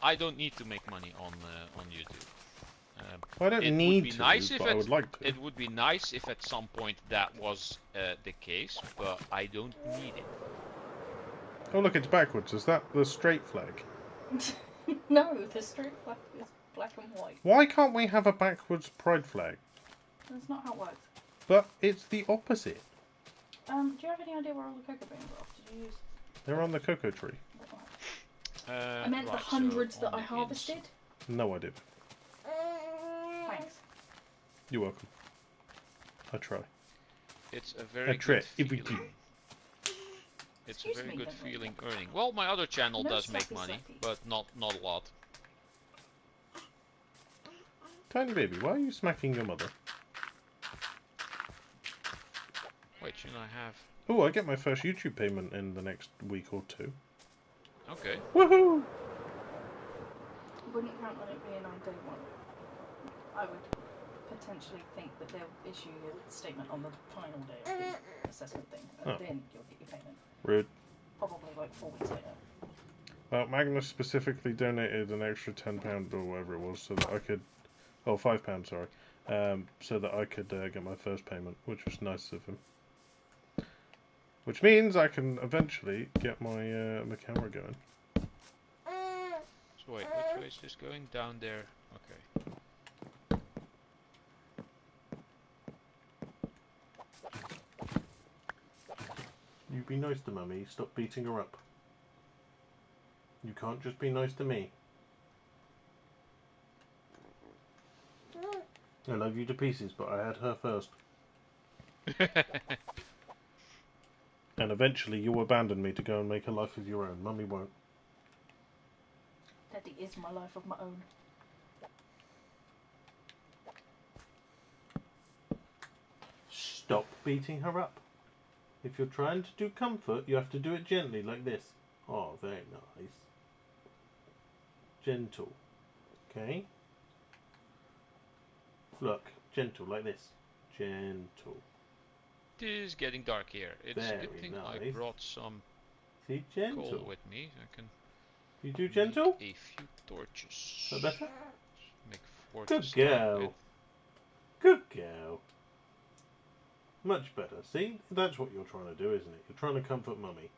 I don't need to make money on YouTube. I don't need to, nice but I would like to. It would be nice if at some point that was the case, but I don't need it. Oh, look, it's backwards. Is that the straight flag? No, the straight flag is black and white. Why can't we have a backwards pride flag? That's not how it works. But it's the opposite. Do you have any idea where all the cocoa beans are? Did you use... They're on the cocoa tree. I meant the hundreds that I harvested. No, I did. Thanks. You're welcome. I try. It's a very good feeling. It's a very good feeling earning. Well, my other channel does make money, but not a lot. Tiny baby, why are you smacking your mother? Wait, shouldn't I have... Oh, I get my first YouTube payment in the next week or two. Okay. Woohoo! Wouldn't count on it being on day one. I would potentially think that they'll issue a statement on the final day of the assessment thing, and then you'll get your payment. Rude. Probably like 4 weeks later. Well, Magnus specifically donated an extra £10 or whatever it was so that I could... Oh, £5, sorry. So that I could get my first payment, which was nice of him. Which means I can eventually get my my camera going. So wait, which way is this going? Down there. Okay. You be nice to Mummy. Stop beating her up. You can't just be nice to me. I love you to pieces, but I had her first. And eventually you'll abandon me to go and make a life of your own. Mummy won't. Daddy is my life of my own. Stop beating her up. If you're trying to do comfort, you have to do it gently, like this. Oh, very nice. Gentle. Okay? Look, gentle, like this. Gentle. It is getting dark here. It's a good Very thing nice. I brought some See, coal gentle. with me. I can You do gentle? make a few torches. Is that better? Make 4 Good to start girl. with. Good girl. Much better. See? That's what you're trying to do, isn't it? You're trying to comfort Mummy.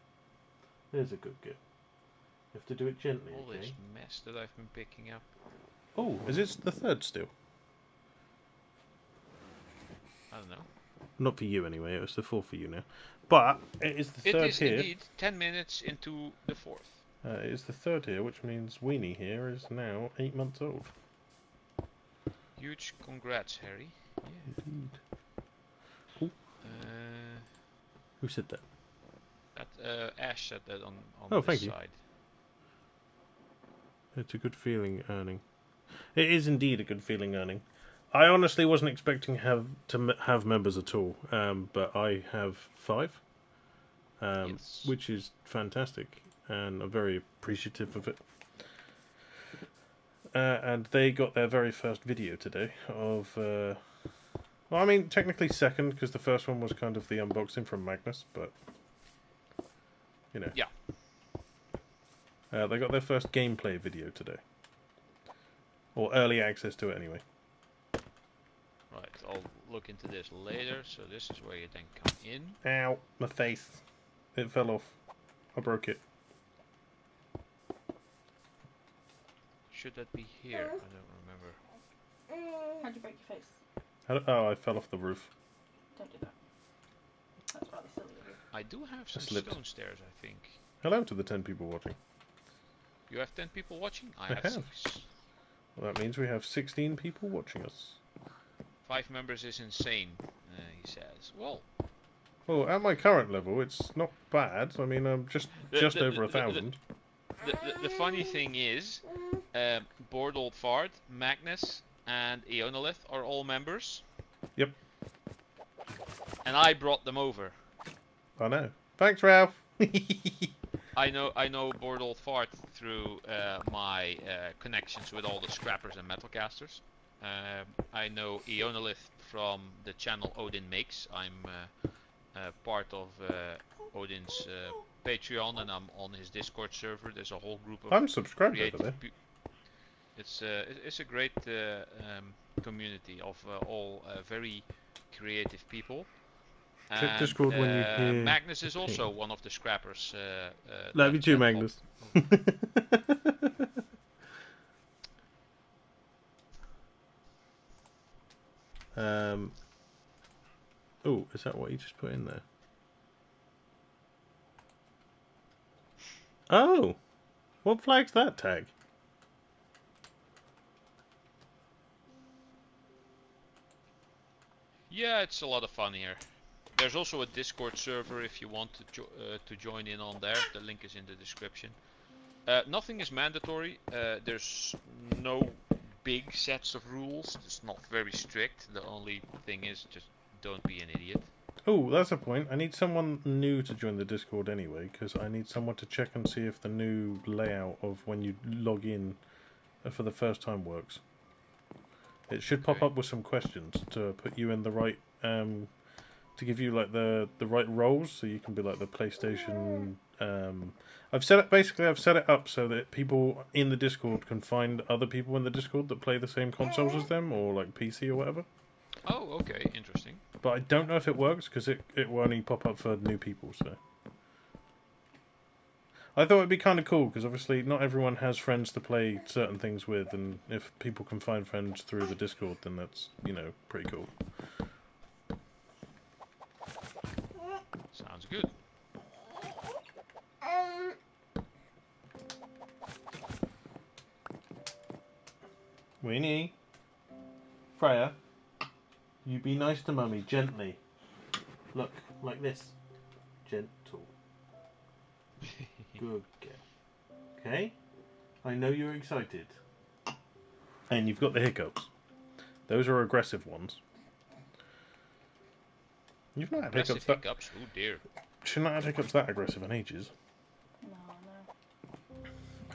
There's a good girl. You have to do it gently, All okay? this mess that I've been picking up. Oh, is it the third still? I don't know. Not for you anyway, it was the fourth for you now. But it is the It third is here. indeed 10 minutes into the 4th. It is the third here, which means Weenie here is now 8 months old. Huge congrats, Harry. Yeah. Indeed. Ooh. Who said that? Ash said that on Oh, this thank you. side. It's a good feeling earning. It is indeed a good feeling earning. I honestly wasn't expecting to have members at all, but I have 5, Yes. which is fantastic, and I'm very appreciative of it. And they got their very first video today of, well, I mean, technically second, because the first one was kind of the unboxing from Magnus, but, you know. Yeah. They got their first gameplay video today. Or early access to it, anyway. Right, I'll look into this later. So this is where you then come in. Ow, my face. It fell off. I broke it. Should that be here? I don't remember. How'd you break your face? Oh, I fell off the roof. Don't do that. That's rather silly of you. I do have some slipped. stone stairs, I think. Hello to the 10 people watching. You have 10 people watching? I I have have. 6. Well, that means we have 16 people watching us. 5 members is insane, he says. Well, At my current level, it's not bad. I mean, I'm just over 1,000. The funny thing is, Bored Old Fart, Magnus, and Eonolith are all members. Yep. And I brought them over. I know. Thanks, Ralph. I know Bored Old Fart through my connections with all the scrappers and metalcasters. I know Eonolith from the channel Odin Makes. I'm part of Odin's Patreon, and I'm on his Discord server. There's a whole group of I'm subscribed over there. It's a great community of all very creative people. Check And, Discord when you hear Magnus is the also ping. one of the scrappers. Love you too, Magnus. Oh, is that what you just put in there? Oh! What flag's that tag? Yeah, it's a lot of fun here. There's also a Discord server if you want to join in on there. The link is in the description. Nothing is mandatory. There's no big sets of rules. It's not very strict. The only thing is just don't be an idiot. Oh, that's a point. I need someone new to join the Discord anyway, because I need someone to check and see if the new layout of when you log in for the first time works. It should pop Okay. up with some questions to put you in the right, to give you like the right roles, so you can be like the PlayStation. I've set it up so that people in the Discord can find other people in the Discord that play the same consoles as them, or like PC or whatever. Oh, okay, interesting. But I don't know if it works because it will only pop up for new people. So I thought it'd be kind of cool because obviously not everyone has friends to play certain things with, and if people can find friends through the Discord, then that's, you know, pretty cool. Sounds good. Winnie, Freya, you be nice to Mummy gently. Look, like this, gentle. Good girl. Okay, I know you're excited. And you've got the hiccups. Those are aggressive ones. You've not had Aggressive hiccups hiccups? Oh dear. You've not had hiccups that aggressive in ages.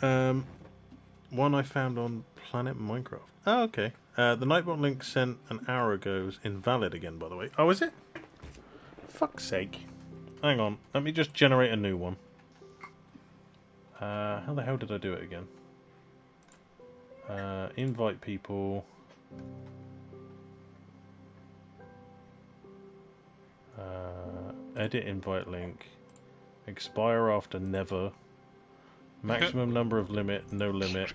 No. One I found on Planet Minecraft. Oh, okay. The Nightbot link sent an hour ago is invalid again, by the way. Oh, is it? Fuck's sake. Hang on. Let me just generate a new one. How the hell did I do it again? Invite people. Edit invite link. Expire after never. Maximum number of limit, no limit.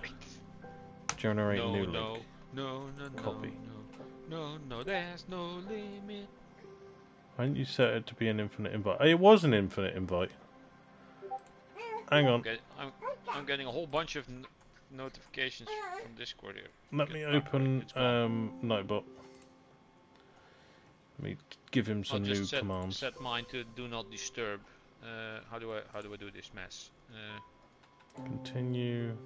Generate new link. No, Copy. no, there's no limit. Why didn't you set it to be an infinite invite? Oh, it was an infinite invite. Hang on. I'm getting a whole bunch of notifications from Discord here. Let me open Nightbot. Let me give him some new commands. Set mine to do not disturb. How do I do this mess? Continue.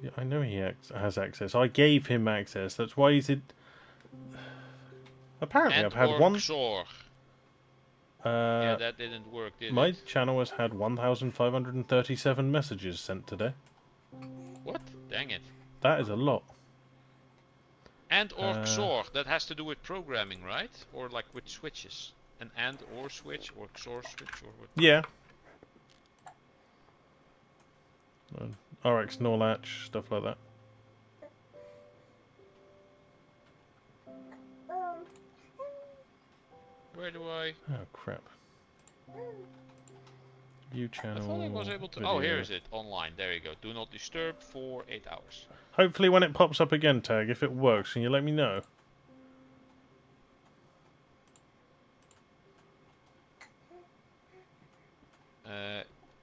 Yeah, I know he has access. I gave him access. That's why he's in. Apparently, and I've had one. Yeah, that didn't work, did my it? channel has had 1,537 messages sent today. What? Dang it. That is a lot. And or XOR, that has to do with programming, right? Or like with switches. An AND or switch or XOR switch or what? Yeah. RX NOR latch, stuff like that. Where do I? Oh crap. View channel. I thought I was able to. Video. Oh, here is it. Online. There you go. Do not disturb for 8 hours. Hopefully when it pops up again, Tag, if it works, can you let me know?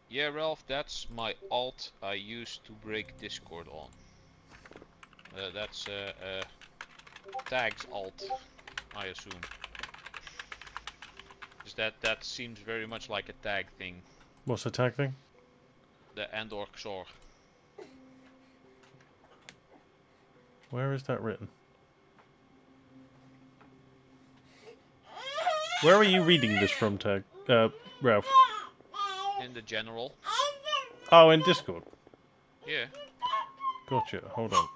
Yeah, Ralph, that's my alt I use to break Discord on. That's Tag's alt, I assume. Because that seems very much like a Tag thing. What's the Tag thing? The AND or XOR. Where is that written? Where are you reading this from, Tag? Ralph? In the general. Oh, in Discord? Yeah. Gotcha, hold on.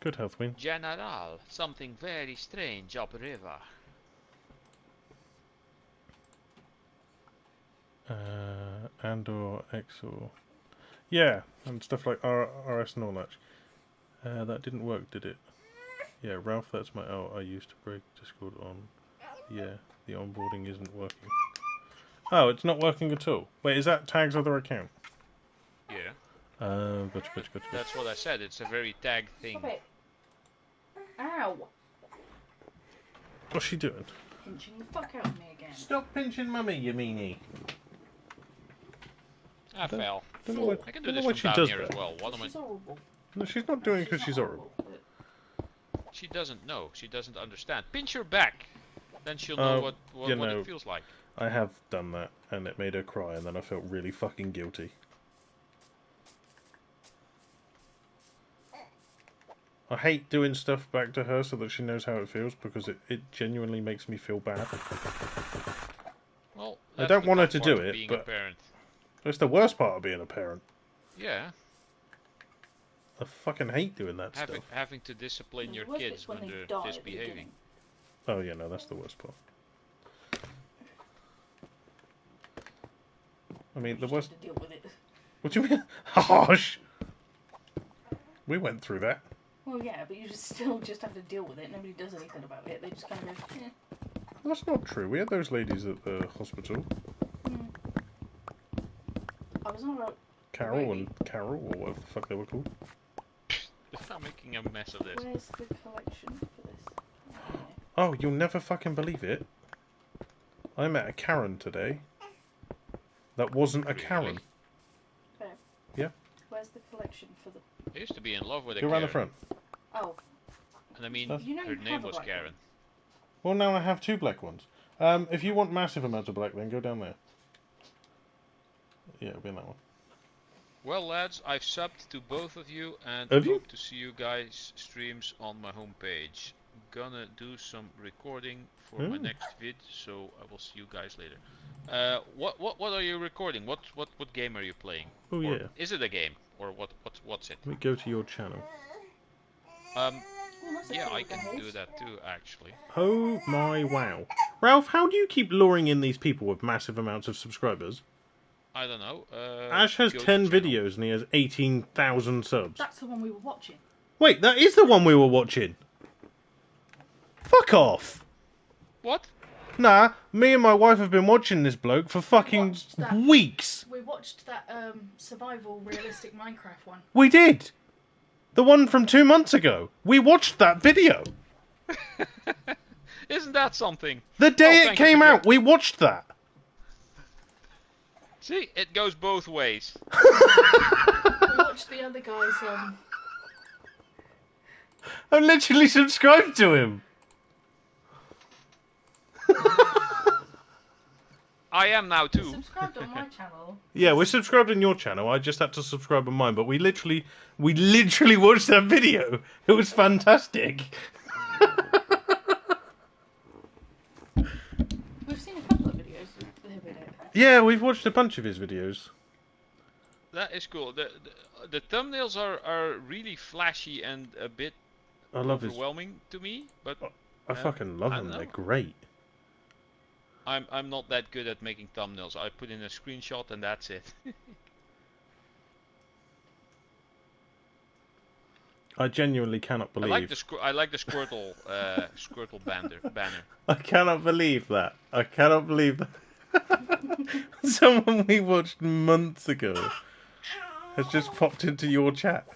Good health, Win. General, something very strange upriver. And/or XOR. Yeah, and stuff like RS and all that. That didn't work, did it? Yeah, Ralph, that's my alt I used to break Discord on. Yeah, the onboarding isn't working. Oh, it's not working at all. Wait, is that Tag's other account? Yeah. Gotcha. That's what I said. It's a very Tag thing. Stop it. Ow! What's she doing? Pinching the fuck out of me again. Stop pinching Mummy, you meanie. I fell. I can do this she from down does here that. as well. What am I? She's horrible. No, she's not doing it because she's horrible. She doesn't know. She doesn't understand. Pinch her back. Then she'll know what it feels like. I have done that, and it made her cry, and then I felt really fucking guilty. I hate doing stuff back to her so that she knows how it feels, because it genuinely makes me feel bad. Well, I don't want her to do it, being but a parent. it's the worst part of being a parent. Yeah. I fucking hate doing that stuff. Having to discipline your kids when they're misbehaving. Oh yeah, no, that's the worst part. I mean, the worst. To deal with it. What do you mean? Harsh. We went through that. Well, yeah, but you still just have to deal with it. Nobody does anything about it. They just kind of go, eh. That's not true. We had those ladies at the hospital. I was not about... Carol and Carol, or whatever the fuck they were called. I'm making a mess of this. Where's the collection for this? Oh, you'll never fucking believe it. I met a Karen today. That wasn't a Karen. Okay. Yeah. Where's the collection for the... I used to be in love with a Go around the Karen. front. Oh. And I mean, You know her you name have a was black Karen. one. Well, now I have 2 black ones. If you want massive amounts of black, then go down there. Yeah, it'll be in that one. Well, lads, I've subbed to both of you and Have hope you? to see you guys streams on my homepage. Gonna do some recording for my next vid, so I will see you guys later. What are you recording? What game are you playing? Oh, Or yeah. is it a game or what's it? Let me go to your channel. Oh, that's a Yeah, cool I can looking do horse. that too, actually. Oh my wow. Ralph, how do you keep luring in these people with massive amounts of subscribers? I don't know. Ash has go to 10 channel. videos and he has 18,000 subs. That's the one we were watching. Wait, that is the one we were watching. Fuck off. What? Nah, me and my wife have been watching this bloke for fucking Watched that. weeks. We watched that survival realistic Minecraft one. We did. The one from 2 months ago. We watched that video. Isn't that something? The day it thank you came for out, we watched that. See, it goes both ways. We watched the other guys. I'm literally subscribed to him. I am now too. Subscribed on my channel. Yeah, we're subscribed on your channel. I just had to subscribe on mine, but we literally watched that video. It was fantastic. We've seen a couple of videos with him in it. Yeah, we've watched a bunch of his videos. That is cool. The thumbnails are really flashy and a bit I love his. overwhelming to me, but I fucking love I them. don't They're know. great. I'm not that good at making thumbnails. I put in a screenshot and that's it. I genuinely cannot I believe. like the Squirtle Squirtle banner. I cannot believe that. I cannot believe that. Someone we watched months ago has just popped into your chat.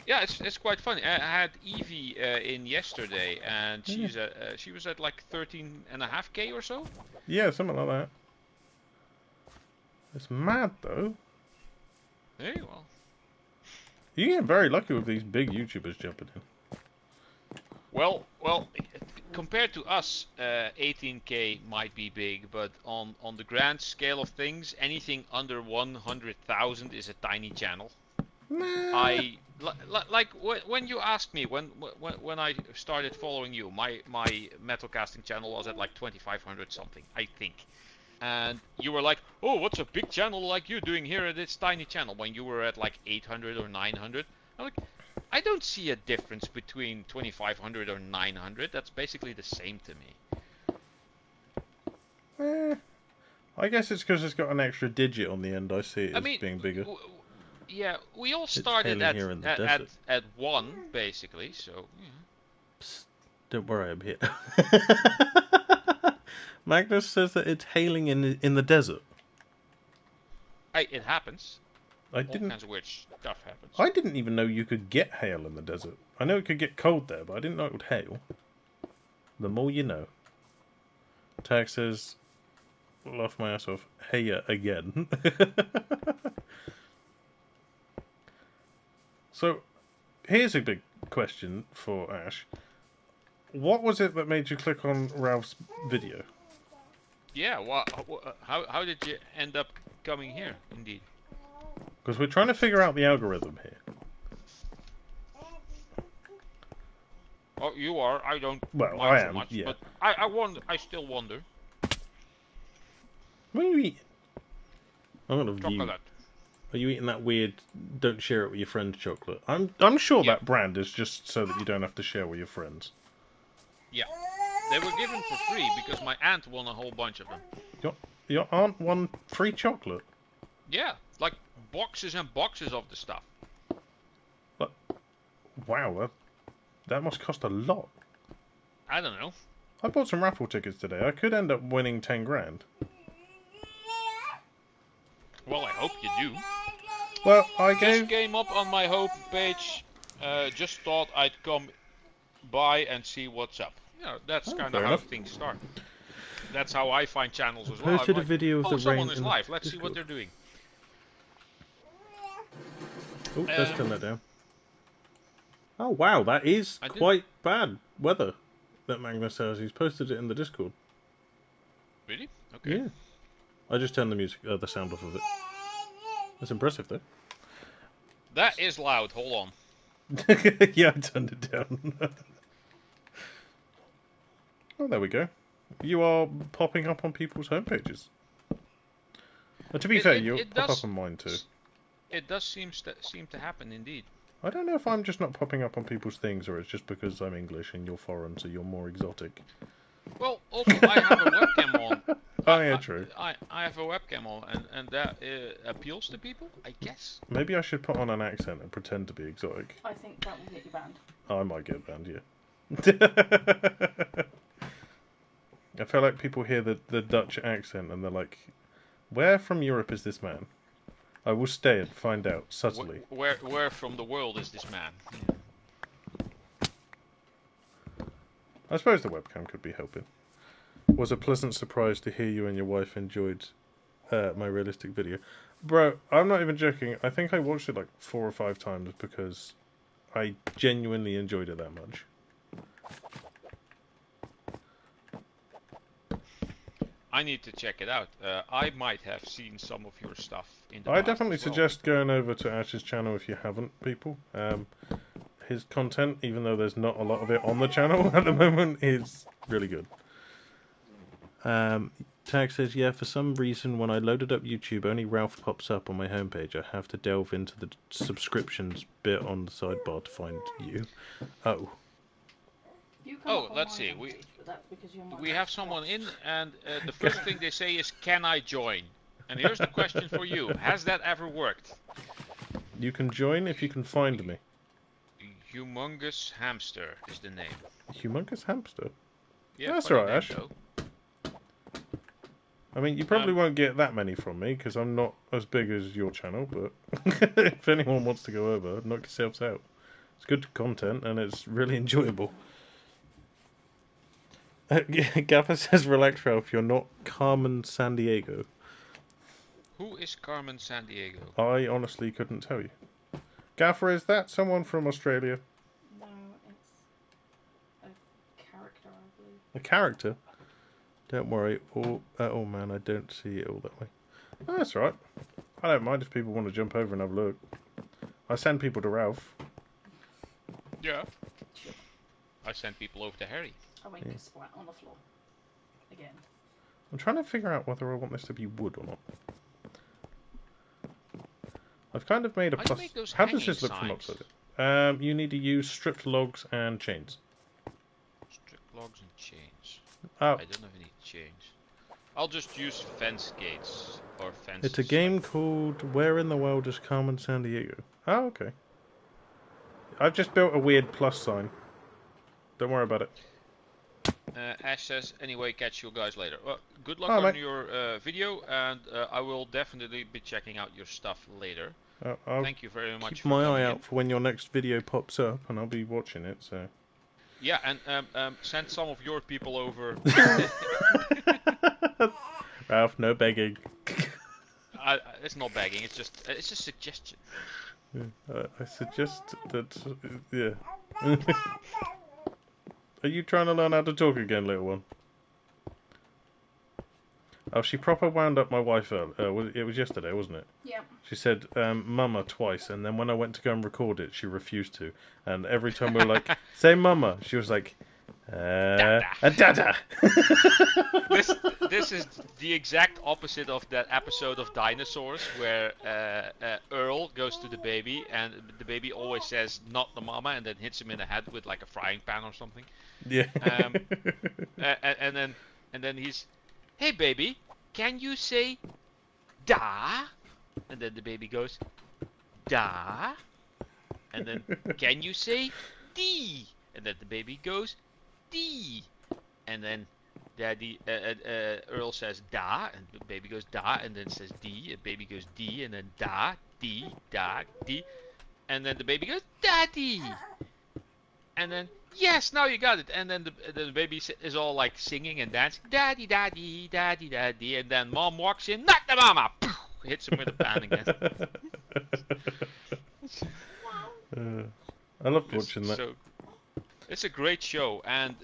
Yeah, it's quite funny. I had Evie in yesterday, and she was at like 13.5K or so. Yeah, something like that. It's mad though. Hey, well. You get very lucky with these big YouTubers jumping in. Well, compared to us, 18K might be big, but on the grand scale of things, anything under 100,000 is a tiny channel. Nah. Like when you asked me when I started following you, my metal casting channel was at like 2,500 something, I think. And you were like, "Oh, what's a big channel like you doing here at this tiny channel?" When you were at like 800 or 900, I'm like, I don't see a difference between 2,500 or 900. That's basically the same to me. I guess it's because it's got an extra digit on the end. I see it as being bigger. Yeah, we all started hailing at 1 basically, so. Yeah. Psst, don't worry, I'm here. Magnus says that it's hailing in the desert. It happens. All kinds of weird stuff happens. I didn't even know you could get hail in the desert. I know it could get cold there, but I didn't know it would hail. The more you know. Tag says, laugh my ass off. Hey ya again. So, here's a big question for Ash. What was it that made you click on Ralph's video? Yeah, how did you end up coming here, indeed? Because we're trying to figure out the algorithm here. Oh, you are. I don't Well, mind I so am, much, yeah. but I wonder. I still wonder. What are you eating? I'm gonna view. Chocolate. Are you eating that weird don't share it with your friends chocolate? I'm sure Yeah. that brand is just so that you don't have to share with your friends. Yeah, they were given for free because my aunt won a whole bunch of them. Your aunt won free chocolate. Yeah, like boxes and boxes of the stuff. But Wow, that must cost a lot. I don't know. I bought some raffle tickets today. I could end up winning 10 grand. Well, I hope you do. Well, I Just gave... came up on my home page. Just thought I'd come by and see what's up. You know, that's kind of fair how enough. things start. That's how I find channels as well. I'm Posted a like, video of oh, the someone rain is in live. Let's see what Discord. they're doing. Oh, let's turn that down. Oh, wow, that is quite bad weather that Magnus says. He's posted it in the Discord. Really? Okay. Yeah. I just turned the sound off of it. That's impressive, though. That is loud. Hold on. Yeah, I turned it down. Oh, there we go. You are popping up on people's homepages. But to be fair, you pop up on mine too. It does seem to happen indeed. I don't know if I'm just not popping up on people's things, or it's just because I'm English and you're foreign, so you're more exotic. Well, also I have a webcam on. Oh yeah, true. I have a webcam on, and that appeals to people, I guess. Maybe I should put on an accent and pretend to be exotic. I think that will get you banned. Oh, I might get banned, yeah. I feel like people hear the Dutch accent and they're like, where from Europe is this man? I will stay and find out, subtly. Where from the world is this man? I suppose the webcam could be helping. Was a pleasant surprise to hear you and your wife enjoyed my realistic video. Bro, I'm not even joking. I think I watched it like 4 or 5 times because I genuinely enjoyed it that much. I need to check it out. I might have seen some of your stuff in the I past definitely as well. suggest going over to Ash's channel if you haven't, people. His content, even though there's not a lot of it on the channel at the moment, is really good. Tag says, yeah, for some reason when I loaded up YouTube, only Ralph pops up on my homepage. I have to delve into the subscriptions bit on the sidebar to find you. Oh. Oh, let's see. We have someone in, and the first thing they say is, "Can I join?" And here's the question for you: has that ever worked? You can join if you can find me. Humongous Hamster is the name. Humongous Hamster? Yeah, that's alright, Ash. Though. I mean, you probably won't get that many from me, because I'm not as big as your channel, but if anyone wants to go over, knock yourselves out. It's good content, and it's really enjoyable. Gaffer says, relax, Ralph, you're not Carmen Sandiego. Who is Carmen Sandiego? I honestly couldn't tell you. Gaffer, is that someone from Australia? No, it's a character, I believe. A character? Don't worry. Oh man, I don't see it all that way. Oh, that's right. I don't mind if people want to jump over and have a look. I send people to Ralph. Yeah. I send people over to Harry. I went to splat on the floor. Again. I'm trying to figure out whether I want this to be wood or not. I've kind of made a plus. How does this look from upside? You need to use stripped logs and chains. Stripped logs and chains. Oh. I don't have any chains. I'll just use fence gates or fences. It's a game called Where in the World is Carmen Sandiego? Oh, okay. I've just built a weird plus sign. Don't worry about it. Ash says, anyway, catch you guys later. Well, good luck on your video, and I will definitely be checking out your stuff later. Thank you very much. Keep my eye out for when your next video pops up, and I'll be watching it. So. Yeah, and send some of your people over. Ralph, no begging. It's not begging. It's just suggestion. Yeah, I suggest that. Yeah. Are you trying to learn how to talk again, little one? Oh, she proper wound up my wife earlier. It was yesterday, wasn't it? Yeah. She said, mama, twice, and then when I went to go and record it, she refused to. And every time we were like, say mama, she was like, dada. This is the exact opposite of that episode of Dinosaurs where Earl goes to the baby, and the baby always says, not the mama, and then hits him in the head with like a frying pan or something. Yeah. And then he's, hey baby, can you say da? And then the baby goes, da. And then, can you say D? And then the baby goes D. And then Daddy Earl says da, and the baby goes da, and then says D, and baby goes D, and then da, D, da, D, and then the baby goes Daddy. And then, yes, now you got it. And then the baby is all like singing and dancing, Daddy, Daddy, Daddy, Daddy. And then Mom walks in, not the mama, hits him with a pan again. I loved watching that. So, it's a great show, and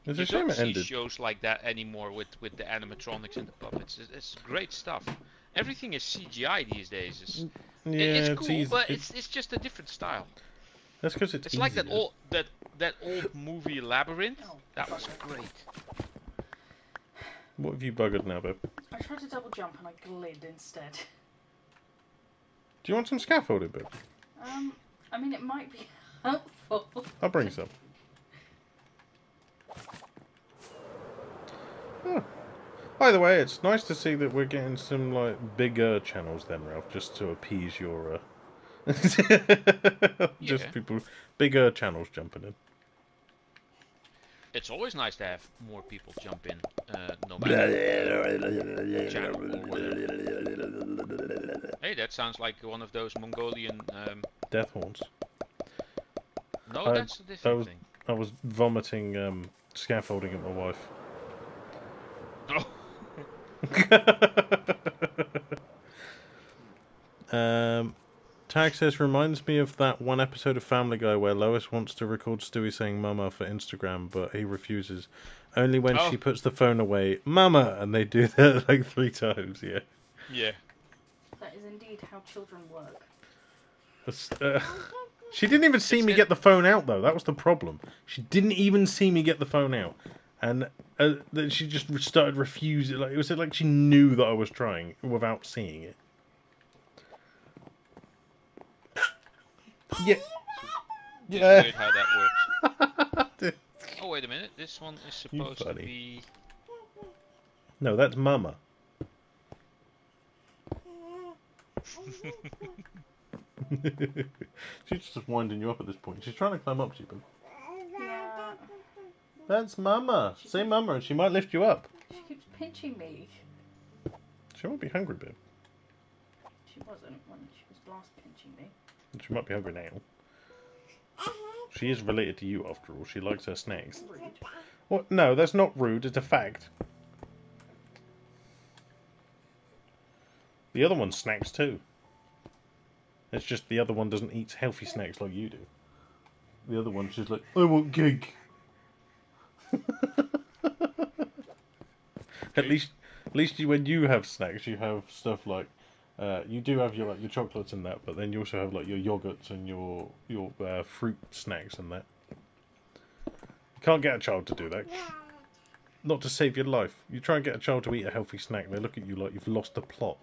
It's you a shame don't it see ended. shows like that anymore with the animatronics and the puppets. It's great stuff. Everything is CGI these days. It's cool, easy. but it's just a different style. That's because it's It's like that easier. old that old movie Labyrinth. That was great. What have you buggered now, babe? I tried to double jump and I glid instead. Do you want some scaffolding, babe? I mean, it might be helpful. I'll bring some. Oh. By the way, it's nice to see that we're getting some like bigger channels then, Ralph, just to appease your just Yeah. people bigger channels jumping in. It's always nice to have more people jump in, no matter channel or whatever. Hey, that sounds like one of those Mongolian. Death horns. No, that's a different thing. I was vomiting scaffolding at my wife. Oh. Tag says, reminds me of that one episode of Family Guy where Lois wants to record Stewie saying mama for Instagram, but he refuses. Only when she puts the phone away, mama, and they do that like 3 times, yeah. Yeah. That is indeed how children work. She didn't even see me get the phone out, though. That was the problem. She didn't even see me get the phone out. And then she just started refusing. Like, it was like she knew that I was trying without seeing it. Yeah. It's weird how that works. Oh, wait a minute. This one is supposed to be... No, that's Mama. She's just winding you up at this point. She's trying to climb up to you, but... Yeah. That's Mama. Say Mama and she might lift you up. She keeps pinching me. She might be hungry, babe. She wasn't when she was last pinching me. She might be hungry now. She is related to you, after all. She likes her snacks. Rude. What? No, that's not rude. It's a fact. The other one snacks too. It's just the other one doesn't eat healthy snacks like you do. The other one's just like, I want cake. At least when you have snacks, you have stuff like you do have your chocolates and that, but then you also have like your yogurts and your fruit snacks and that. You can't get a child to do that. Not to save your life. You try and get a child to eat a healthy snack, they look at you like you've lost the plot.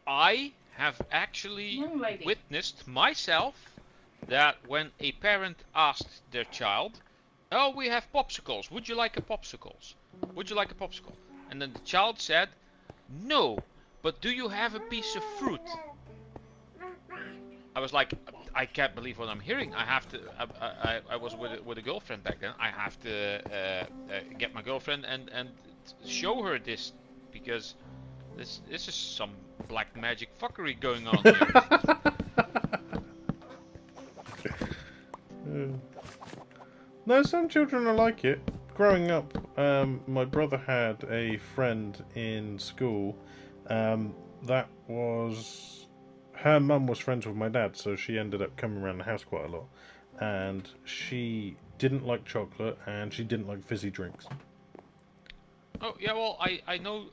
I have actually witnessed myself that when a parent asked their child, "Oh, we have popsicles. Would you like a popsicles? Would you like a popsicle?" And then the child said, "No, but do you have a piece of fruit?" I was like, I can't believe what I'm hearing. I have to. I was with a girlfriend back then. I have to get my girlfriend and show her this, because this is some black magic fuckery going on here. No, some children are like it. Growing up, my brother had a friend in school that was... Her mum was friends with my dad, so she ended up coming around the house quite a lot. And she didn't like chocolate, and she didn't like fizzy drinks. Oh, yeah, well, I know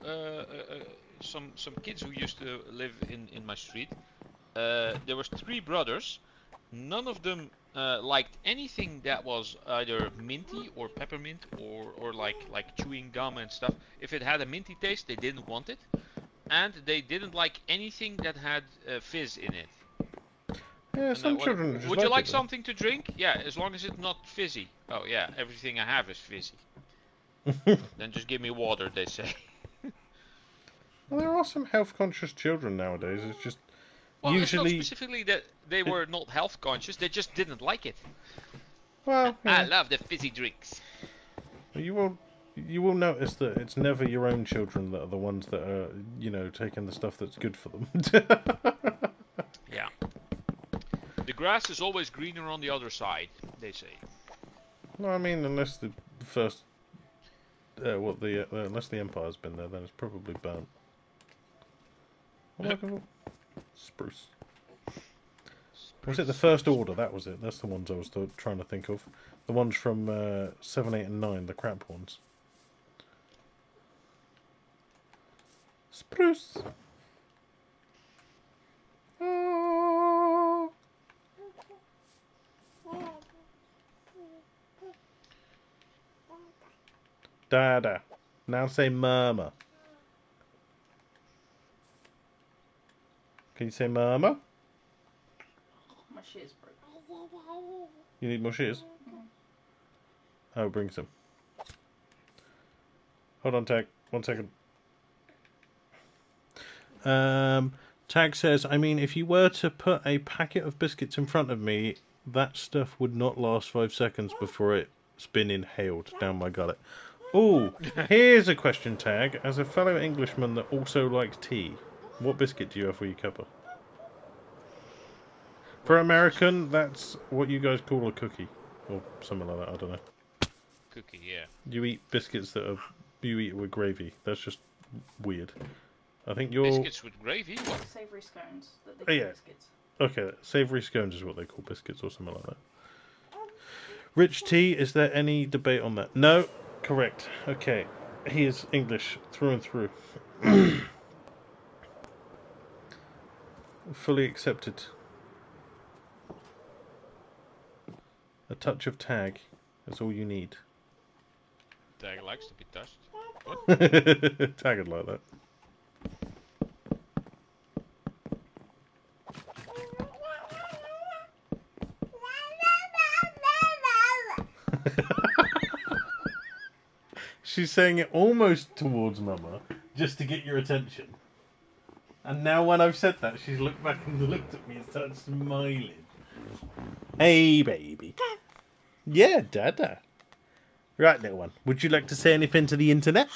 some kids who used to live in my street. There was 3 brothers. None of them liked anything that was either minty or peppermint or like chewing gum and stuff. If it had a minty taste, they didn't want it. And they didn't like anything that had fizz in it. Yeah, some children just would you like it, something to drink? Yeah, as long as it's not fizzy. Oh yeah, everything I have is fizzy. Then just give me water, they say. Well, there are some health-conscious children nowadays. It's just Well, it's not Usually, specifically that they were not health conscious. They just didn't like it. well, I yeah, love the fizzy drinks. you will notice that it's never your own children that are the ones that are, taking the stuff that's good for them. Yeah. The grass is always greener on the other side, they say. No, I mean, unless the first, unless the Empire's been there, then it's probably burnt. What am I looking for? Spruce. Was it the First Order? That was it. That's the ones I was trying to think of. The ones from 7, 8, and 9, the crap ones. Spruce. Oh. Dada. Now say murmur. Can you say murmur? My shit is broken. You need more shears? I'll bring some. Hold on, Tag. 1 second. Tag says, I mean, if you were to put a packet of biscuits in front of me, that stuff would not last 5 seconds before it's been inhaled down my gullet. Oh, here's a question, Tag. As a fellow Englishman that also likes tea, what biscuit do you have for your cuppa? For American, that's what you guys call a cookie. Or something like that, I don't know. Cookie, yeah. You eat biscuits you eat with gravy. That's just weird. I think you're... Biscuits with gravy? What? Savoury scones that they call yeah. biscuits. Okay, savoury scones is what they call biscuits or something like that. Rich tea, is there any debate on that? No, correct. Okay, he is English through and through. Fully accepted. A touch of Tag. That's all you need. Tag likes to be touched. Tag it like that. She's saying it almost towards Mama, just to get your attention. And now when I've said that, she's looked back and looked at me and started smiling. Hey, baby. Yeah, Dada. Right, little one. Would you like to say anything to the internet?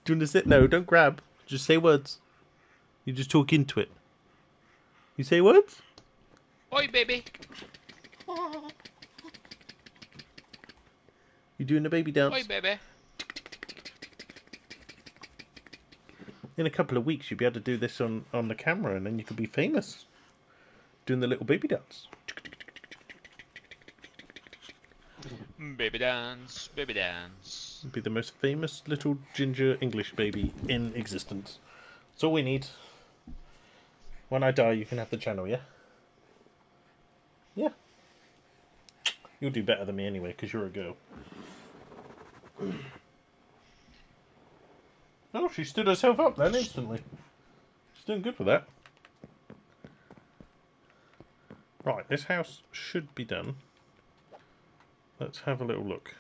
Do you want to sit? No, don't grab. Just say words. You just talk into it. You say words? Oi, baby. You doing the baby dance? Oi, baby. In a couple of weeks, you'll be able to do this on the camera, and then you could be famous. Doing the little baby dance. Baby dance, baby dance. Be the most famous little ginger English baby in existence. That's all we need. When I die, you can have the channel, yeah? Yeah. You'll do better than me anyway, because you're a girl. Oh, she stood herself up then instantly. She's doing good with that. Right, this house should be done. Let's have a little look.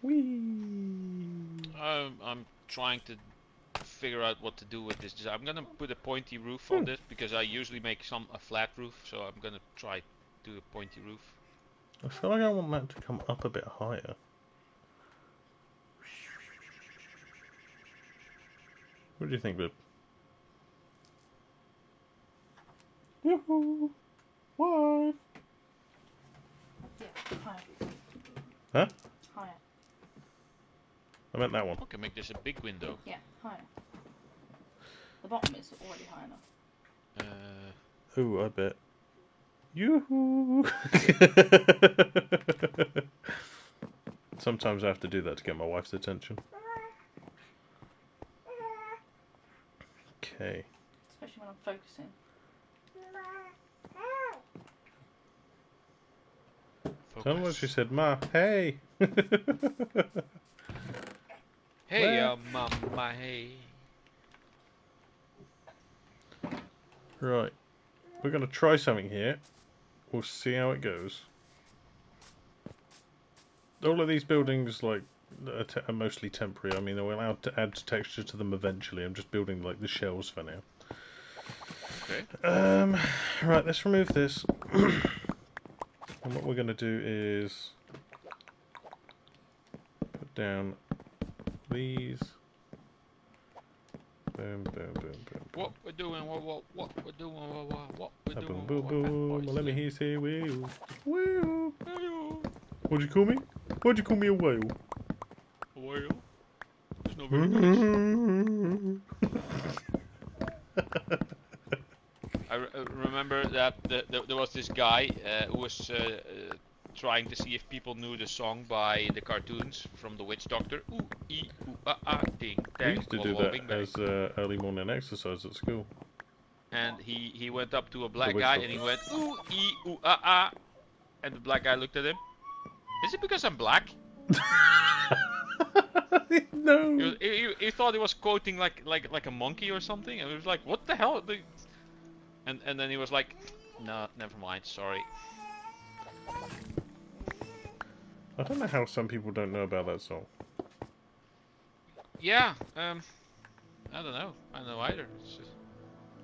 Whee! I'm trying to figure out what to do with this. I'm gonna put a pointy roof on this because I usually make a flat roof, so I'm gonna try to do a pointy roof. I feel like I want that to come up a bit higher. What do you think, babe? Yoo-hoo! What? Yeah, higher. Huh? Higher. I meant that one. I can make this a big window. Yeah, higher. The bottom is already high enough. Oh, I bet. Yoo-hoo! Sometimes I have to do that to get my wife's attention. Okay. Especially when I'm focusing. Tell her what she said, Ma, hey! Hey, Well. mama, hey. Right. We're going to try something here. We'll see how it goes. All of these buildings, like, are mostly temporary. I mean, we're allowed to add texture to them eventually. I'm just building like the shells for now. Okay. Right, let's remove this. And what we're going to do is put down these. Boom, boom, boom, boom. What we're doing? What we're doing? What we're doing? Boom, boom, What boom. boys Let me doing? hear you say whale. Whale. Whale. What'd you call me? Why'd you call me a whale? A whale? It's not very nice. I remember that there was this guy who was trying to see if people knew the song by the cartoons from the Witch Doctor. Ooh, ee, ooh, ah, ah, ding, We dang, used to wah, do wah, that bing, bang. as early morning exercise at school. And he went up to a black Witch guy Doctor. and he went, ooh, ee, ooh, ah, ah. And the black guy looked at him. Is it because I'm black? No. He thought he was quoting like a monkey or something. And he was like, what the hell? And then he was like, no, never mind, sorry. I don't know how some people don't know about that song. Yeah, I don't know. I don't know either. It's just...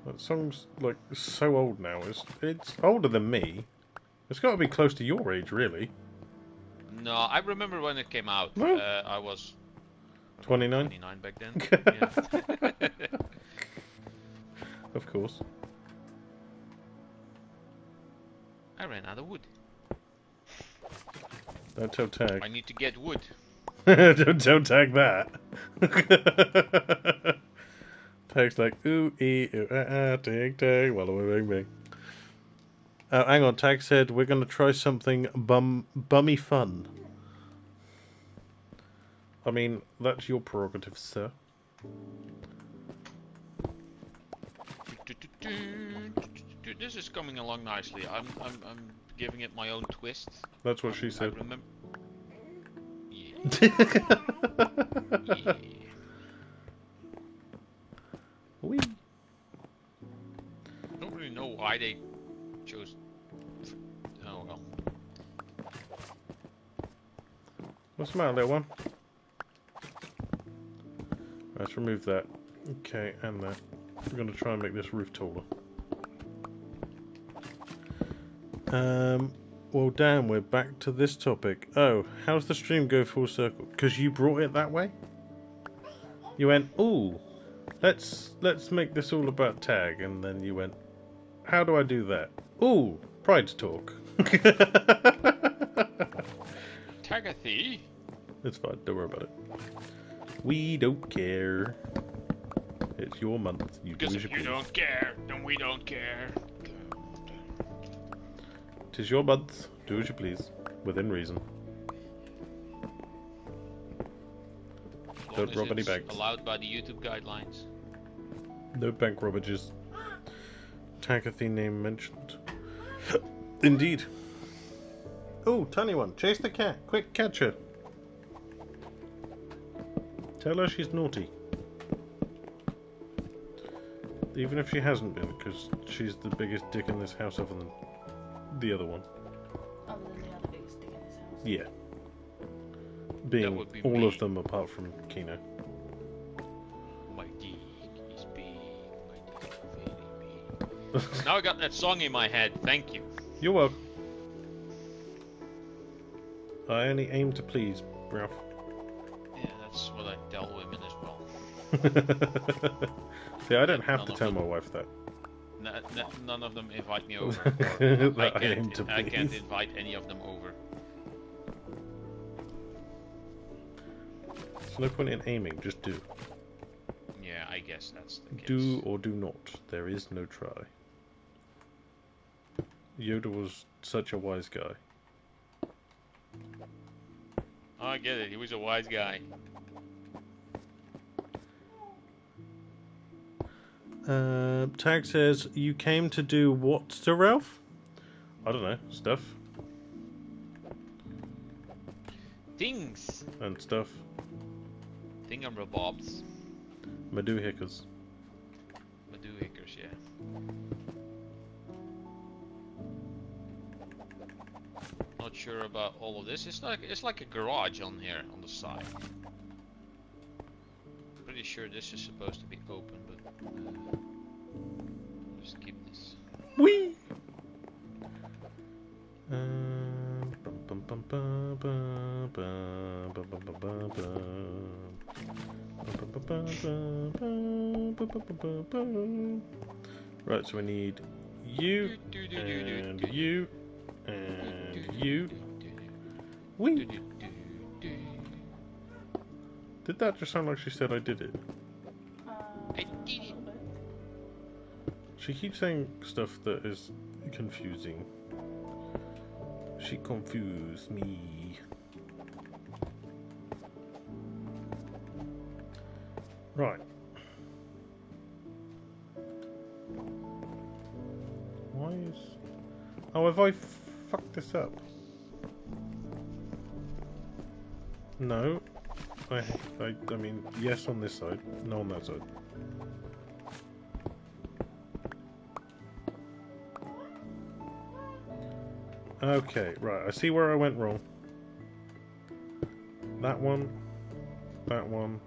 That song's like so old now. It's older than me. It's got to be close to your age, really. No, I remember when it came out. No. I was 29? 29 back then. Yeah. Of course. I ran out of wood. Don't tell Tag. I need to get wood. Don't tell Tag that. Tag's like, ooh, ee, ooh, tag, tag, walla, bing, bing. Hang on, Tag said we're going to try something bummy fun. I mean, that's your prerogative, sir. This is coming along nicely. I'm giving it my own twist. That's what she said. I remember. Yeah. Yeah. Whee. I don't really know why they chose. Oh well. What's the matter, little one? Let's remove that. Okay, and that. We're going to try and make this roof taller. Well, damn, we're back to this topic. Oh, how's the stream go full circle? Because you brought it that way? You went, ooh, let's make this all about Tag, and then you went, how do I do that? Ooh, Pride Talk. Tagathy? It's fine, don't worry about it. We don't care. It's your month. You do Because as if you you please. don't care, then we don't care. Tis your month. Do as you please. Within reason. As long Don't as rob any it's banks. allowed by the YouTube guidelines. No bank robbages. Tagathy name mentioned. Indeed. Oh, tiny one. Chase the cat. Quick, catch her. Tell her she's naughty. Even if she hasn't been, because she's the biggest dick in this house other than the other one. Other than the other biggest dick in this house. Yeah. Being would be all me. of them apart from Kino. My dick is big. My dick is very big. Now I got that song in my head. Thank you. You're welcome. I only aim to please, Ralph. Yeah, that's what I tell women as well. See, I don't have None to of tell them. my wife that. None of them invite me over. That I aim to I can't please. invite any of them over. There's no point in aiming, just do. Yeah, I guess that's the case. Do or do not. There is no try. Yoda was such a wise guy. Oh, I get it. He was a wise guy. Tag says, you came to do what to Ralph? I don't know, stuff. Things. And stuff. Thingamabobs. Madoohickers. Madoohickers, yeah. Not sure about all of this. It's like a garage on here on the side. Pretty sure this is supposed to be open, but just keep this. Whee! Right, so we need you and you and you. Whee! Did that just sound like she said I did it? I did it. She keeps saying stuff that is confusing. She confused me. Right. Why is... Oh, have I fucked this up? No. I mean, yes on this side, no on that side. Okay, right, I see where I went wrong. That one, that one,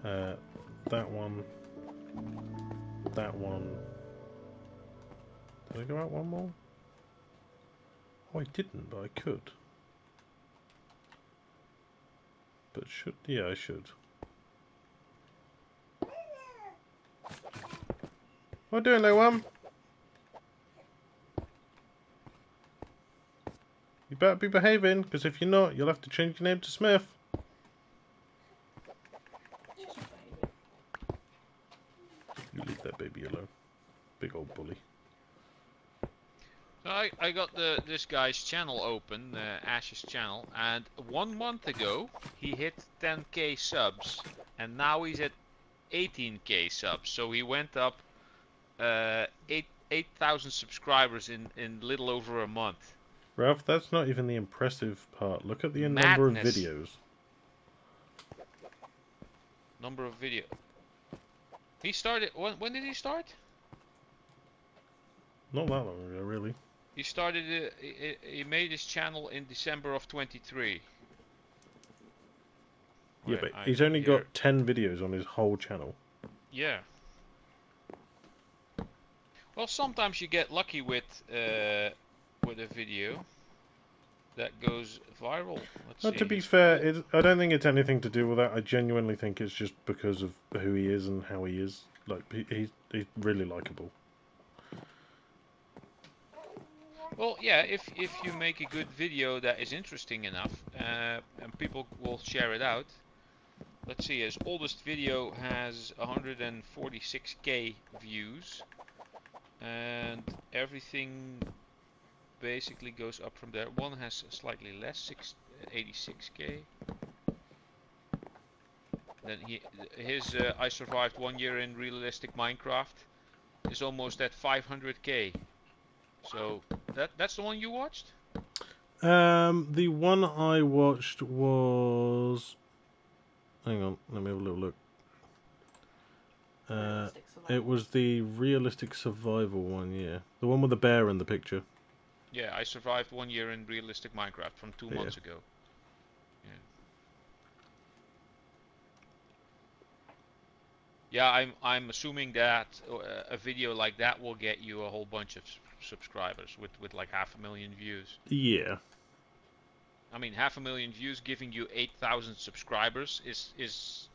that one, that one. Did I go out one more? Oh, I didn't, but I could. But should... yeah, I should. What doing, little one? You better be behaving, because if you're not, you'll have to change your name to Smith. You leave that baby alone. Big old bully. So I got this guy's channel open, Ash's channel, and 1 month ago he hit 10k subs, and now he's at 18k subs. So he went up 8,000 subscribers in little over a month. Ralph, that's not even the impressive part. Look at the Madness. number of videos. Number of video. He started. When did he start? Not that long ago, really. He started. He made his channel in December of 23. Yeah, but he's only got 10 videos on his whole channel. Yeah. Well, sometimes you get lucky with a video that goes viral. To be fair, I don't think it's anything to do with that. I genuinely think it's just because of who he is and how he is. Like, he's really likable. Well, yeah, if you make a good video that is interesting enough, and people will share it out. Let's see, his oldest video has 146k views, and everything basically goes up from there. One has slightly less, 86k. Then his I survived 1 year in realistic Minecraft is almost at 500k. So that's the one you watched? The one I watched was... Hang on, let me have a little look. It was the realistic survival one, yeah. The one with the bear in the picture. Yeah, I survived 1 year in realistic Minecraft from 2 months ago. Yeah, I'm assuming that a video like that will get you a whole bunch of subscribers with like 500,000 views. Yeah. I mean, 500,000 views giving you 8,000 subscribers is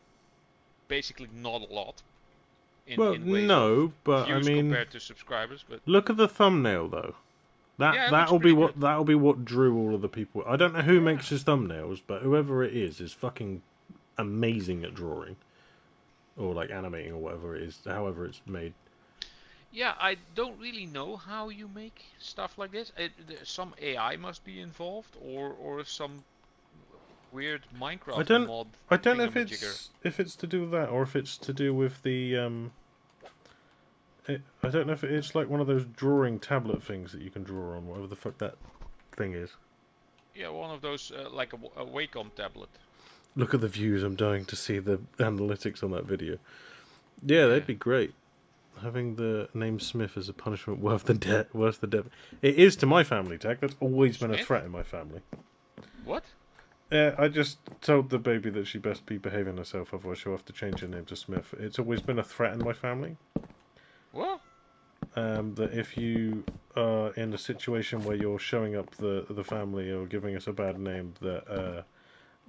basically not a lot. In ways of but views I mean, compared to subscribers. But look at the thumbnail though. That'll be what drew all of the people. I don't know who makes his thumbnails, but whoever it is fucking amazing at drawing. Or like animating or whatever it is, however it's made. Yeah, I don't really know how you make stuff like this. Some AI must be involved, or some weird Minecraft mod. I don't know if it's to do with that, or if it's to do with the I don't know if it's like one of those drawing tablet things that you can draw on, whatever the fuck that thing is. Yeah, one of those like a Wacom tablet. Look at the views. I'm dying to see the analytics on that video. Yeah, that'd be great. Having the name Smith is a punishment worth the death. It is to my family, Tag. That's always been a Smith? threat in my family. What? Yeah, I just told the baby that she best be behaving herself, otherwise she'll have to change her name to Smith. It's always been a threat in my family. What? That if you are in a situation where you're showing up the family or giving us a bad name, that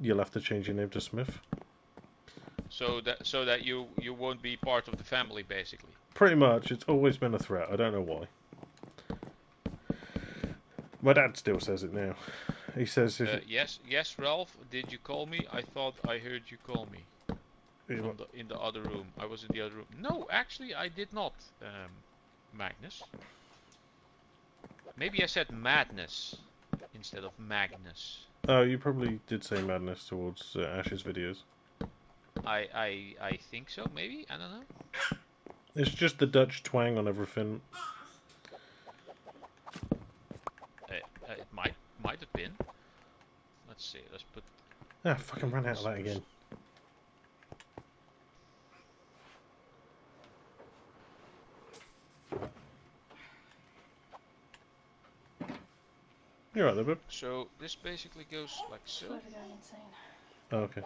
you'll have to change your name to Smith. So that you won't be part of the family, basically. Pretty much, it's always been a threat. I don't know why. My dad still says it now. He says, Yes, Ralph. Did you call me? I thought I heard you call me in the other room. I was in the other room. No, actually, I did not. Magnus. Maybe I said madness instead of Magnus. oh, you probably did say madness towards Ash's videos. I think so. Maybe, I don't know. It's just the Dutch twang on everything. It might have been. Let's see. Let's put. Ah, fucking ran out of that again. You're right there, bub. So this basically goes like so. Slowly going insane. Oh, okay.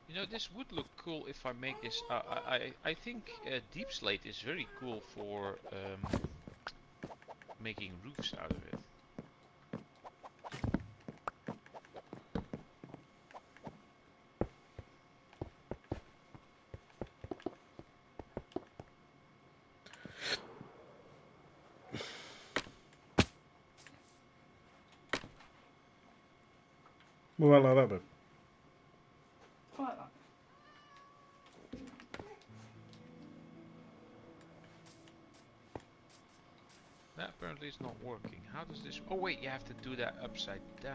You know, this would look cool if I make this. I think deep slate is very cool for making roofs out of it. Well, like that, bub. I like that. That apparently is not working. How does this... Oh wait, you have to do that upside down.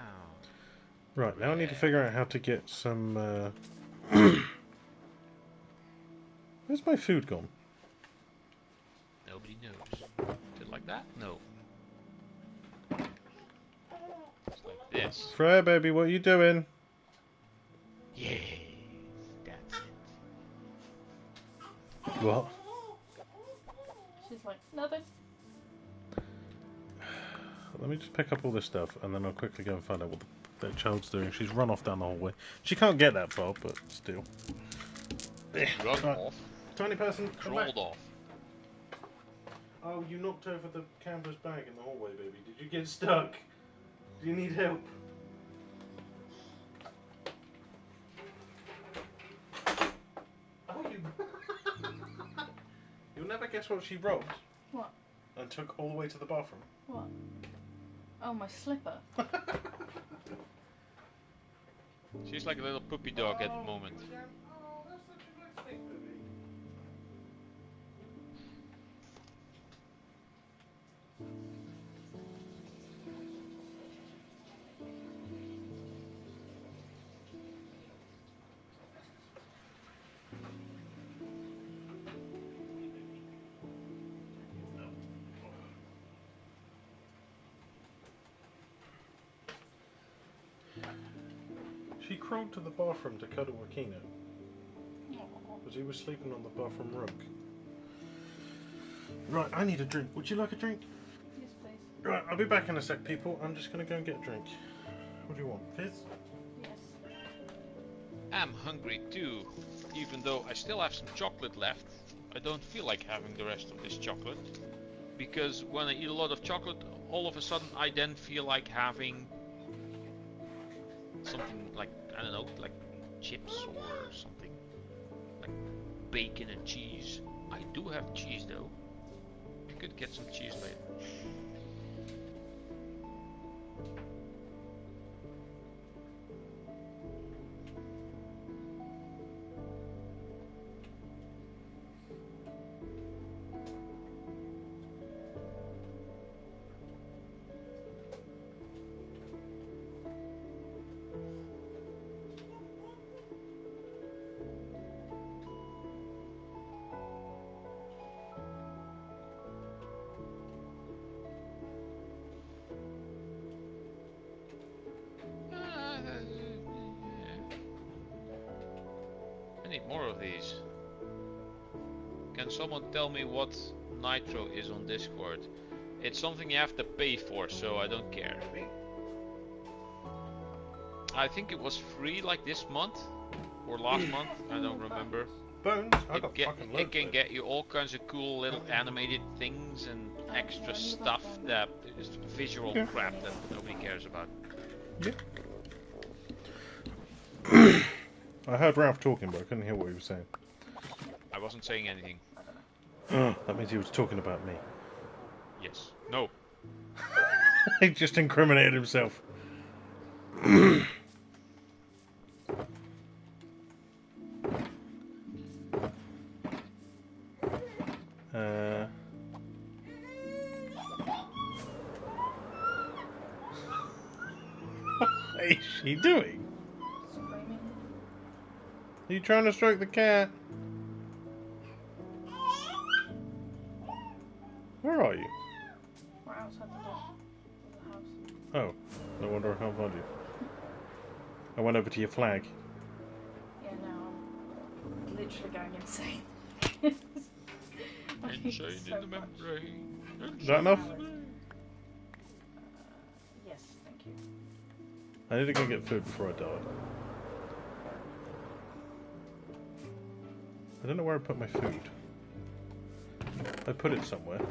Right, now I need to figure out how to get some... Where's my food gone? Nobody knows. Is it like that? No. It's like this. Freya, baby, what are you doing? Yes, that's it. What? She's like, nothing. Let me just pick up all this stuff, and then I'll quickly go and find out what that child's doing. She's run off down the hallway. She can't get that far, but still. Run Right. off. Tiny person, come back. Crawled off. Oh, you knocked over the camera's bag in the hallway, baby. Did you get stuck? Do you need help? Oh, you... You'll never guess what she robbed. What? And took all the way to the bathroom. What? Oh, my slipper. She's like a little puppy dog at the moment. Oh, that's such a nice thing, baby. She crawled to the bathroom to cuddle Akino because he was sleeping on the bathroom rug. Right, I need a drink. Would you like a drink? Yes, please. Right, I'll be back in a sec, people. I'm just going to go and get a drink. What do you want? Fizz? Yes. I'm hungry too. Even though I still have some chocolate left, I don't feel like having the rest of this chocolate. Because when I eat a lot of chocolate, all of a sudden I then feel like having something like, I don't know, like chips or something. Like bacon and cheese. I do have cheese though. I could get some cheese later. I need more of these. Can someone tell me what Nitro is on Discord? It's something you have to pay for, so I don't care. I think it was free like this month or last month. I don't remember. Bones? I got fucking loads. It can get you all kinds of cool little animated things and extra stuff that is visual crap that nobody cares about. Yeah. I heard Ralph talking, but I couldn't hear what he was saying. I wasn't saying anything. That means he was talking about me. Yes. No. He just incriminated himself. What is she doing? Screaming. Are you trying to stroke the cat? Where are you? We're outside the door of the house. Oh, no wonder I can't find you. I went over to your flag. Yeah, no, I'm literally going insane. Insane in the membrane. Is that enough? Yes, thank you. I need to go get food before I die. I don't know where I put my food. I put it somewhere.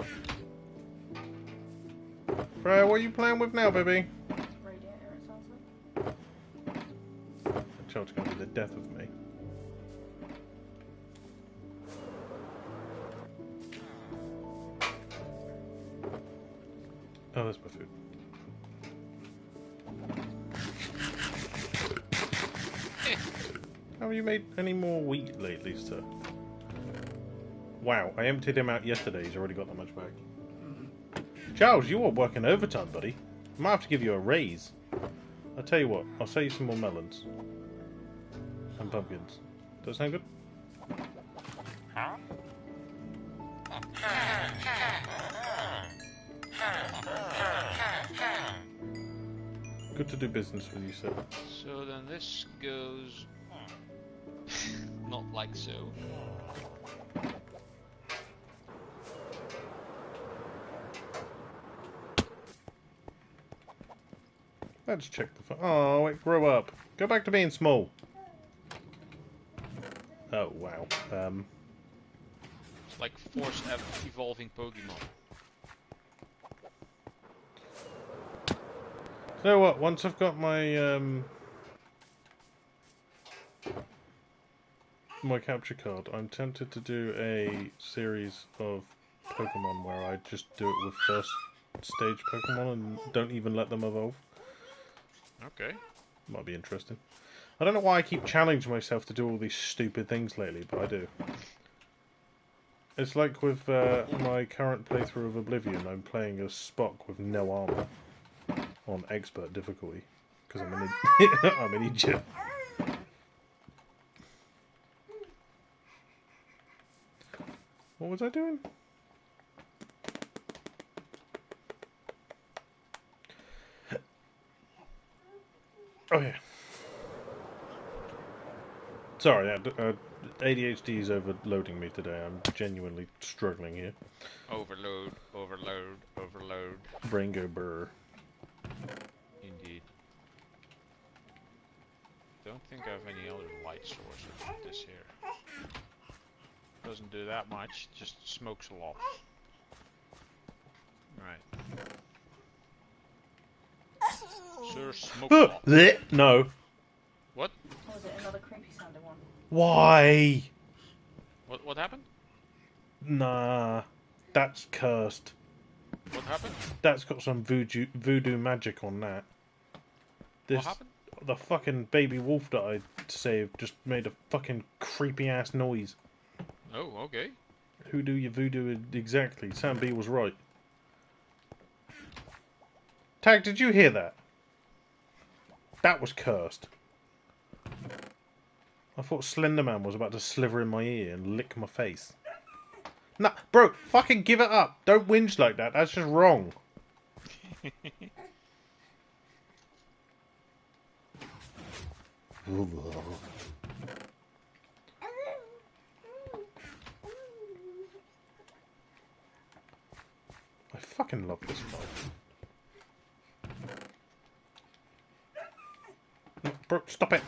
Freya, what are you playing with now, baby? Radiator, it sounds like. That child's going to be the death of me. Oh, that's my food. Have you made any more wheat lately, sir? Wow, I emptied him out yesterday. He's already got that much back. Charles, you are working overtime, buddy. I might have to give you a raise. I'll tell you what, I'll sell you some more melons. And pumpkins. Does that sound good? Good to do business with you, sir. So then this goes not like so. Let's check the oh, it grew up. Go back to being small. Oh, wow. It's like force evolving Pokemon. You know what? Once I've got my my capture card, I'm tempted to do a series of Pokemon where I just do it with first stage Pokemon and don't even let them evolve. Okay. Might be interesting. I don't know why I keep challenging myself to do all these stupid things lately, but I do. It's like with my current playthrough of Oblivion, I'm playing as Spock with no armor on expert difficulty because I'm an I'm an idiot. What was I doing? Oh yeah. Sorry, ADHD is overloading me today. I'm genuinely struggling here. Overload, overload, overload. Brain go brr. Indeed. Don't think I have any other light sources than this here. Doesn't do that much, just smokes a lot. Right. Sir, smoke a lot. No. What? Or was it another creepy sounding one? Why? What happened? Nah. That's cursed. What happened? That's got some voodoo magic on that. This, What happened? the fucking baby wolf that I saved just made a fucking creepy ass noise. Oh, okay. Who do you voodoo exactly? Sam B was right. Tag, did you hear that? That was cursed. I thought Slenderman was about to sliver in my ear and lick my face. Nah, bro, fucking give it up. Don't whinge like that. That's just wrong. I fucking love this mod. No, bro, stop it!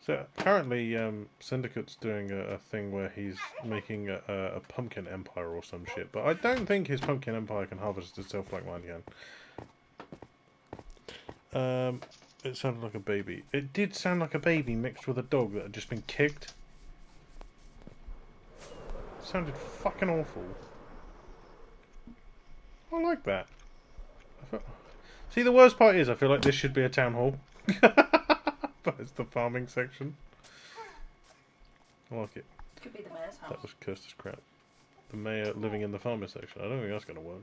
So apparently, Syndicate's doing a thing where he's making a pumpkin empire or some shit, but I don't think his pumpkin empire can harvest itself like mine can. It sounded like a baby. It did sound like a baby mixed with a dog that had just been kicked. It sounded fucking awful. I like that. See, the worst part is I feel like this should be a town hall. But it's the farming section. I like it. Could be the mayor's house. That was cursed as crap. The mayor living in the farming section. I don't think that's going to work.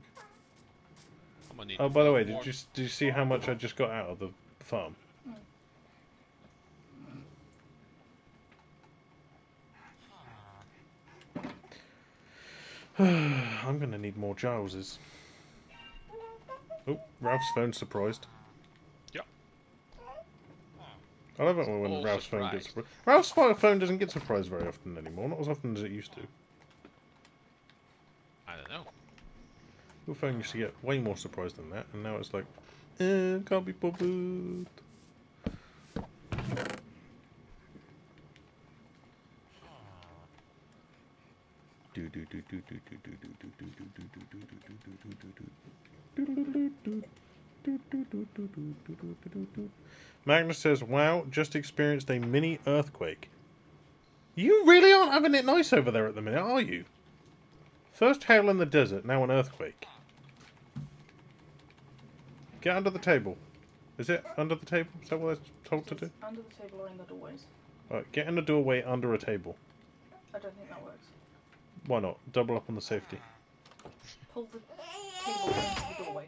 Oh, by the way, did you see how much I just got out of the farm? I'm going to need more Gileses. Oh, Ralph's phone's surprised. Yeah. I love it when Ralph's phone gets surprised. Ralph's phone doesn't get surprised very often anymore. Not as often as it used to. I don't know. Your phone used to get way more surprised than that, and now it's like, can't be bothered. Magnus says, wow, just experienced a mini earthquake. You really aren't having it nice over there at the minute, are you? First hail in the desert, now an earthquake. Get under the table. Is it under the table? Is that what they're told to do? Under the table or in the doorways. Alright, get in the doorway under a table. I don't think that works. Why not? Double up on the safety. Pull the table into the doorway.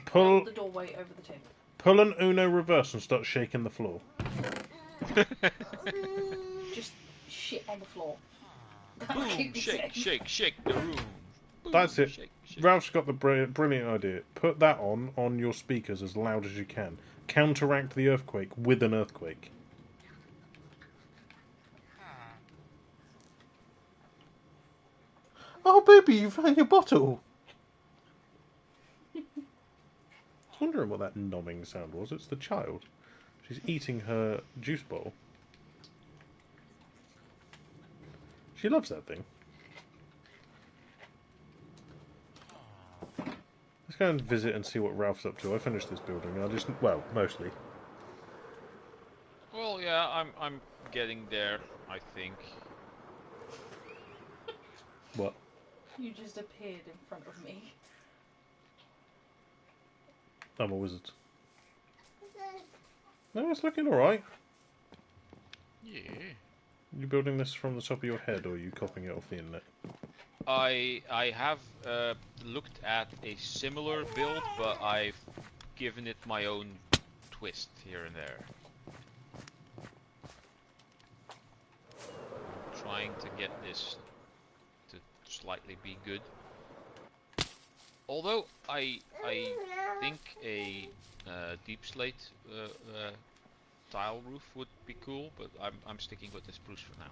Pull the doorway over the table. Pull an Uno reverse and start shaking the floor. Just shit on the floor. Boom, shake the room. Boom, That's it. Shake. Ralph's got the brilliant idea. Put that on your speakers as loud as you can. Counteract the earthquake with an earthquake. Oh, baby, you found your bottle. I was wondering what that nomming sound was. It's the child. She's eating her juice bowl. She loves that thing. Let's go and visit and see what Ralph's up to. I finished this building. Mostly. Well, yeah, I'm getting there, I think. What? You just appeared in front of me. I'm a wizard. No, it's looking alright. Yeah. You building this from the top of your head, or are you copying it off the internet? I have looked at a similar build, but I've given it my own twist here and there. I'm trying to get this to slightly be good. Although I think a deep slate tile roof would be cool, but I'm sticking with the spruce for now.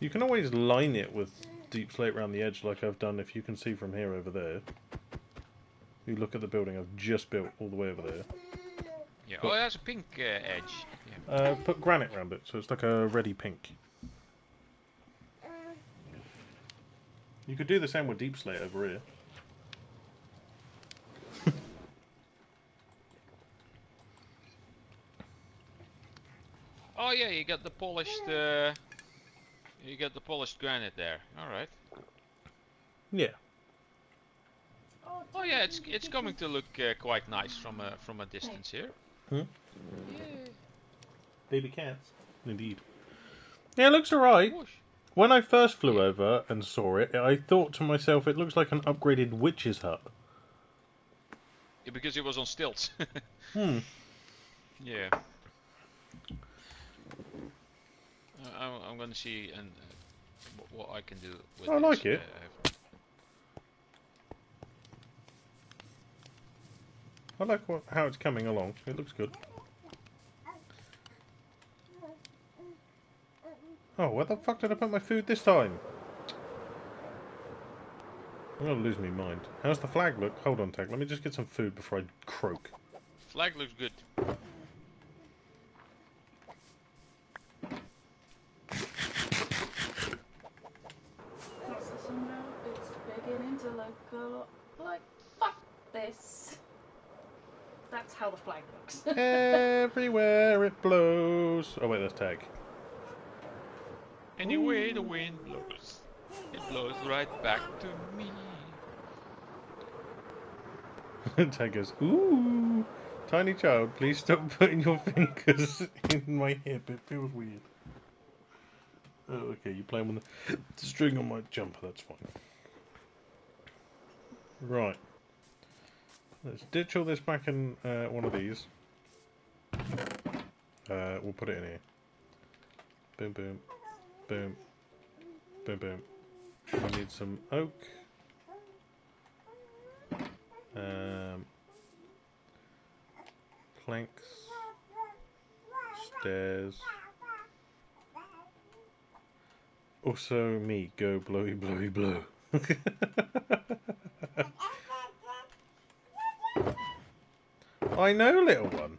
You can always line it with deep slate around the edge like I've done, if you can see from here over there. You look at the building I've just built all the way over there. Yeah, oh, that's a pink edge. Yeah. Put granite around it, so it's like a reddy pink. You could do the same with deep slate over here. Oh yeah, you got the polished granite there. All right. Yeah. Oh yeah, it's coming to look quite nice from a distance here. Hmm? Yeah. Baby cats. Indeed. Yeah, it looks alright. When I first flew over and saw it, I thought to myself, it looks like an upgraded witch's hut. Yeah, because it was on stilts. Hmm. Yeah. I'm gonna see and what I can do with I like it. I like how it's coming along. It looks good. Oh, where the fuck did I put my food this time? I'm gonna lose my mind. How's the flag look? Hold on, Tag. Let me just get some food before I croak. Flag looks good. What's the song now? It's beginning to look a lot like fuck this. That's how the flag looks. Everywhere it blows. Oh wait, that's Tag. Anyway the wind blows, it blows right back to me. Tag goes, ooh. Tiny child, please stop putting your fingers in my hip. It feels weird. Oh, okay, you're playing with the string on my jumper. That's fine. Right. Let's ditch all this back in one of these. We'll put it in here. Boom, boom, boom, boom, boom. I need some oak. Planks. Stairs. Also me, go blowy, blowy, blow. I know, little one.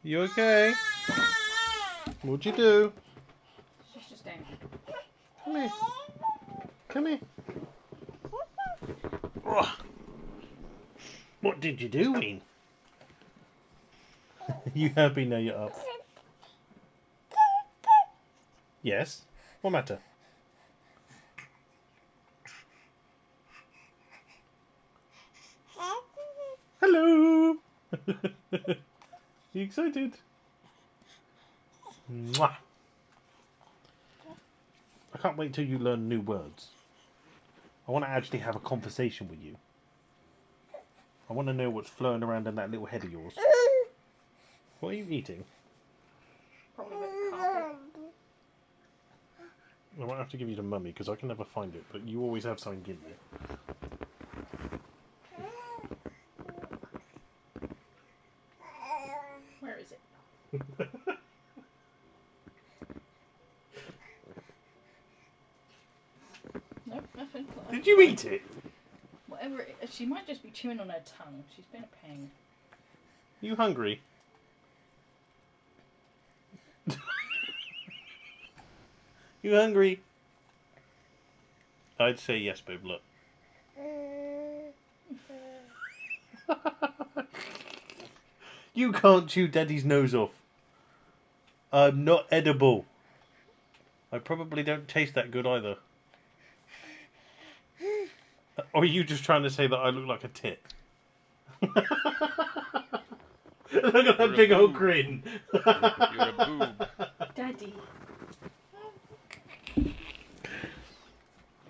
You okay? What'd you do? She's just down. Come here. Come here. Oh. What did you do, Ween? You happy now you're up? Yes. What matter? Hello. You excited? Mwah. I can't wait till you learn new words. I want to actually have a conversation with you. I want to know what's flowing around in that little head of yours. What are you eating? Probably a bit of carpet. I might have to give you to Mummy because I can never find it, but you always have something in there. Where is it? Nope, nothing. Did you eat it? Whatever it is, she might just be chewing on her tongue. She's been a pain. You hungry? You hungry? I'd say yes, babe, look. You can't chew Daddy's nose off. I'm not edible. I probably don't taste that good either. Or are you just trying to say that I look like a tit? Look at that big old grin. You're a boob. Daddy.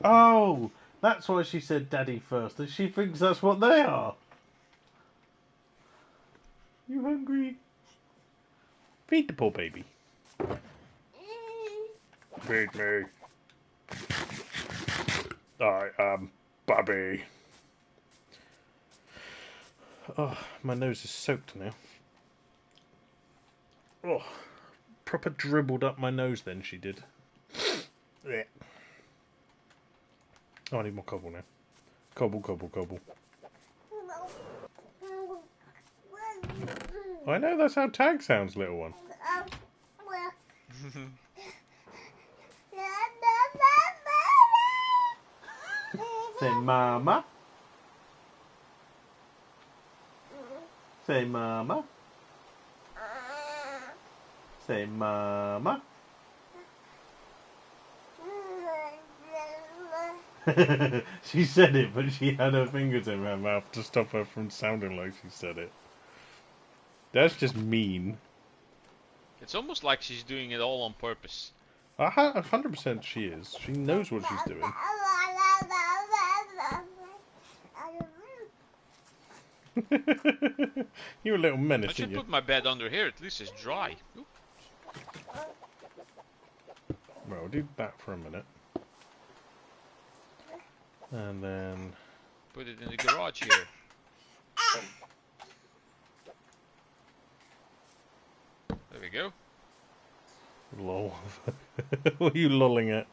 Oh, that's why she said Daddy first. That she thinks that's what they are. You hungry? Feed the poor baby. Feed me. I am Bubby. Oh, my nose is soaked now. Oh, proper dribbled up my nose then she did. Oh, I need more cobble now. Cobble, cobble, cobble. I know, that's how Tag sounds, little one. Say mama. Say mama. Say mama. She said it, but she had her fingers in her mouth to stop her from sounding like she said it. That's just mean. It's almost like she's doing it all on purpose. 100% she is. She knows what she's doing. You're a little I menace, should aren't you? put my bed under here, at least it's dry. Oop. Well, we'll do that for a minute. And then... Put it in the garage here. There we go. Lol. What are you lolling at?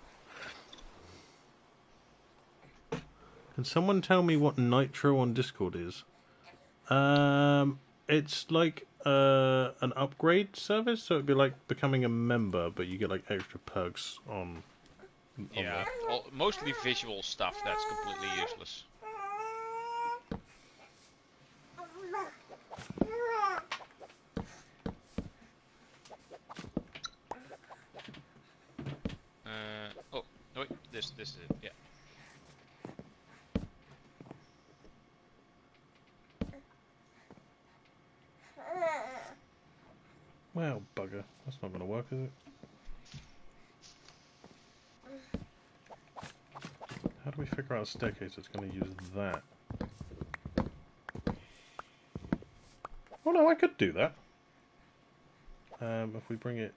Can someone tell me what Nitro on Discord is? It's like an upgrade service, so it'd be like becoming a member, but you get like extra perks on Yeah, there. mostly visual stuff that's completely useless. Oh, no, wait, this is it, yeah. Well, bugger. That's not going to work, is it? How do we figure out a staircase that's going to use that? Oh no, I could do that. If we bring it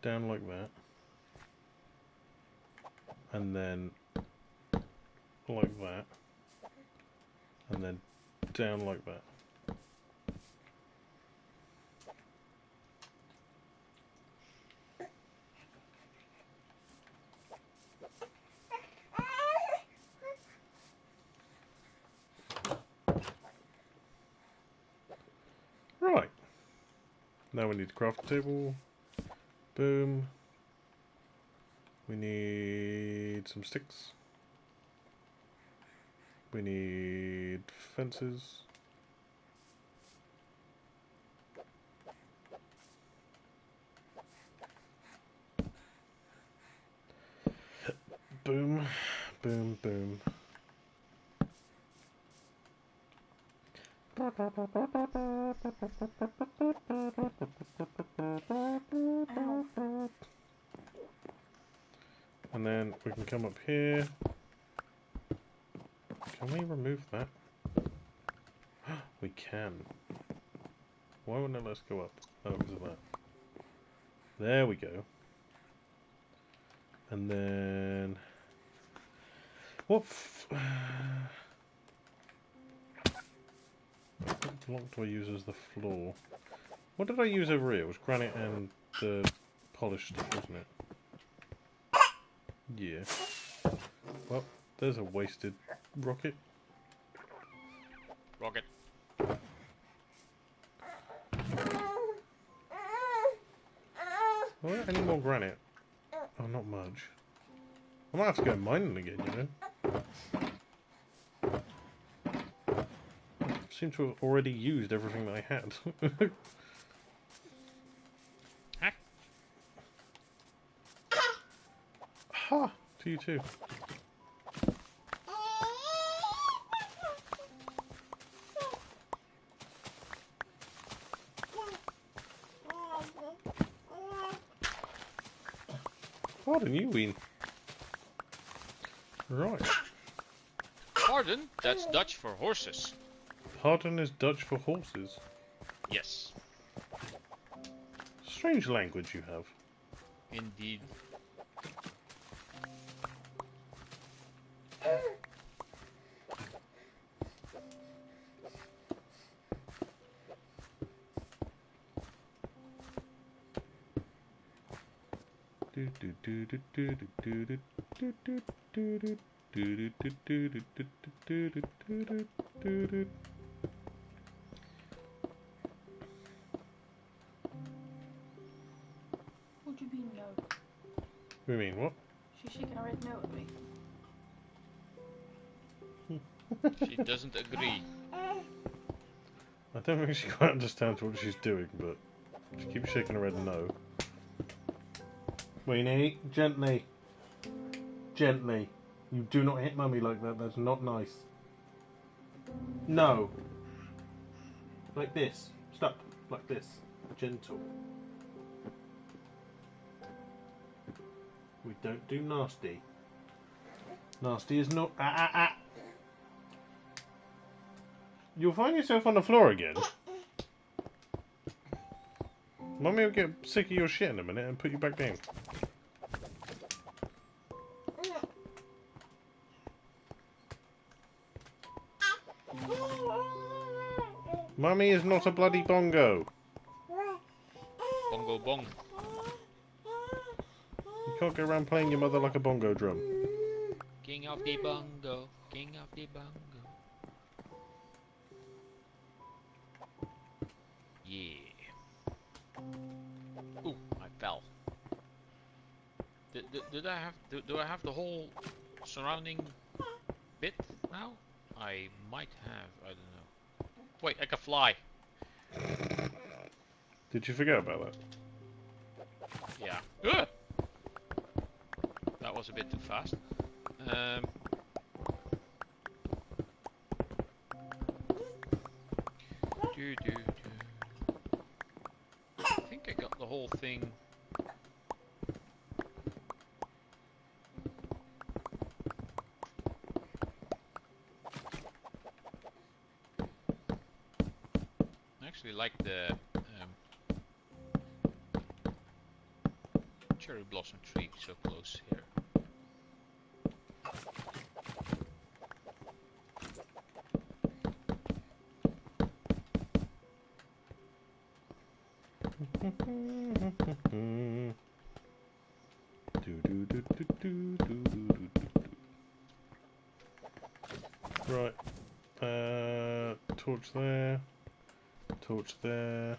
down like that, and then like that, and then down like that. Right. Now we need to craft a table. Boom. We need some sticks. We need fences. Boom. Boom, boom. And then we can come up here. Can we remove that? We can. Why wouldn't it let us go up? Oh, because of that. There we go. And then... What block do I use as the floor? What did I use over here? It was granite and the polished stuff, wasn't it? Yeah. Well, there's a wasted rocket. Rocket. Well, any more granite? Oh, not much. I might have to go mining again, you know? I seem to have already used everything that I had. Huh? Ha! To you too. Pardon you, Ween. Right. Pardon? That's Dutch for horses. Pardon is Dutch for horses. Yes, Strange language you have. indeed. What do you mean, no? We mean what? She's shaking her head no at me. She doesn't agree. I don't think she quite understands what she's doing, but she keeps shaking her head no. Weenie, gently. Gently. You do not hit Mummy like that, that's not nice. No. Like this. Stop. Like this. Gentle. We don't do nasty. Nasty is not... You'll find yourself on the floor again. Mummy will get sick of your shit in a minute and put you back down. Mummy is not a bloody bongo. Bongo bong. You can't go around playing your mother like a bongo drum. of the bongo, king of the bongo. Yeah. Ooh, I fell. Did I have do I have the whole surrounding bit now? I might have. I don't know. Wait, I can fly. Did you forget about that? Yeah. Ugh! That was a bit too fast. I think I got the whole thing. I actually like the cherry blossom tree so close here. Right. Torch there. Torch there.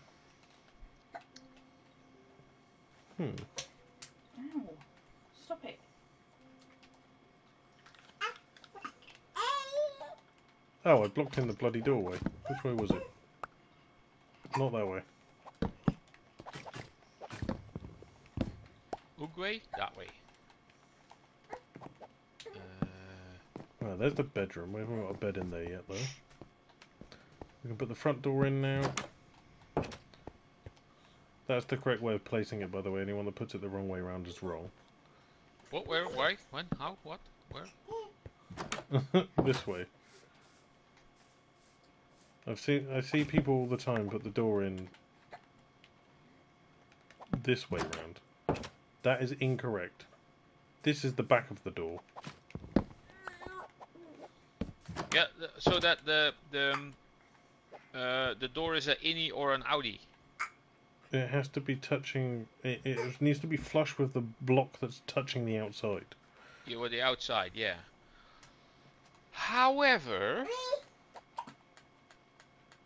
Ow. Stop it. Oh, I blocked in the bloody doorway. Which way was it? Not that way. Uguay? That way. Oh, there's the bedroom. We haven't got a bed in there yet, though. We can put the front door in now. That's the correct way of placing it, by the way. Anyone that puts it the wrong way around is wrong. What? Where? Why? When? How? What? Where? This way. I see people all the time put the door in this way round. That is incorrect. This is the back of the door. Yeah. So that the door is an innie or an outie. It has to be touching. It needs to be flush with the block that's touching the outside. Yeah, or the outside. Yeah. However,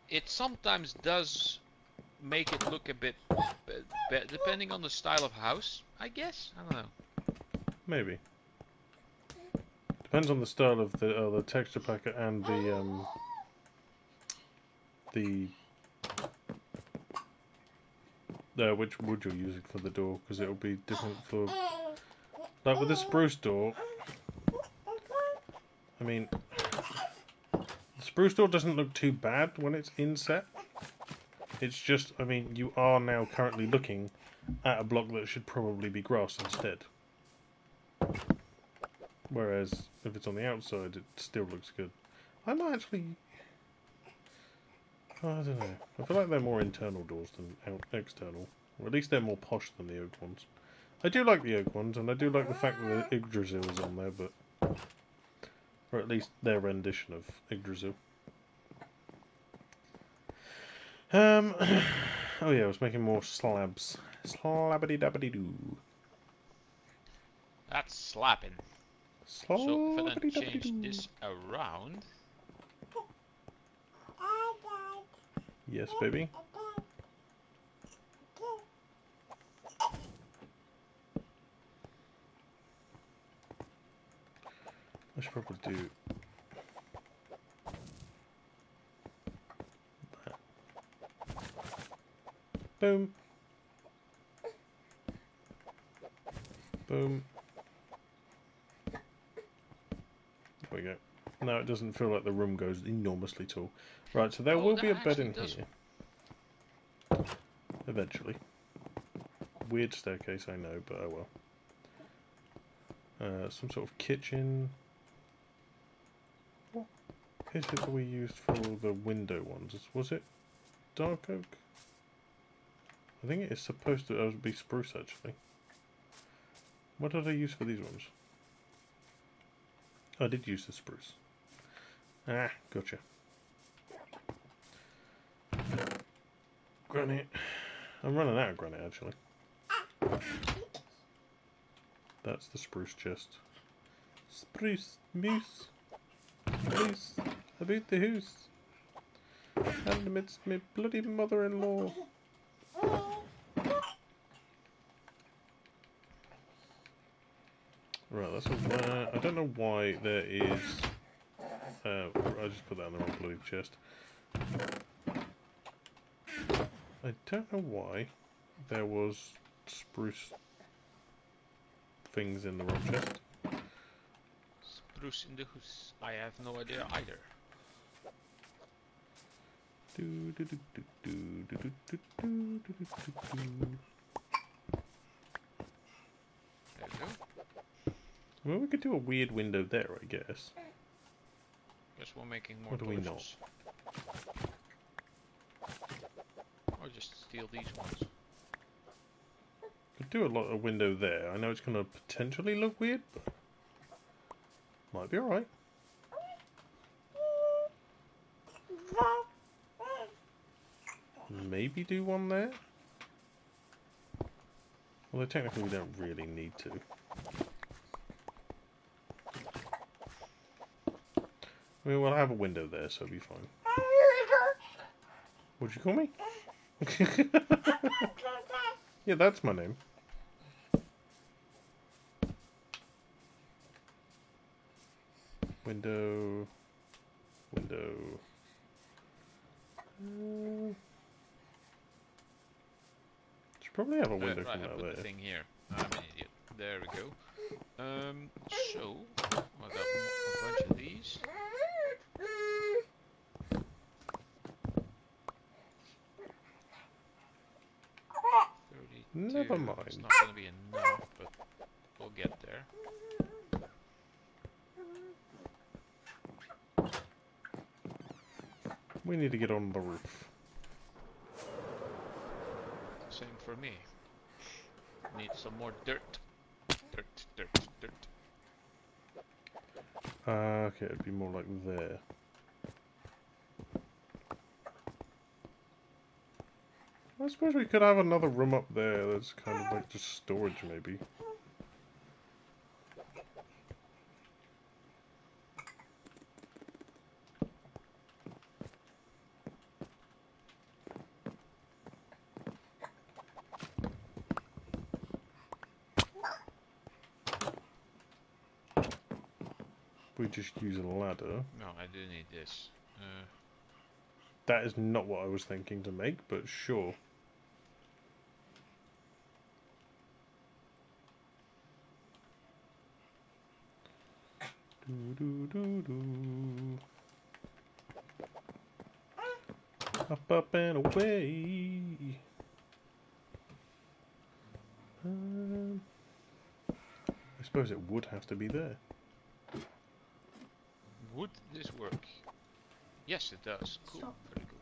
it sometimes does make it look a bit, depending on the style of house, I guess. I don't know. Maybe. Depends on the style of the texture packet and which wood you're using for the door, because it'll be different for. Like with the spruce door. I mean, the spruce door doesn't look too bad when it's inset. It's just, I mean, you are now currently looking at a block that should probably be grass instead. Whereas, if it's on the outside, it still looks good. I might actually... I don't know. I feel like they're more internal doors than external. Or at least they're more posh than the oak ones. I do like the oak ones, and I do like the fact that the Yggdrasil is on there, but... Or at least their rendition of Yggdrasil. Oh yeah, I was making more slabs. Slabbity-dabbity-doo. That's slapping. So if I then change this around. Yes, baby. I should probably do that. Boom. Boom. There we go. No, it doesn't feel like the room goes enormously tall. Right, so there will be a bed in here. Eventually. Weird staircase, I know, but oh well. Some sort of kitchen. What is it that we used for the window ones? Was it dark oak? I think it is supposed to be spruce, actually. What did I use for these ones? I did use the spruce. Ah, gotcha. Granite. I'm running out of granite, actually. That's the spruce chest. Spruce, moose, moose, about the house. And amidst my bloody mother-in-law. Right, that's a, I don't know why there is... I just put that in the wrong bloody chest. I don't know why there was spruce things in the wrong chest. Spruce in the house. I have no idea either. There we go. Well, we could do a weird window there, I guess. Guess we're making more Or do we not? torches. Or just steal these ones. Could do a window there. I know it's going to potentially look weird, but might be alright. Maybe do one there? Although technically we don't really need to. I mean, we'll have a window there, so it'll be fine. What'd you call me? Yeah, that's my name. Window. Window. Should probably have a window Right, come I out put there. the thing here. I'm an idiot. There we go. So I got a bunch of these. 32. Never mind. It's not gonna be enough, but we'll get there. We need to get on the roof. Same for me. Need some more dirt. Dirt, dirt, dirt. Okay, it'd be more like there. I suppose we could have another room up there that's kind of like just storage, maybe. We just use a ladder. No, I do need this. That is not what I was thinking to make, but sure. Up, up, and away. I suppose it would have to be there. Would this work? Yes, it does. Cool. Stop. Very good.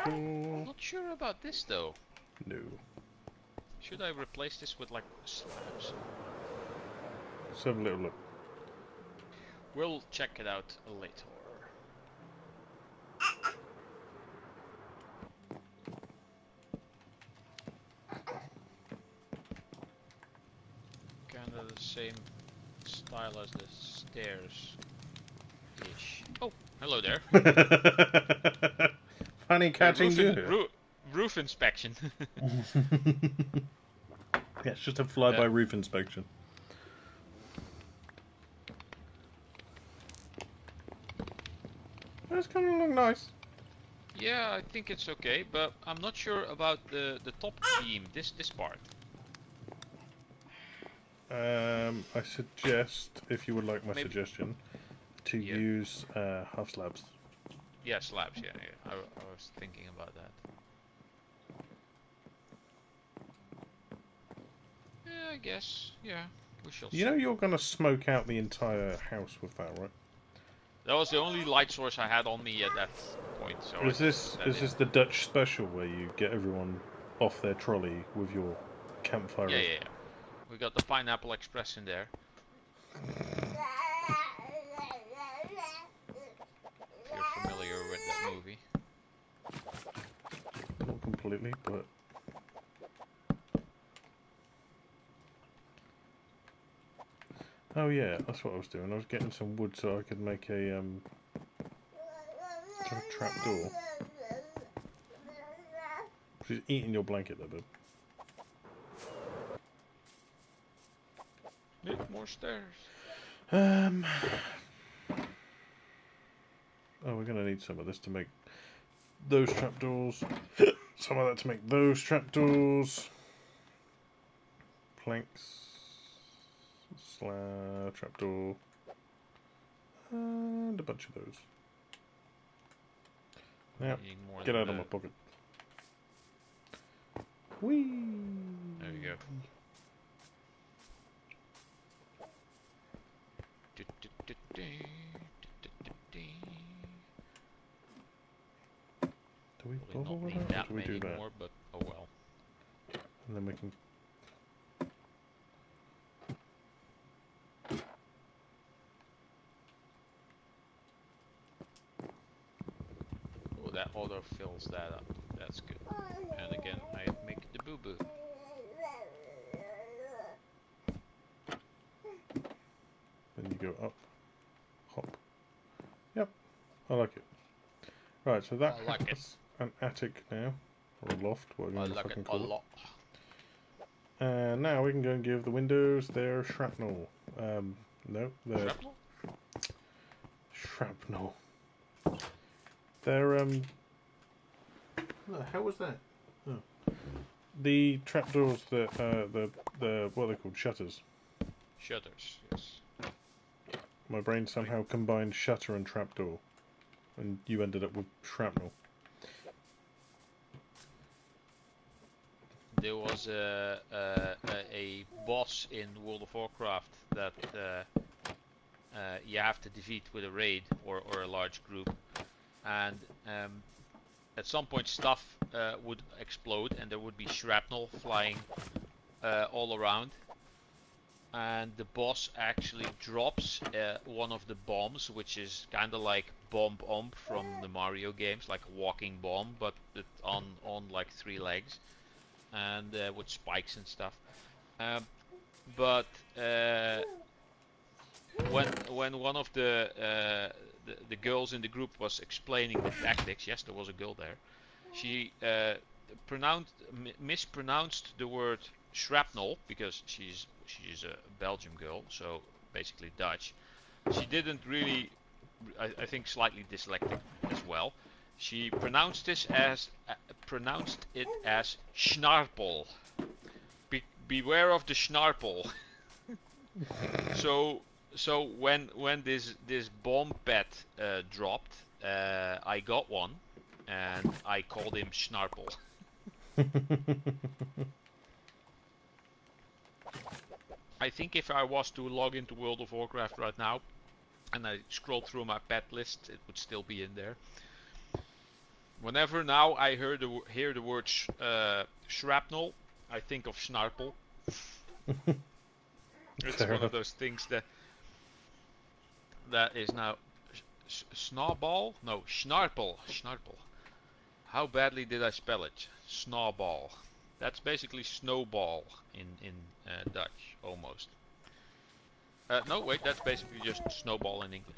Very good. Not sure about this though. No. Should I replace this with like slabs? Let's have a little look. We'll check it out later. Kind of the same style as the stairs ish. Oh, hello there. Funny catching you. Roof inspection. Yeah, it's just a flyby roof inspection. That's kind of look nice. Yeah, I think it's okay, but I'm not sure about the top beam. This part. I suggest, if you would like my suggestion, to Yeah. use half slabs. Yeah, slabs. Yeah. I was thinking about that. Yeah, I guess. Yeah, we shall see. You know you're gonna smoke out the entire house with that, right? That was the only light source I had on me at that point. So Is this the Dutch special where you get everyone off their trolley with your campfire? Yeah. We got the Pineapple Express in there. If you're familiar with that movie. Not completely, but Oh yeah, that's what I was doing. I was getting some wood so I could make a trap door. She's eating your blanket there, bud. Need more stairs. Oh, we're gonna need some of this to make those trapdoors. Some of that to make those trapdoors. Planks. Slab, trapdoor. And a bunch of those. Now, Needing more get than out of my that. pocket. Whee! There we go. Do we Probably bother not with need that, or that do we many do that? more, but oh well. And then we can... Oh, that auto fills that up. That's good. And again, I make the boo-boo. Then you go up, hop. Yep, I like it. Right, so that I like it. has an attic now, or a loft, whatever you I want to like it fucking a call it. lot. And now we can go and give the windows their shrapnel. No, their Shrapnel? shrapnel. Their what the hell was that? Oh. The trapdoors that the what are they called? Shutters. Shutters, yes. My brain somehow combined shutter and trapdoor, and you ended up with shrapnel. There was a boss in World of Warcraft that you have to defeat with a raid or a large group, and at some point stuff would explode and there would be shrapnel flying all around, and the boss actually drops one of the bombs, which is kind of like bomb from the Mario games, like a walking bomb, but on like 3 legs and with spikes and stuff. But when one of the girls in the group was explaining the tactics, yes, there was a girl there. She mispronounced the word shrapnel because she's a Belgian girl, so basically Dutch. She didn't really, I think, slightly dyslexic as well. She pronounced it as schnarpel. Beware of the schnarpel. So when this bomb pet dropped, I got one, and I called him Schnarple. I think if I was to log into World of Warcraft right now, and I scroll through my pet list, it would still be in there. Whenever now I hear the word shrapnel, I think of Schnarple. It's Fair one enough. of those things that is now snowball? No, schnarple. Schnarple. How badly did I spell it? Snowball. That's basically snowball in Dutch, almost. No, wait, that's basically just snowball in English.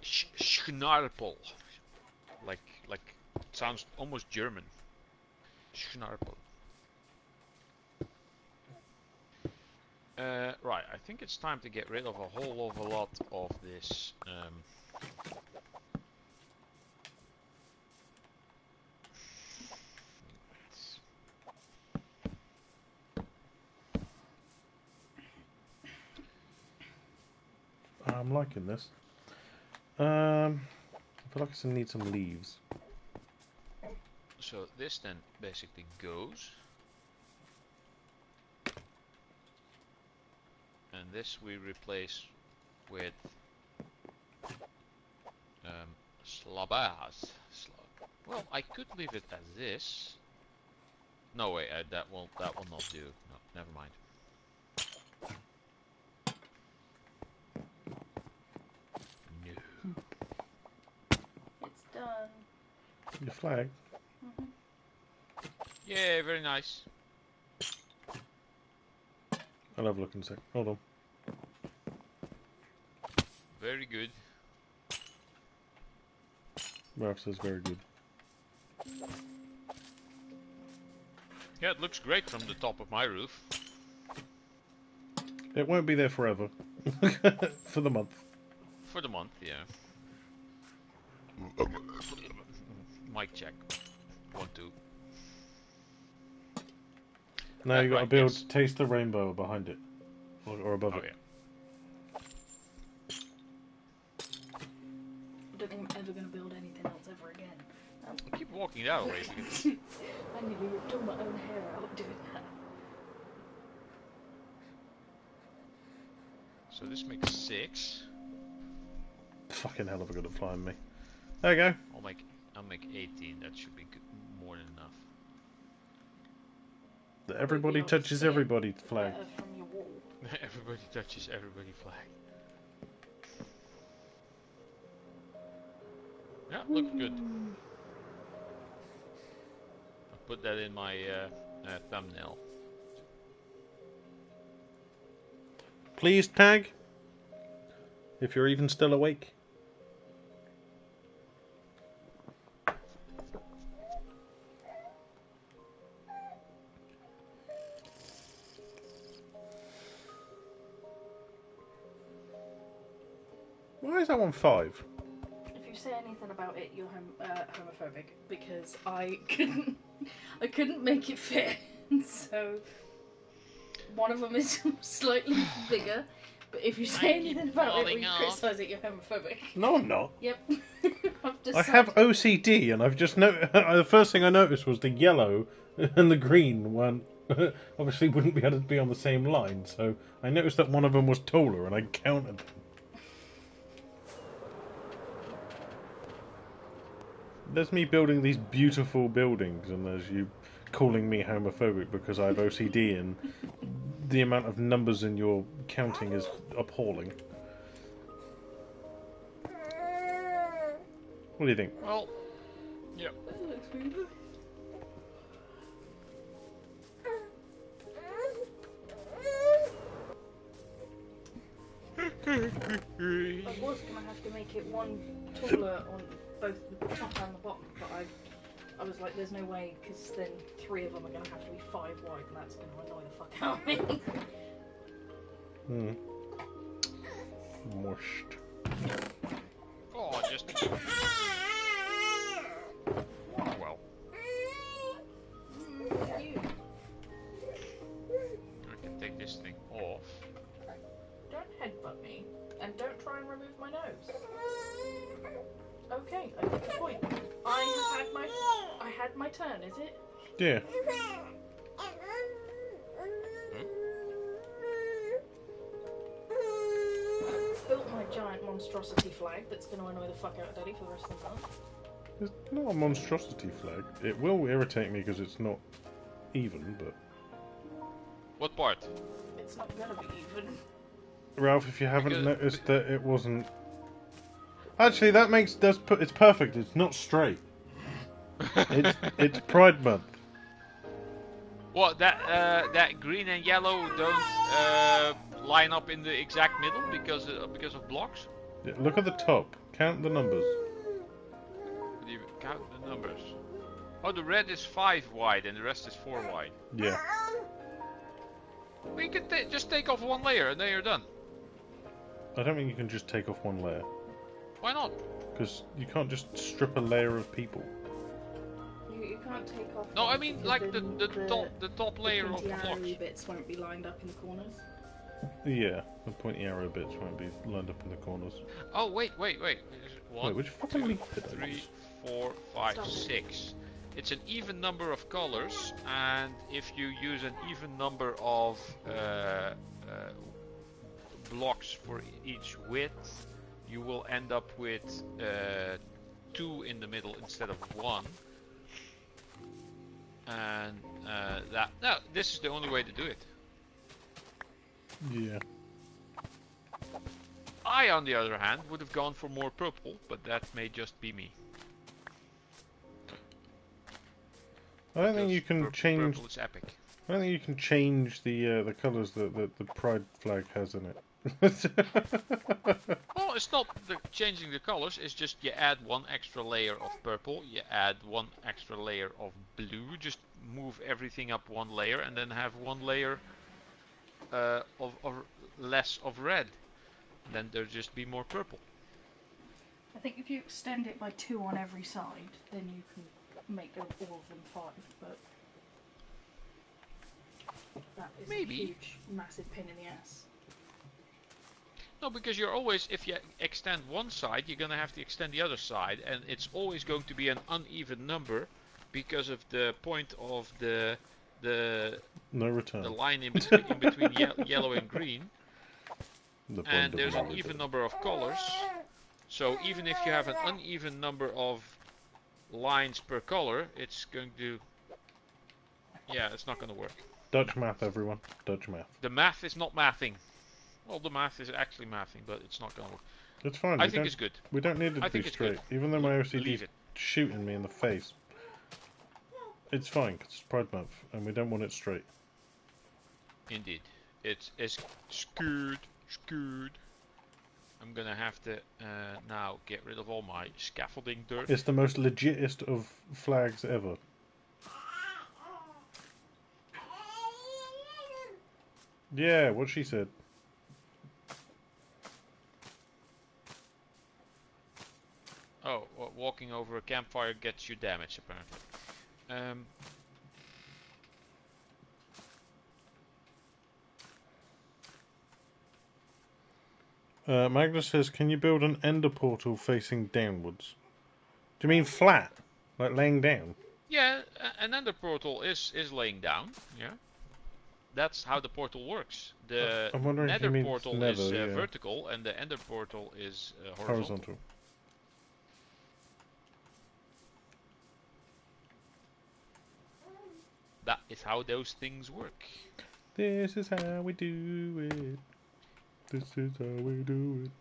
Schnarple. Like it sounds almost German. Schnarple. Right, I think it's time to get rid of a whole lot of this. I'm liking this. I feel like I need some leaves. So this then basically goes. And this we replace with slabas. Well, I could leave it as this. No way, that will not do. No, never mind. No. It's done. Your flag. Mhm. Yay, very nice. I'll have a look in a sec. Hold on. Very good. Ralph says very good. Yeah, it looks great from the top of my roof. It won't be there forever. For the month. For the month, yeah. Mic check. 1, 2. Now you got to right, build yes. Taste the Rainbow behind it. Or above Oh it. yeah. I don't think I'm ever going to build anything else ever again. I keep walking that way because I nearly ripped all my own hair out doing that. so this makes 6. Fucking hell, have I got to fly me. There you go. I'll make 18. That should be good, more than enough. The everybody Maybe I'll touches see it everybody flag. better from your wall. Everybody touches everybody flag. Yeah, looks good. I'll put that in my thumbnail. Please tag. If you're even still awake. Why is that one 5? If you say anything about it, you're homophobic because I couldn't make it fit. So one of them is slightly bigger. But if you say anything about it or you criticise it, you're homophobic. No, I'm not. Yep. I have OCD, and I've just the first thing I noticed was the yellow and the green weren't obviously wouldn't be able to be on the same line. So I noticed that one of them was taller, and I counted them. There's me building these beautiful buildings, and there's you calling me homophobic because I have OCD, and the amount of numbers in your counting is appalling. What do you think? Well, yeah. That looks weird. I was going to have to make it one taller on both the top and the bottom, but I was like, there's no way, because then 3 of them are going to have to be 5 wide, and that's going to annoy the fuck out of me. Mushed. Oh, just. Well. I can take this thing off. Don't headbutt me, and don't try and remove my nose. Okay, I get the point. I had my turn, is it? Yeah. I've built my giant monstrosity flag that's going to annoy the fuck out of Daddy for the rest of the month. It's not a monstrosity flag. It will irritate me because it's not even, but... What part? It's not going to be even. Ralph, if you haven't noticed that it wasn't... Actually, that it's perfect. It's not straight. It's Pride Month. What, that green and yellow don't line up in the exact middle because of blocks? Yeah, look at the top. Count the numbers. Do you count the numbers? Oh, the red is 5 wide and the rest is 4 wide. Yeah. We can just take off one layer and then you're done. I don't think you can just take off one layer. Why not? Because you can't just strip a layer of people. You can't take off. No, I mean like the top layer of the blocks. bits won't be lined up in the corners. Yeah, the pointy arrow bits won't be lined up in the corners. Oh wait. 1, Wait, which fucking 2, leaf did I 3, use? 4, 5, Stop it. 6. It's an even number of colors, and if you use an even number of blocks for each width, you will end up with 2 in the middle instead of 1. And this is the only way to do it. Yeah. I, on the other hand, would have gone for more purple, but that may just be me. I don't think you can change... Purple is epic. I don't think you can change the colours that the pride flag has in it. Well, it's not changing the colors, it's just you add one extra layer of purple, you add one extra layer of blue, just move everything up one layer and then have one layer of less of red. Then there'll just be more purple. I think if you extend it by 2 on every side, then you can make all of them 5, but that is Maybe. a huge, massive pain in the ass. No, because you're always, if you extend one side, you're going to have to extend the other side, and it's always going to be an uneven number because of the point of the No return. the line in between yellow and green. The point And of there's no an even return. number of colors. So even if you have an uneven number of lines per color, it's going to... Yeah, it's not going to work. Dutch math, everyone. Dutch math. The math is not mathing. Well, the math is actually mathing, but it's not going to work. It's fine. I think it's good. We don't need it I to be think it's straight. good. Even though my OCD's Leave it. shooting me in the face. It's fine, 'cause it's Pride Month, and we don't want it straight. Indeed. It's screwed. I'm gonna have to now get rid of all my scaffolding dirt. It's the most legitest of flags ever. Yeah, what she said. Oh, walking over a campfire gets you damage, apparently. Magnus says, can you build an ender portal facing downwards? Do you mean flat? Like laying down? Yeah, an ender portal is laying down. Yeah, that's how the portal works. The I'm wondering if he nether means portal nether, is yeah. vertical, and the ender portal is horizontal. Horizontal. That is how those things work. This is how we do it. This is how we do it.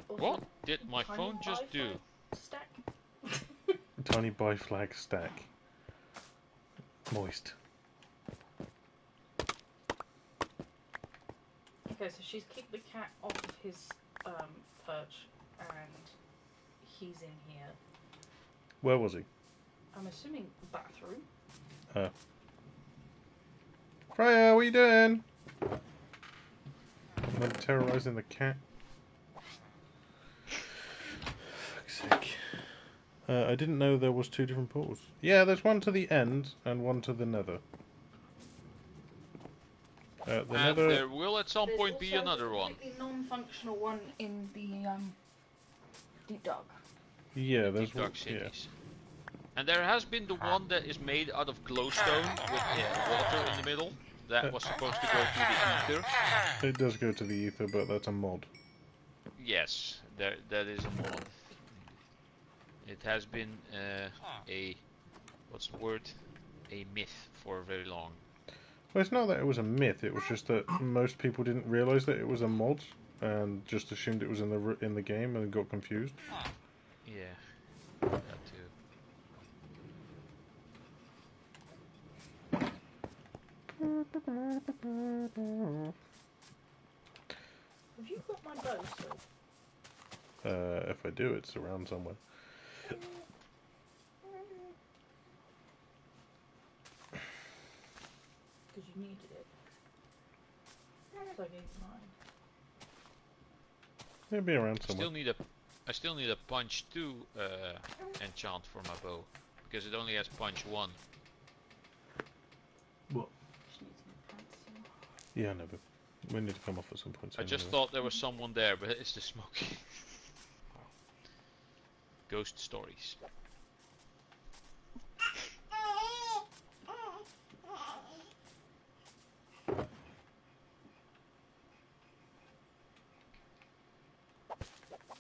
Also, What did my tiny phone just do? Stack. Tiny bi flag stack. Moist. Okay, so she's kicked the cat off of his perch, and he's in here. Where was he? I'm assuming bathroom. Freya, what are you doing? I'm terrorizing the cat. Fuck's sake. I didn't know there was 2 different portals. Yeah, there's one to the end and one to the nether. The And nether... there will at some point be another one. There's also a completely non-functional one in the deep dark. Yeah, there's Deep one. dark Yeah. cities. And there has been the one that is made out of glowstone with water in the middle. That was supposed to go to the ether. It does go to the ether, but that's a mod. Yes, that is a mod. It has been what's the word? A myth for very long. Well, it's not that it was a myth. It was just that most people didn't realise that it was a mod and just assumed it was in the game and got confused. Yeah, that too. Have you got my bow still? If I do, it's around somewhere. Because you needed it. So I gave you mine. It'll be around somewhere. I still need a punch 2 enchant for my bow, because it only has punch 1. What? Just need some pants still. Yeah, no, but we need to come off at some point. I just anyway. thought there was someone there, but it's the smoke. Ghost stories.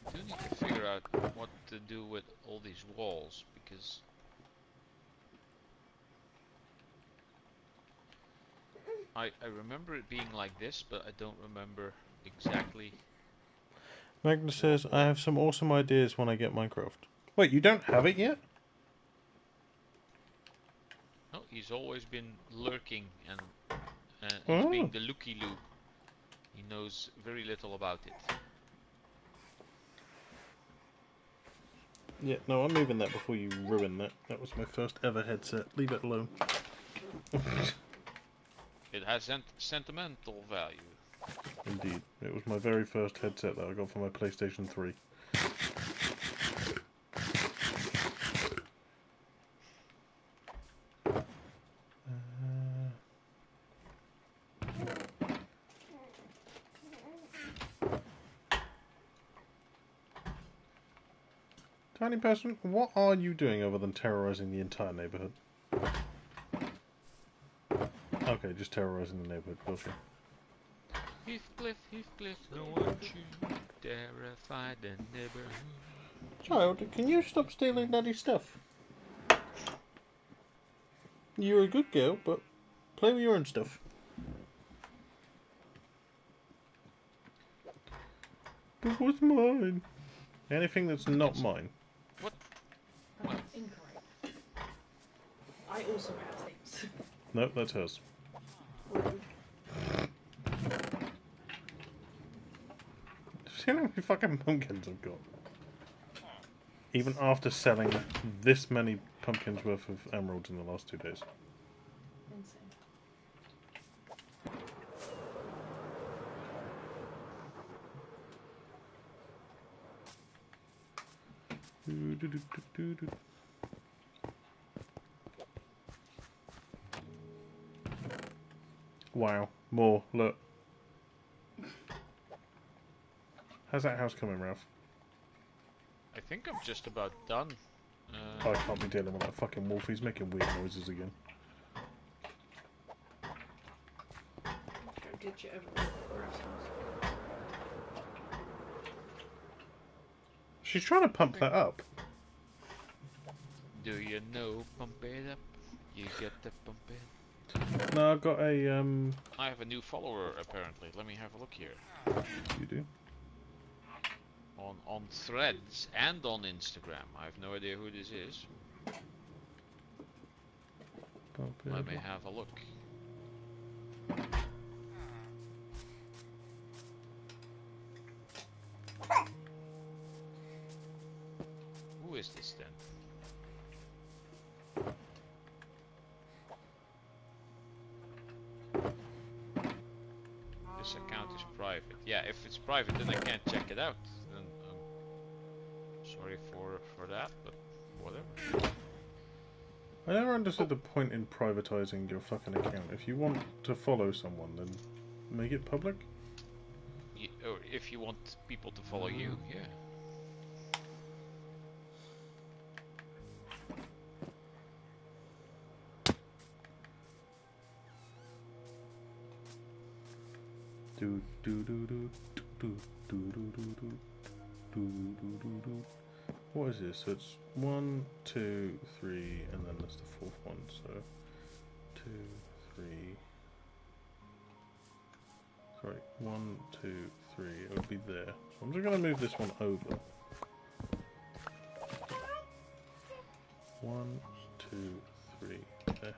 I do need to figure out what to do with all these walls, because I remember it being like this, but I don't remember exactly. Magnus says, I have some awesome ideas when I get Minecraft. Wait, you don't have it yet? No, he's always been lurking and he's Oh. being the looky-loo. He knows very little about it. Yeah, no, I'm moving that before you ruin that. That was my first ever headset. Leave it alone. It has sentimental value. Indeed. It was my very first headset that I got for my PlayStation 3. Tiny person, what are you doing other than terrorizing the entire neighborhood? Okay, just terrorizing the neighborhood, gotcha. Heathcliff, Heathcliff, no one you terrify the neighborhood. Child, can you stop stealing Daddy's stuff? You're a good girl, but play with your own stuff. But what's mine? Anything that's not mine. What? Incorrect. I also have things. Nope, that's hers. Rude. See how many fucking pumpkins I've got? Even after selling this many pumpkins worth of emeralds in the last 2 days. Insane. Wow, more, look. How's that house coming, Ralph? I think I'm just about done. I can't be dealing with that fucking wolf, he's making weird noises again. Go get you over there. She's trying to pump that up. Do you know pump it up? You get the pump it. No, I've got a, I have a new follower apparently. Let me have a look here. You do? On Threads and on Instagram. I have no idea who this is. Pump it Let me up. have a look. Who is this then? This account is private. Yeah, if it's private then I can't check it out. Then sorry for that, but whatever. I never understood the point in privatizing your fucking account. If you want to follow someone, then make it public. Or if you want people to follow you, yeah. Do do do do do do do do do do do do do. What is this? So it's 1, 2, 3, and then there's the fourth one. So 2, 3. Sorry, 1, 2, 3. It would be there. So I'm just gonna move this one over. 1, 2, 3. There.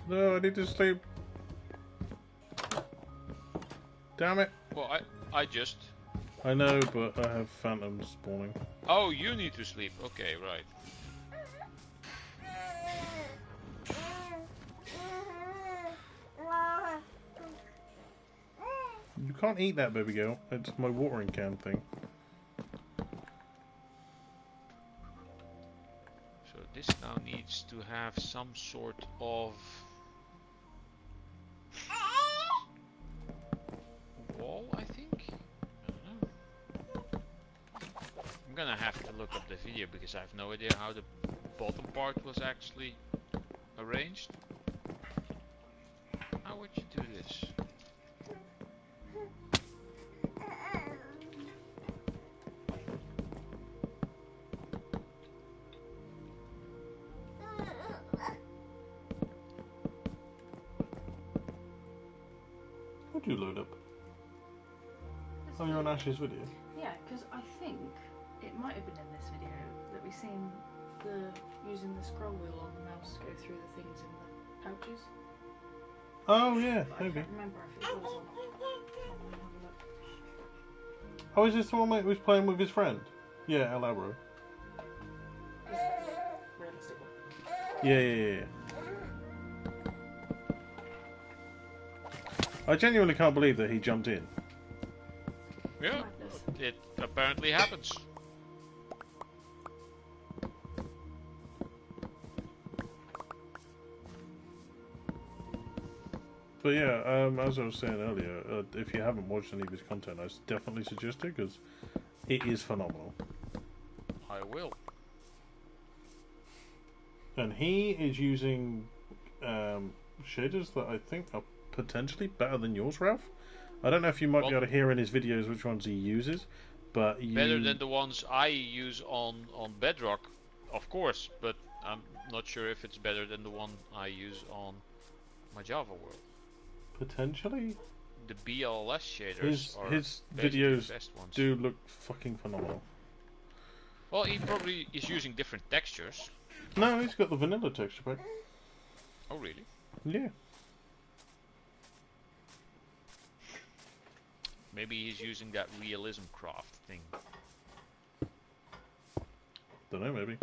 No, I need to sleep. Damn it! Well, I just... I know, but I have phantoms spawning. Oh, you need to sleep. Okay, right. You can't eat that, baby girl. It's my watering can thing. So this now needs to have some sort of wall, I think. I don't know. I'm gonna have to look up the video because I have no idea how the bottom part was actually arranged. How would you do this? How'd you load up? Oh, you're on Ash's video? Yeah, because I think it might have been in this video that we seen using the scroll wheel on the mouse to go through the things in the pouches. Oh, yeah, But maybe. I can't remember if it was or not. I'm gonna have a look. Oh, is this the one mate was playing with his friend? Yeah, Elabro. This is a realistic one. Yeah. I genuinely can't believe that he jumped in. Yeah, Madness. it apparently happens. But yeah, as I was saying earlier, if you haven't watched any of his content, I definitely suggest it because it is phenomenal. I will. And he is using shaders that I think are potentially better than yours, Ralph. I don't know if you might be able to hear in his videos which ones he uses, but better than the ones I use on Bedrock, of course, but I'm not sure if it's better than the one I use on my Java world. Potentially? The BLS shaders are his basically videos the best ones. do look fucking phenomenal. Well, he probably is using different textures. No, he's got the vanilla texture pack. Oh, really? Yeah. Maybe he's using that realism craft thing. Don't know, maybe.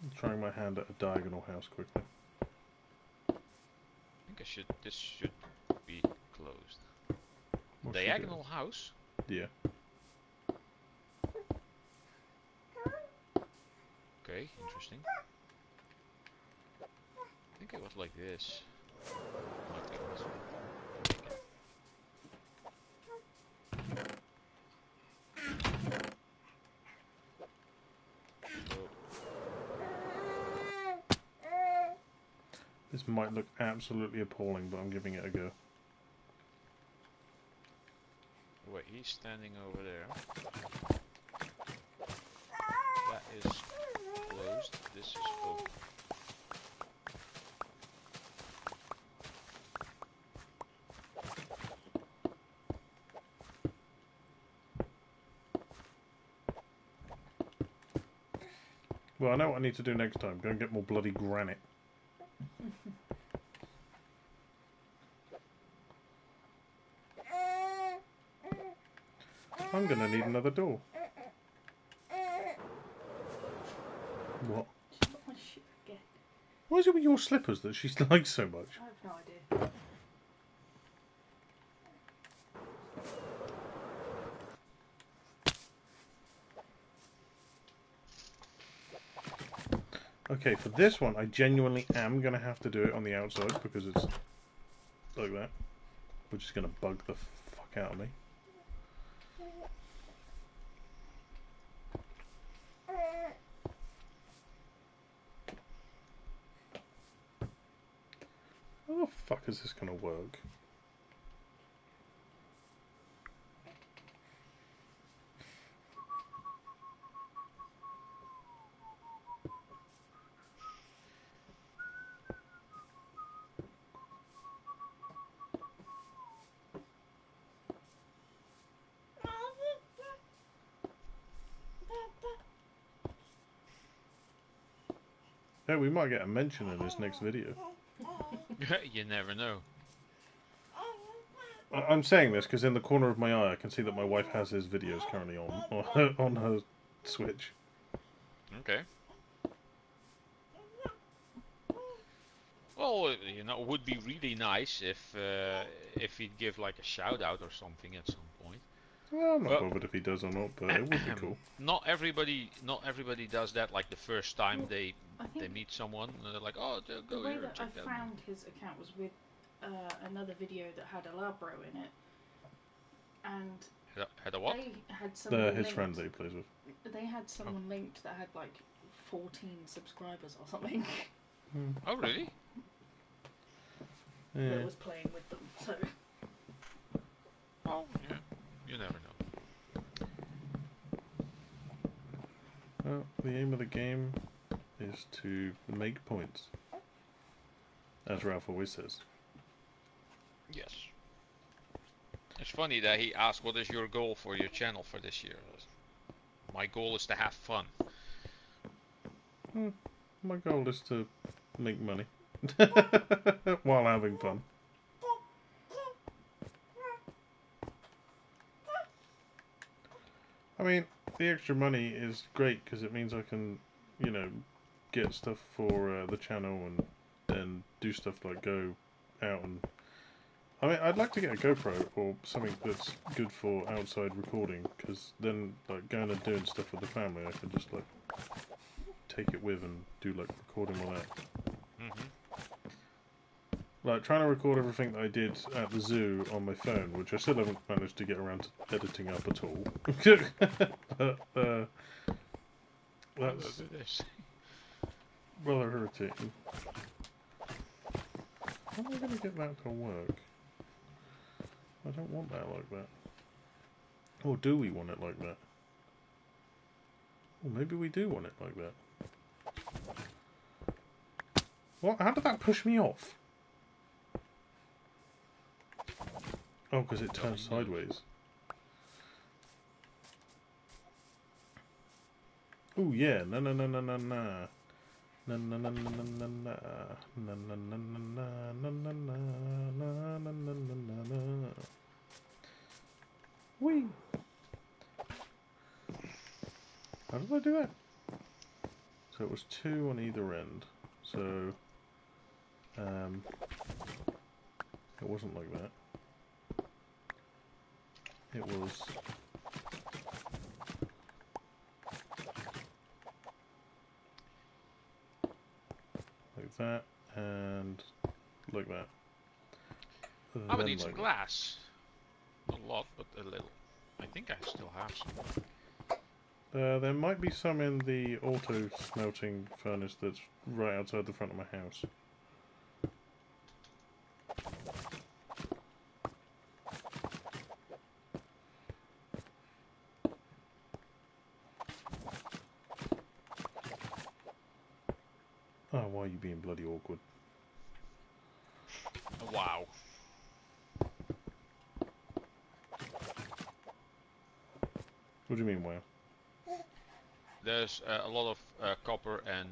I'm trying my hand at a diagonal house quickly. I think this should be closed. What's she Diagonal house? doing? Okay, interesting. I think it was like this. Might be this one. This might look absolutely appalling, but I'm giving it a go. Wait, he's standing over there. That is closed. This is open. Well, I know what I need to do next time. Go and get more bloody granite. I'm gonna need another door. What? She's got my shit again. Why is it with your slippers that she likes so much? I have no idea. Okay, for this one, I genuinely am gonna have to do it on the outside because it's like that, which is gonna bug the fuck out of me. How the fuck is this gonna work? Yeah, we might get a mention in this next video. You never know. I'm saying this because in the corner of my eye I can see that my wife has his videos currently on her Switch. Okay. Well, you know, it would be really nice if he'd give like a shout out or something at some point. Well, I'm not bothered if he does or not, but it would be cool. Not everybody does that. Like the first time Well, they think meet someone, and they're like, "Oh, go the way here, that check I that." found his account was with another video that had a Labro in it, and Had a what? they had someone His linked. friend that he plays with. They had someone linked that had like 14 subscribers or something. Oh, really? Yeah. That was playing with them. So Oh, yeah. You never know. Well, the aim of the game is to make points, as Ralph always says. Yes. It's funny that he asked, "What is your goal for your channel for this year?" My goal is to have fun. My goal is to make money while having fun. I mean, the extra money is great because it means I can, you know, get stuff for the channel and then do stuff like go out and. I mean, I'd like to get a GoPro or something that's good for outside recording because then, like, going and doing stuff with the family, I can just like take it with and do like recording with that. Mm-hmm. Like trying to record everything that I did at the zoo on my phone, which I still haven't managed to get around to editing up at all. That's rather irritating. How am I going to get that to work? I don't want that like that. Or do we want it like that? Or maybe we do want it like that. What? How did that push me off? Oh, because it turns sideways. Oh yeah, no no no no no no. Na na na na na na na na na na na na na na na na na. Whee! How did I do that? So it was 2 on either end. So it wasn't like that. It was like that and like that. I would Then need some like glass. Not a lot, but a little. I think I still have some. there might be some in the auto smelting furnace that's right outside the front of my house. Oh, why are you being bloody awkward? Wow. What do you mean, wow? There's a lot of copper and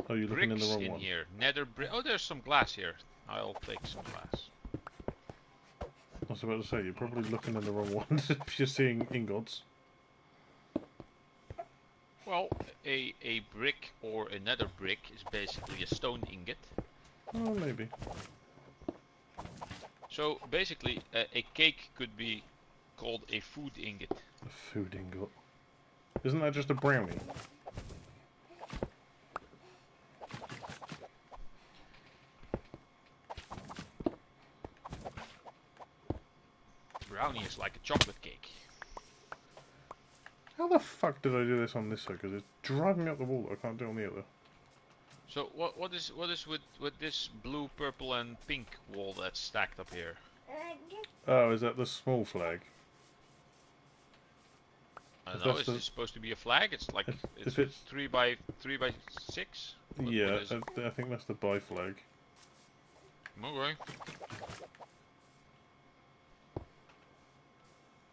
Oh, you're looking in the bricks wrong in one. here. Nether brick. Oh, there's some glass here. I'll take some glass. I was about to say, you're probably looking in the wrong one if you're seeing ingots. Well, a brick or a nether brick is basically a stone ingot. Oh, maybe. So basically, a cake could be called a food ingot. A food ingot. Isn't that just a brownie? Brownie is like a chocolate cake. How the fuck did I do this on this side? Because it's driving me up the wall. I can't do it on the other. So what is with this blue, purple, and pink wall that's stacked up here? Oh, is that the small flag? I If don't know. that's Is the- this supposed to be a flag? It's like if it's 3 by 6. yeah, what is it? I think that's the bi flag. Okay.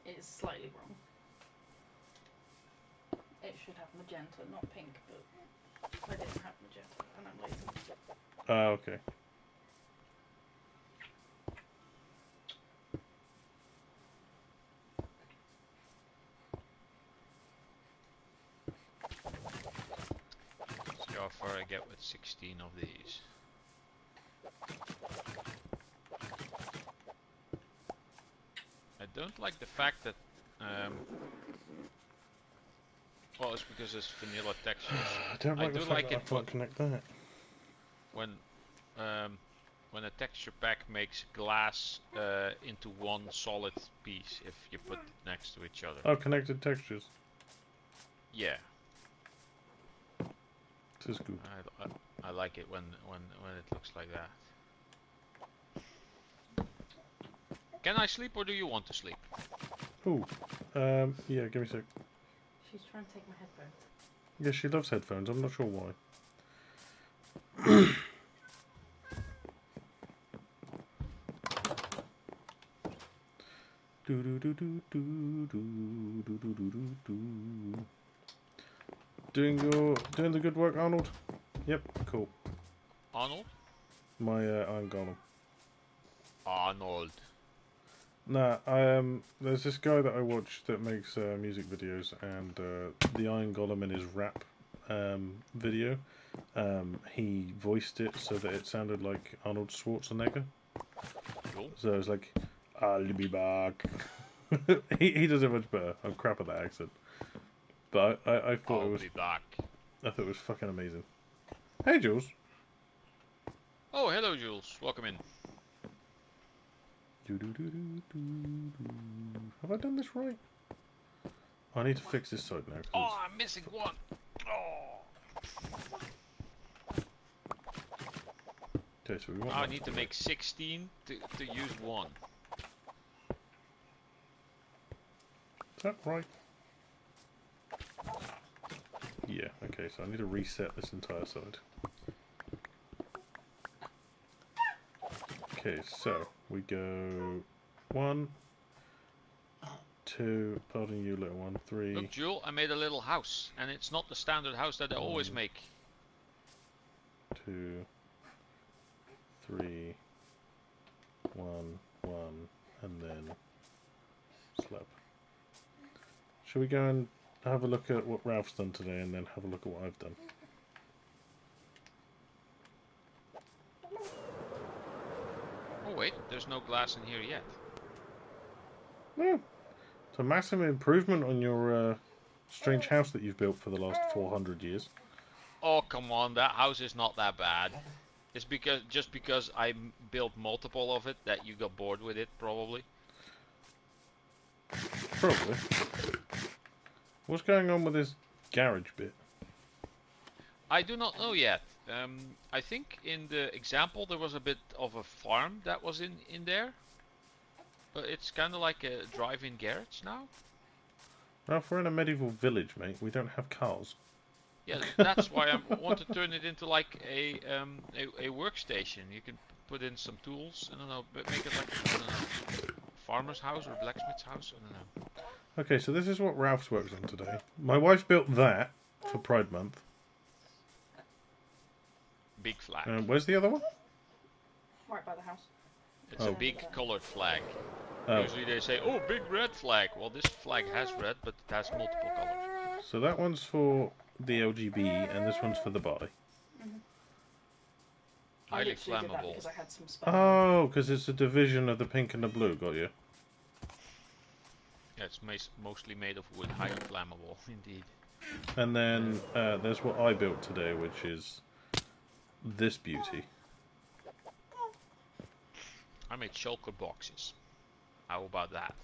It's slightly wrong. It should have magenta, not pink, but I didn't have magenta, and I'm lazy. Ah, okay. See how far I get with 16 of these. I don't like the fact that well, it's because it's vanilla textures. I don't I like the do fact like that I it can't connect that. when a texture pack makes glass into one solid piece if you put it next to each other. Oh, connected textures. Yeah, This is good. I like it when it looks like that. Can I sleep or do you want to sleep? Ooh. Yeah, give me a sec. She's trying to take my headphones. Yeah, she loves headphones. I'm not sure why. Doing the good work, Arnold? Yep, cool. Arnold? My iron golem. Arnold. Nah, there's this guy that I watch that makes music videos, and the Iron Golem in his rap video, he voiced it so that it sounded like Arnold Schwarzenegger. Cool. So it's like, I'll be back. he does it much better. I'm crap at that accent, but I thought I'll it was be back. I thought it was fucking amazing. Hey, Jules. Oh, hello, Jules. Welcome in. Have I done this right? I need to fix this side now. Oh, I'm missing one. Oh. Okay, so we want. I need to make 16 to use one. Is that right? Yeah. Okay, so I need to reset this entire side. Okay, so we go 1, 2. Pardon you, little one. 3. Look, Jewel, I made a little house, and it's not the standard house that I always make. 2, 3, 1, 1, and then slab. Shall we go and have a look at what Ralph's done today, and then have a look at what I've done? Oh wait, there's no glass in here yet. Yeah. It's a massive improvement on your strange house that you've built for the last 400 years. Oh come on, that house is not that bad. It's just because I built multiple of it that you got bored with it, probably. Probably. What's going on with this garage bit? I do not know yet. I think in the example there was a bit of a farm that was in there. But it's kind of like a drive-in garage now. Ralph, we're in a medieval village, mate. We don't have cars. Yeah, that's why I want to turn it into like a workstation. You can put in some tools. I don't know, but make it like a farmer's house or blacksmith's house. I don't know. Okay, so this is what Ralph's worked on today. My wife built that for Pride Month. Big flag. Where's the other one? Right by the house. It's a big colored flag. Oh. Usually they say, "Oh, big red flag." Well, this flag has red, but it has multiple colors. So that one's for the LGB, and this one's for the bi. Highly literally did that flammable. because I had some spare. Oh, because it's a division of the pink and the blue, got you. Yeah, it's mostly made of wood. Highly flammable, indeed. And then there's what I built today, which is this beauty. I made shulker boxes. How about that?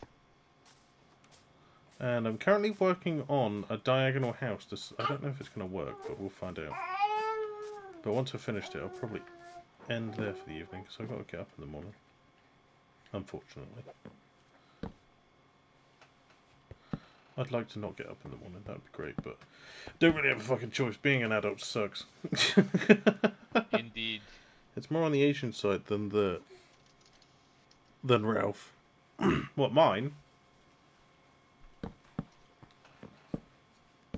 And I'm currently working on a diagonal house. I don't know if it's going to work, but we'll find out. But once I've finished it, I'll probably end there for the evening, because I've got to get up in the morning. Unfortunately. I'd like to not get up in the morning, that'd be great, but don't really have a fucking choice. Being an adult sucks. Indeed. It's more on the Asian side than Ralph. What, mine?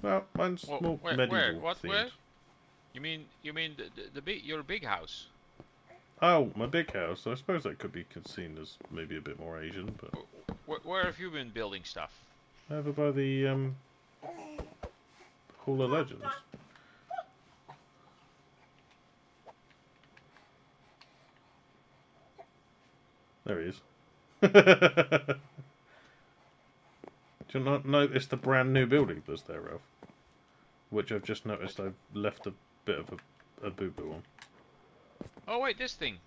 Well, mine's more medieval What? themed. Where? You mean the big your big house? Oh, my big house. I suppose that could be seen as maybe a bit more Asian, but Where have you been building stuff? over by the Hall of Legends. There he is. Do you not notice the brand new building that's there, Ralph? Which I've just noticed I've left a bit of a boo-boo on. Oh wait, this thing.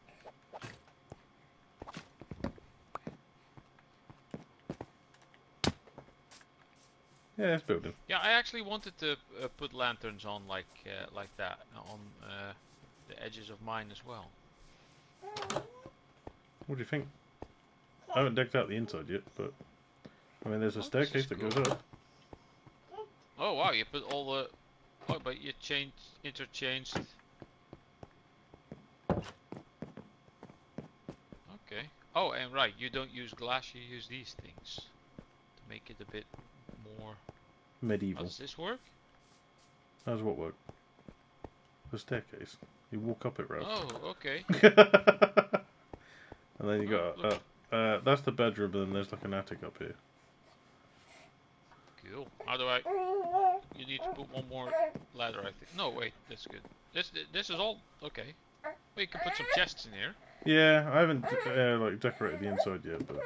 Yeah, it's building. Yeah, I actually wanted to put lanterns on like that on the edges of mine as well. What do you think? I haven't decked out the inside yet, but I mean, there's a staircase that goes up. Oh wow, you put all the. Oh, but you interchanged. Okay. Oh, and right, you don't use glass, you use these things. make it a bit more... How Medieval. does this work? How does what work? The staircase. You walk up it, Ralph. Oh, okay. And then you got... look. that's the bedroom, and then there's like an attic up here. Cool. How do I... You need to put one more ladder, I think. No, wait, that's good. This is all... Okay. Well, you can put some chests in here. Yeah, I haven't like decorated the inside yet, but...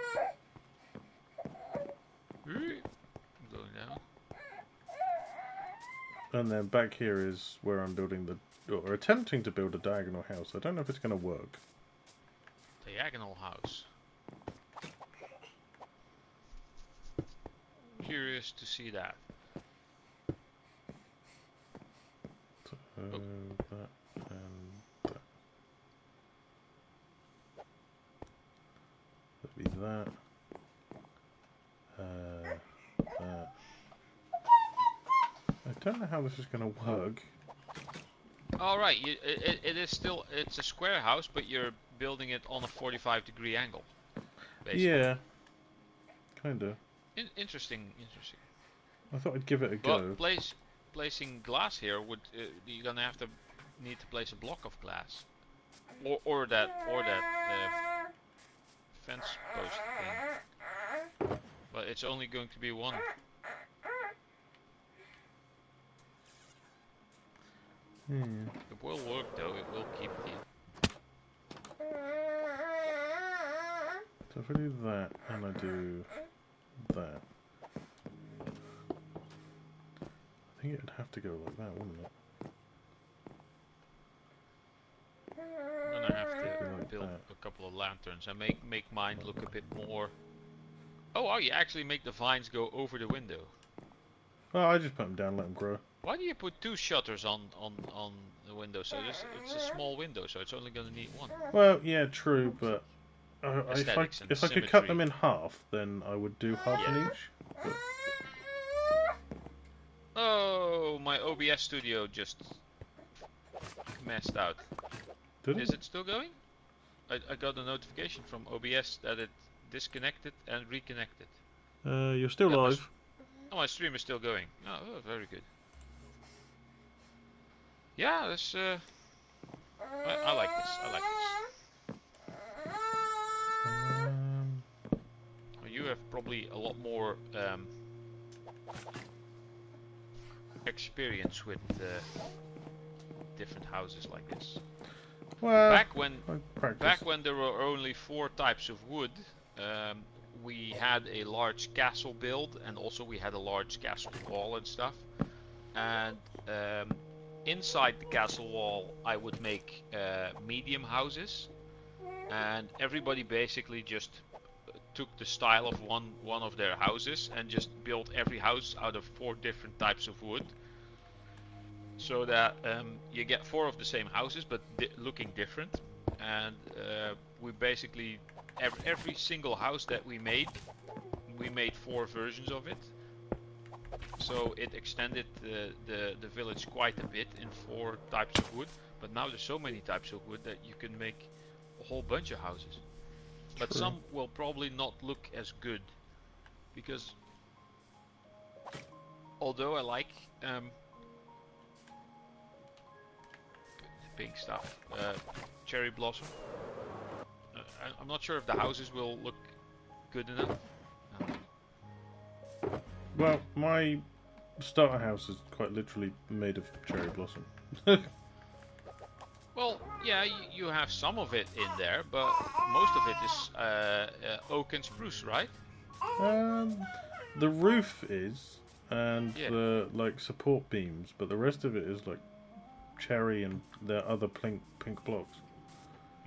I'm going down. And then back here is where I'm building or attempting to build a diagonal house. I don't know if it's going to work. Diagonal house. Curious to see that. So, that and that. That'd be that. That. I don't know how this is going to work. All right, it is still, it's a square house, but you're building it on a 45-degree angle. Basically. Yeah. Kinda. Interesting. I thought I'd give it a go. But placing glass here would you're gonna need to place a block of glass, or that fence post thing. But it's only going to be one. It will work though. It will keep the. So if I do that and I do that, I think it'd have to go like that, wouldn't it? I'm gonna have to Like build that. a couple of lanterns and make mine look a bit more. Oh, you actually make the vines go over the window. Well, I just put them down, let them grow. Why do you put two shutters on the window? So it's a small window, so it's only gonna need one. Well, yeah, true, but Aesthetics and if I could cut them in half, then I would do half in each. But... Oh, my OBS studio just messed out. Is it still going? I got a notification from OBS that it disconnected and reconnected. You're still Yeah, live. My stream is still going. Oh, very good. Yeah, this. I like this. I like this. You have probably a lot more experience with different houses like this. Well, back when there were only 4 types of wood, we had a large castle build, and also we had a large castle wall and stuff. And inside the castle wall, I would make medium houses, and everybody basically just took the style of one of their houses and just built every house out of 4 different types of wood, so that you get 4 of the same houses but looking different. And we basically every single house that we made 4 versions of it, so it extended the village quite a bit in 4 types of wood. But now there's so many types of wood that you can make a whole bunch of houses. But True. some will probably not look as good, because although I like the pink stuff, cherry blossom, I'm not sure if the houses will look good enough. No. Well, my starter house is quite literally made of cherry blossom. Well, yeah, you have some of it in there, but most of it is oak and spruce, right? The roof is, and Yeah. the like support beams, but the rest of it is like cherry and the other pink blocks.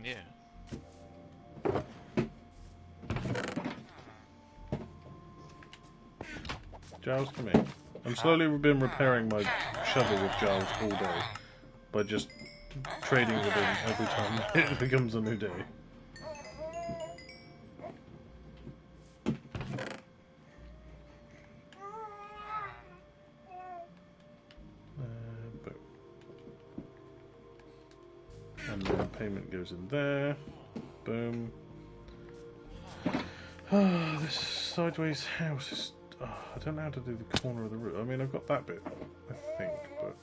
Yeah. Giles, come here. I'm slowly been repairing my shovel with Giles all day by just trading with him every time it becomes a new day. Boom. And then payment goes in there. Boom. This sideways house is I don't know how to do the corner of the roof. I mean, I've got that bit, I think, but...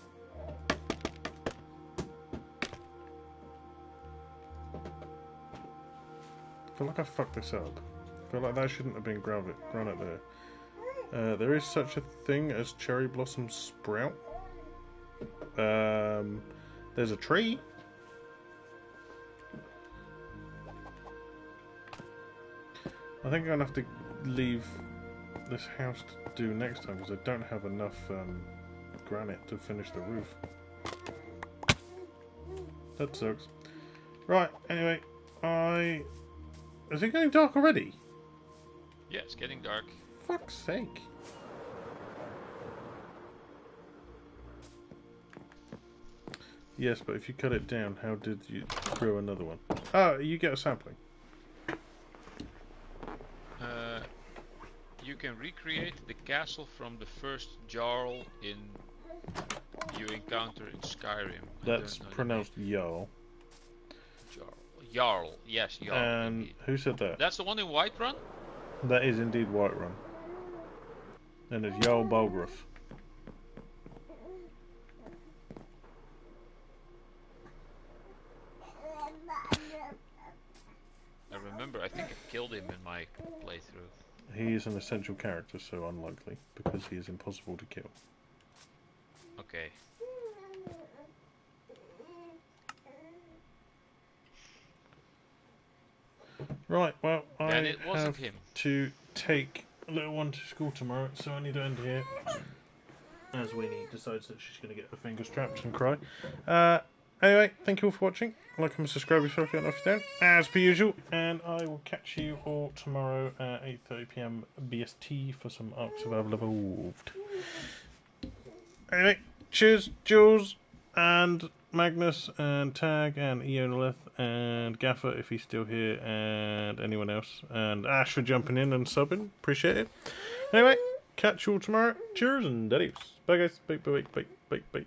I feel like I fucked this up. I feel like that shouldn't have been granite there. There is such a thing as cherry blossom sprout. There's a tree. I think I'm going to have to leave this house to do next time because I don't have enough granite to finish the roof. That sucks. Right, anyway, Is it getting dark already? Yeah, it's getting dark. Fuck's sake. Yes, but if you cut it down, how did you grow another one? Oh, you get a sapling. You can recreate the castle from the first Jarl you encounter in Skyrim. That's pronounced Jarl. Jarl, yes, Jarl. And indeed. who said that? That's the one in Whiterun? That is indeed Whiterun. And it's Jarl Balgruuf. I remember, I think I killed him in my playthrough. He is an essential character, so unlikely, because he is impossible to kill. Okay. Right, well, Then I it wasn't have him. to take a little one to school tomorrow, so I need to end here. As Weenie decides that she's going to get her fingers trapped and cry. Anyway, thank you all for watching. Like and subscribe if you don't, as per usual. And I will catch you all tomorrow at 8:30 PM BST for some Ark Survival Evolved. Anyway, cheers, Jules, and Magnus, and Tag, and Eonolith, and Gaffer if he's still here, and anyone else, and Ash for jumping in and subbing. Appreciate it. Anyway, catch you all tomorrow. Cheers and adios. Bye guys. Bye, bye, bye, bye, bye.